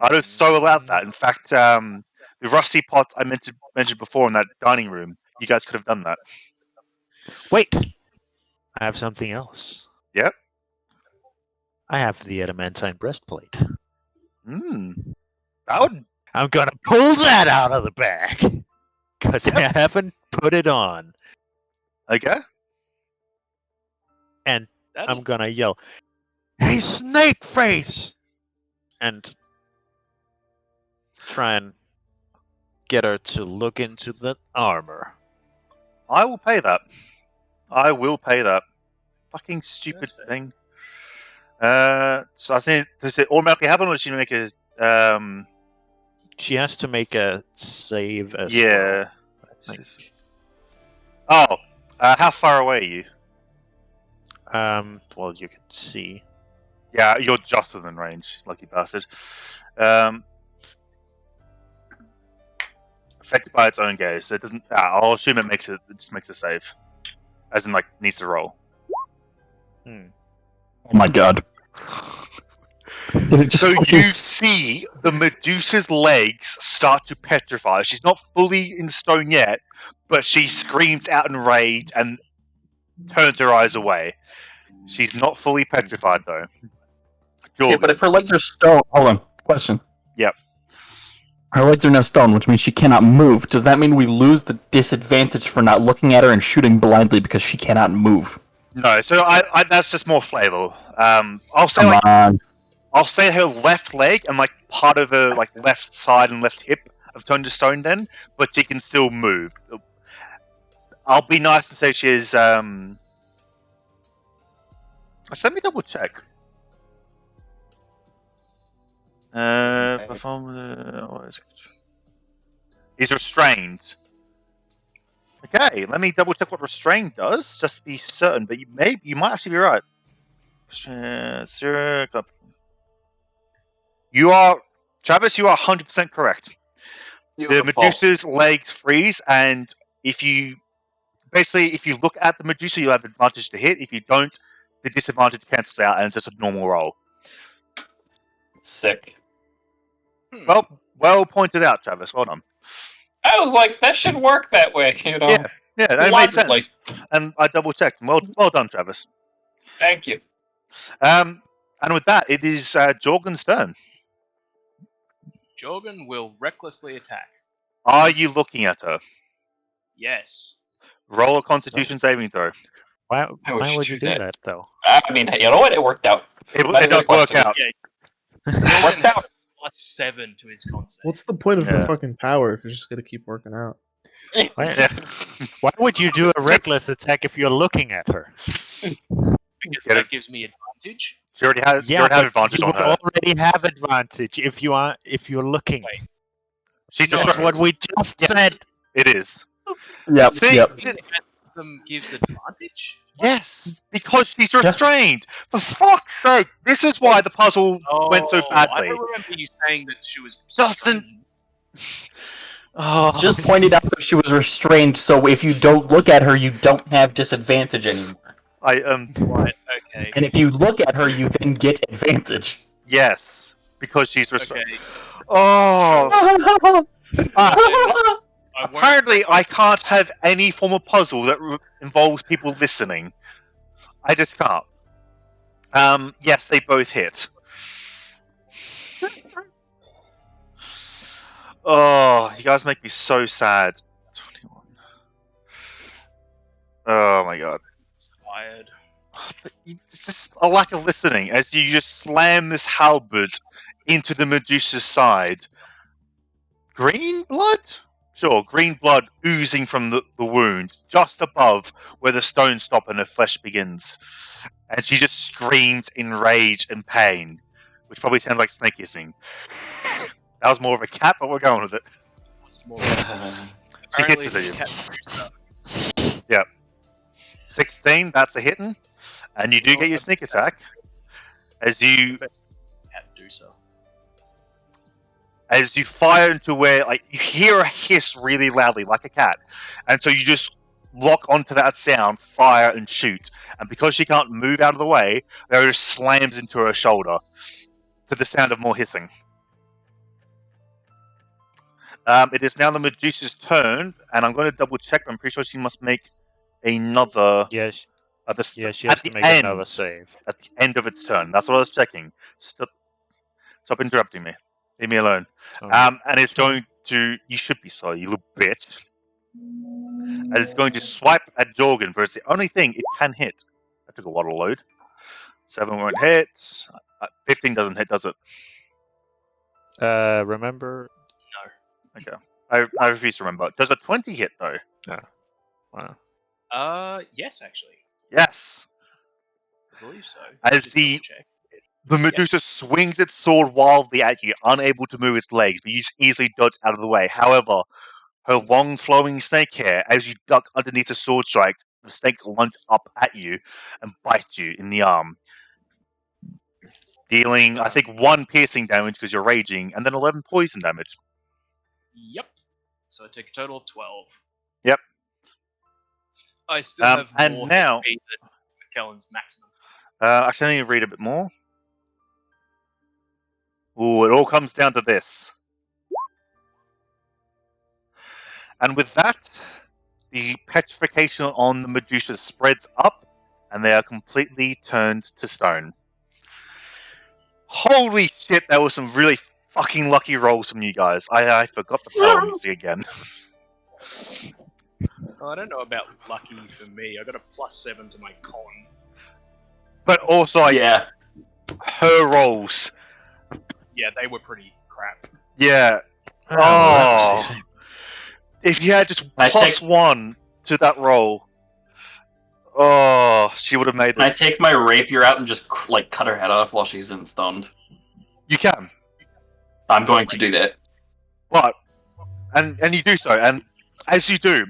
I'd have so allowed that. In fact, the rusty pot I mentioned before in that dining room, you guys could have done that. Wait, I have something else. Yep. I have the Adamantine Breastplate. That would. I'm gonna pull that out of the bag because I haven't put it on, Okay. and That'll- I'm gonna yell, "Hey, Snake Face!" and try and get her to look into the armor. I will pay that. I will pay that. Fucking stupid That's fair. thing. So I think, does it automatically happen, or does she make a She has to make a save as yeah. well. I think. Oh, how far away are you? Well, you can see. Yeah, you're just within range, lucky bastard. Affected by its own gaze, so it doesn't. I'll assume it just makes a save, as in like needs to roll. Oh my god. Did it just So fucking you see the Medusa's legs start to petrify. She's not fully in stone yet, but she screams out in rage and turns her eyes away. She's not fully petrified though. Yeah, but if her legs are stone, hold on. Question. Yep. Her legs are now stone, which means she cannot move. Does that mean we lose the disadvantage for not looking at her and shooting blindly because she cannot move? No, so I that's just more flavor. I'll say Come on. I'll say her left leg and like part of her like left side and left hip have turned to stone then, but she can still move. I'll be nice to say she is actually, let me double check. He's restrained. Okay, let me double check what restrained does, just to be certain. But you might actually be right. You are, Travis. You are 100% correct. The Beautiful. Medusa's legs freeze, and if you look at the Medusa, you'll have advantage to hit. If you don't, the disadvantage cancels out, and it's just a normal roll. Sick. Well pointed out, Travis. Well done. I was like, that should work that way, you know? Yeah, that made Logically. sense. And I double checked. Well done, Travis. Thank you. And with that, it is Jorgen's turn. Jorgen will recklessly attack. Are you looking at her? Yes. Roll a Constitution saving throw. Why would would you you do do that? that though? I mean, you know what? It worked out. It Not even does a question. work out. Yeah. It worked out. +7 to his concept. What's the point of Yeah. her fucking power if it's just gonna keep working out? Why, Yeah. why would you do a reckless attack if you're looking at her? Because Get that it. gives me advantage. She already has Yeah, but advantage you on would her. already have advantage if you're looking. Wait. She's That's just what we just Yes. said. It is. Yep. See? Yep. Them gives advantage. Yes, because she's restrained. For fuck's sake, this is why the puzzle went so I badly. don't remember you saying that she was. Justin- restrained. Oh, Just pointed out that she was restrained, so if you don't look at her, you don't have disadvantage anymore. I Right. Okay. And if you look at her, you then get advantage. yes, because she's restrained. Okay. Oh, I won't- apparently I can't have any form of puzzle that involves people listening. I just can't. Yes, they both hit. Oh, you guys make me so sad. 21. Oh my god. Tired. It's just a lack of listening as you just slam this halberd into the Medusa's side. Green blood? Sure, green blood oozing from the wound, just above where the stones stop and her flesh begins. And she just screams in rage and pain, which probably sounds like snake hissing. That was more of a cat, but we're going with it. It's more She apparently hisses at you. cat booster. 16, that's a hitting. And you do get your sneak attack. As you Cat dooser. fire into where, like, you hear a hiss really loudly, like a cat. And so you just lock onto that sound, fire and shoot. And because she can't move out of the way, the arrow just slams into her shoulder to the sound of more hissing. It is now the Medusa's turn, and I'm going to double check. I'm pretty sure she must make another. Yes. Other Yes, she has to make another save. At the end of its turn. That's what I was checking. Stop interrupting me. Leave me alone. Oh, And it's going to. You should be sorry, you little bitch. And it's going to swipe at Jorgen, but it's the only thing it can hit. That took a while to load. 7 won't hit. 15 doesn't hit, does it? remember? Okay. I refuse to remember. Does a 20 hit, though? Wow. Yes, actually. Yes. I believe so. As Just the- double-check. The Medusa swings its sword wildly at you, unable to move its legs, but you just easily dodge out of the way. However, her long flowing snake hair, as you duck underneath the sword strike, the snake lunges up at you and bites you in the arm. Dealing, I think, 1 piercing damage because you're raging, and then 11 poison damage. Yep. So I take a total of 12. Yep. I still have and more now- HP than McKellen's maximum. Actually, I need to read a bit more. Ooh, it all comes down to this. And with that, the petrification on the Medusa spreads up, and they are completely turned to stone. Holy shit, there were some really fucking lucky rolls from you guys. I forgot the power music again. Oh, I don't know about lucky for me. I got a +7 to my con. But also, like, Yeah. her rolls. Yeah, they were pretty crap. Yeah. Oh. If you had just I +1 to that roll, she would have made Can I it. take my rapier out and just cut her head off while she's in stunned? You can, I'm going to do that. but and you do so, and as you do,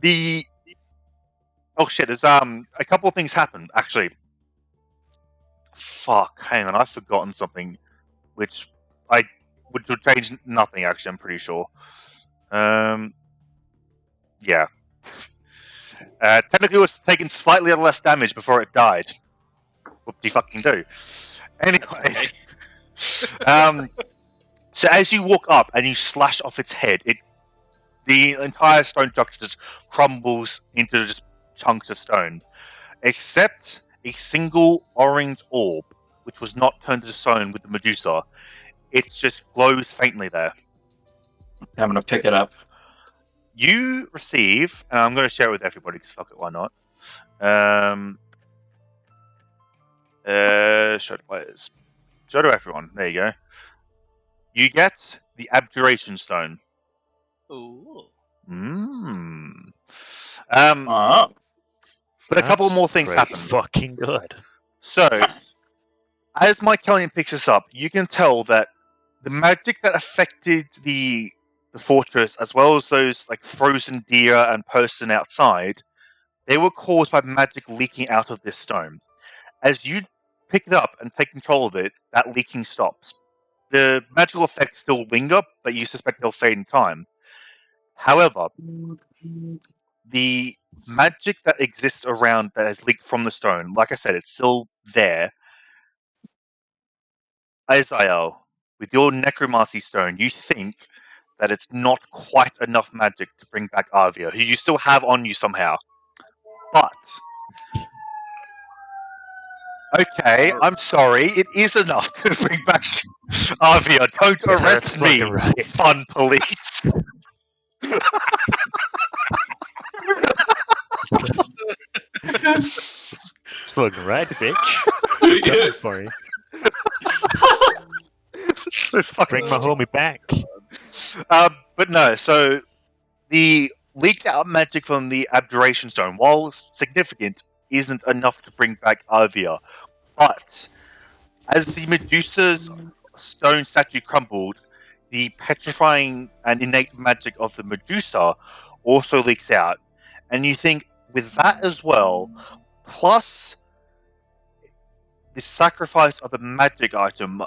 there's a couple of things happen actually. Fuck, hang on, I've forgotten something, which would change nothing. Actually, I'm pretty sure. Yeah. Technically, it was taking slightly less damage before it died. What do you fucking do? Anyway, so as you walk up and you slash off its head, the entire stone structure just crumbles into just chunks of stone, except a single orange orb, which was not turned to stone with the Medusa. It just glows faintly there. I'm going to pick it up. You receive, and I'm going to share it with everybody because fuck it, why not? Show to players. Show to everyone. There you go. You get the Abjuration Stone. Ooh. But Oh. a couple That's more things pretty happen. Fucking good. So, Nice. as Mike Kelly picks this up, you can tell that the magic that affected the the fortress, as well as those like frozen deer and person outside, they were caused by magic leaking out of this stone. As you pick it up and take control of it, that leaking stops. The magical effects still linger, but you suspect they'll fade in time. However, the magic that exists around that has leaked from the stone, like I said, it's still there. Azael, with your necromancy stone, you think that it's not quite enough magic to bring back Arvia, who you still have on you somehow. But okay, I'm sorry, it is enough to bring back Arvia. Don't Yeah, arrest that's me, fucking right. fun police. It's fucking right, bitch. Coming for you. So fucking Bring my homie back. but no, so the leaked out magic from the Abjuration Stone, while significant, isn't enough to bring back Arvia. But as the Medusa's stone statue crumbled, the petrifying and innate magic of the Medusa also leaks out. And you think, with that as well, plus the sacrifice of the magic item,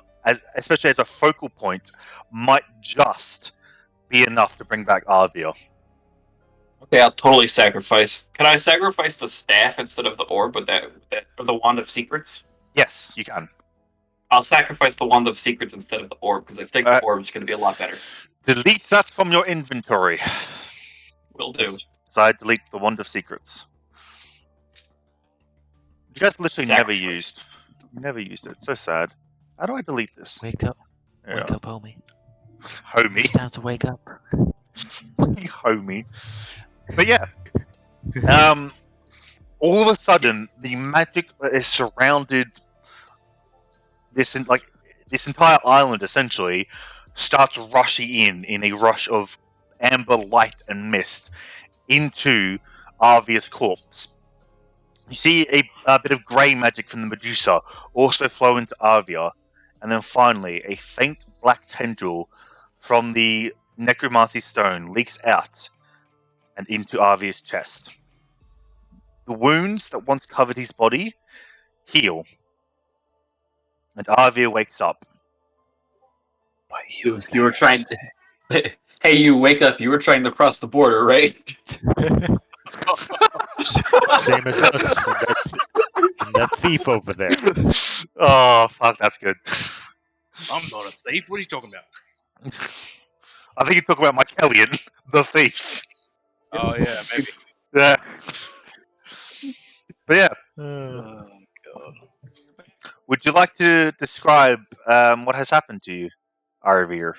especially as a focal point, might just be enough to bring back Arvia. Okay, I'll totally sacrifice. Can I sacrifice the staff instead of the orb with that or the wand of secrets? Yes, you can. I'll sacrifice the wand of secrets instead of the orb because I think the orb is going to be a lot better. Delete that from your inventory. Will do. So I delete the wand of secrets. You guys literally never used it. It's so sad. How do I delete this? Wake up. Yeah. Wake up, homie. Homie. It's time to wake up. Homie. But yeah. All of a sudden, the magic that is surrounded this entire island essentially starts rushing in a rush of amber light and mist into Arvia's corpse. You see a bit of grey magic from the Medusa also flow into Arvia, and then finally a faint black tendril from the necromancy stone leaks out and into Arvia's chest. The wounds that once covered his body heal, and Arvia wakes up. You were trying to. Hey, you wake up! You were trying to cross the border, right? Same as us. And that thief over there. Oh, fuck, that's good. I'm not a thief. What are you talking about? I think you talk about Mycelian, the thief. Oh yeah, maybe. Yeah. But yeah, Oh god. would you like to describe what has happened to you, Arvir?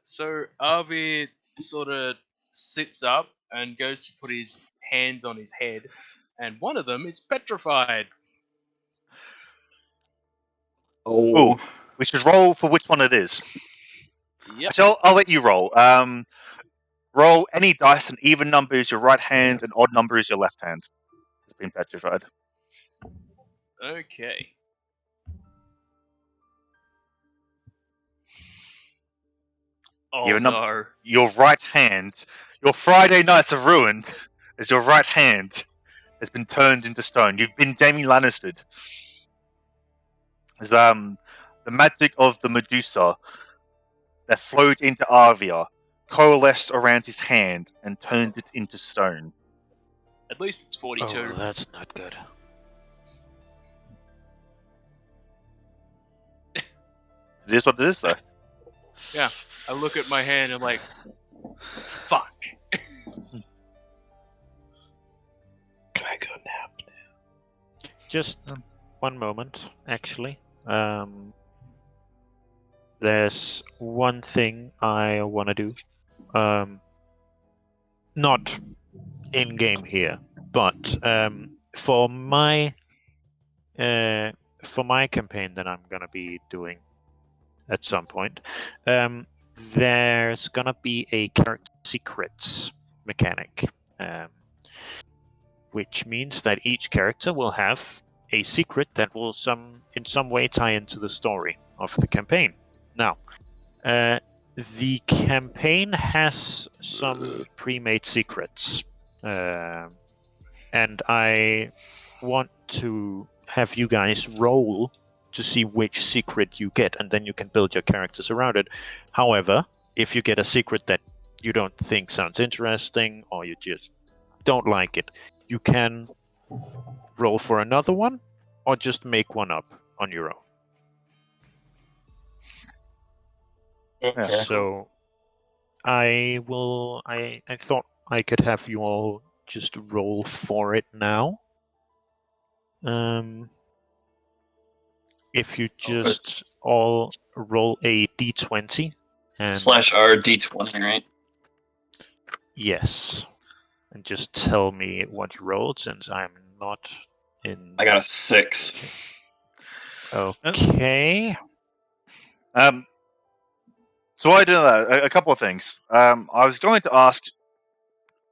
So Arvid sort of sits up and goes to put his hands on his head, and one of them is petrified. Oh, we should roll for which one it is. Yep. Actually, I'll let you roll. Roll any dice, and even number is your right hand, and odd number is your left hand. It's been petrified. Okay. Oh Even no. Your right hand, your Friday nights are ruined, as your right hand has been turned into stone. You've been Jaime Lannistered. As the magic of the Medusa that flowed into Arvia coalesced around his hand and turned it into stone. At least it's 42. Oh, that's not good. It is what it is, though. Yeah. I look at my hand and I'm like, fuck. Can I go nap now? Just one moment, actually. There's one thing I want to do. Not in game here, but for my campaign that I'm gonna be doing at some point, there's gonna be a character secrets mechanic, which means that each character will have a secret that will in some way tie into the story of the campaign. Now, The campaign has some pre-made secrets, and I want to have you guys roll to see which secret you get, and then you can build your characters around it. However, if you get a secret that you don't think sounds interesting, or you just don't like it, you can roll for another one, or just make one up on your own. Okay. So I thought I could have you all just roll for it now. If you just all roll a d20 and /R D20, right? yes, and just tell me what you rolled since I'm not in. I got a 6. Okay. So I do that. A couple of things. I was going to ask,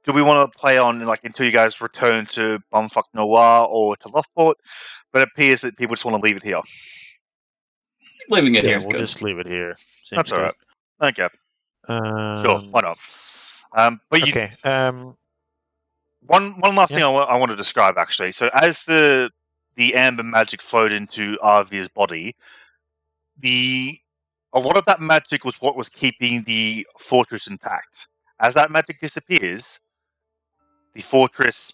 do we want to play on until you guys return to Bumfuck Noir or to Loftport? But it appears that people just want to leave it here. Leaving it Yeah, here is we'll good. just leave it here. That's Seems all right. Okay. good. Sure. Why not? But you, Okay. one last Yeah. thing I want to describe actually. So as the amber magic flowed into Arvia's body, a lot of that magic was what was keeping the fortress intact. As that magic disappears, the fortress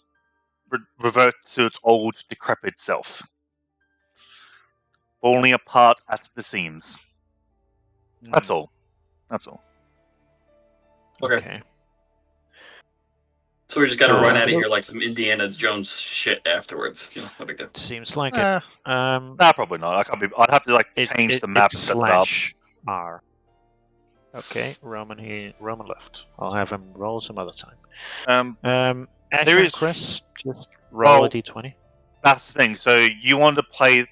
reverts to its old decrepit self, falling apart at the seams. That's all. That's all. Okay. So we just got to run out of well- here like some Indiana Jones shit afterwards. You know, no big deal. Seems like it. Nah, probably not. I'd have to change the map and it's set it up. /R. Okay, Roman left. I'll have him roll some other time. Ash there and is- Chris, just roll a d20. That's the thing. So you want to play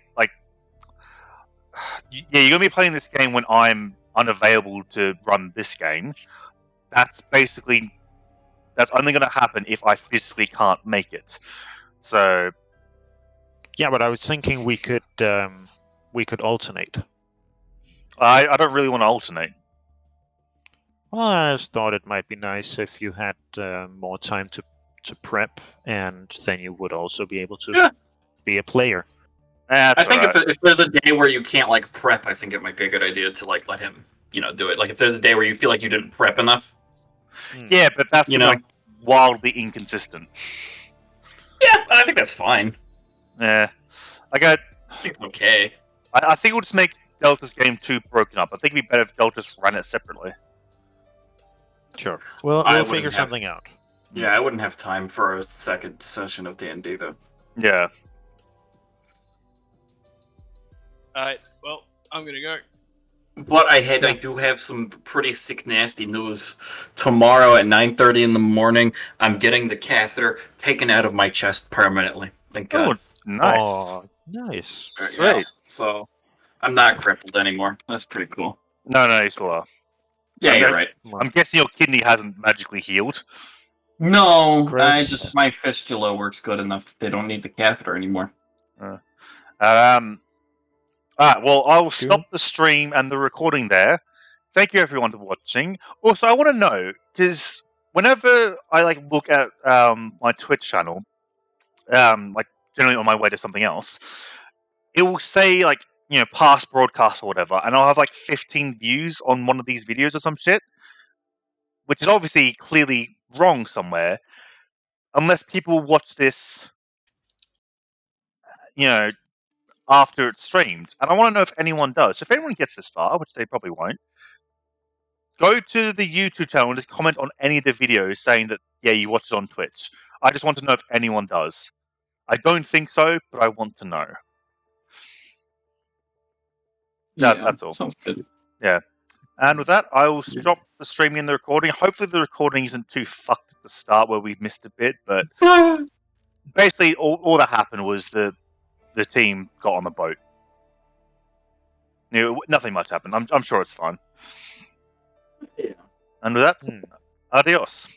yeah, you're gonna be playing this game when I'm unavailable to run this game. That's only gonna happen if I physically can't make it. So Yeah, but I was thinking we could alternate. I don't really want to alternate. Well, I just thought it might be nice if you had more time to prep, and then you would also be able to be a player. That's I think alright. if there's a day where you can't prep, I think it might be a good idea to let him do it. If there's a day where you feel like you didn't prep enough. Yeah, but that's wildly inconsistent. Yeah, I think that's fine. Yeah, I think it's okay. I think we'll just make Delta's game too broken up. I think it'd be better if Delta just ran it separately. Sure. Well, I we'll wouldn't figure have- something out. Yeah, I wouldn't have time for a second session of D&D though. Yeah. Alright, well, I'm gonna go. But I do have some pretty sick, nasty news. Tomorrow at 9:30 in the morning, I'm getting the catheter taken out of my chest permanently. Thank God. Nice. Oh, nice. Sweet. Yeah, so I'm not crippled anymore. That's pretty cool. No, you still are. Yeah, Okay. you're right. I'm guessing your kidney hasn't magically healed. No, Gross. my fistula works good enough that they don't need the catheter anymore. Alright, well, I will stop the stream and the recording there. Thank you everyone for watching. Also, I want to know, because whenever I look at my Twitch channel, generally on my way to something else, it will say past broadcast or whatever, and I'll have 15 views on one of these videos or some shit, which is obviously clearly wrong somewhere, unless people watch this, after it's streamed. And I want to know if anyone does. So if anyone gets this far, which they probably won't, go to the YouTube channel and just comment on any of the videos saying that, yeah, you watch it on Twitch. I just want to know if anyone does. I don't think so, but I want to know. That's all. Sounds good. Yeah. And with that, I will stop the streaming and the recording. Hopefully the recording isn't too fucked at the start where we missed a bit, but basically all that happened was the team got on the boat. Nothing much happened. I'm sure it's fine. Yeah. And with that, adios.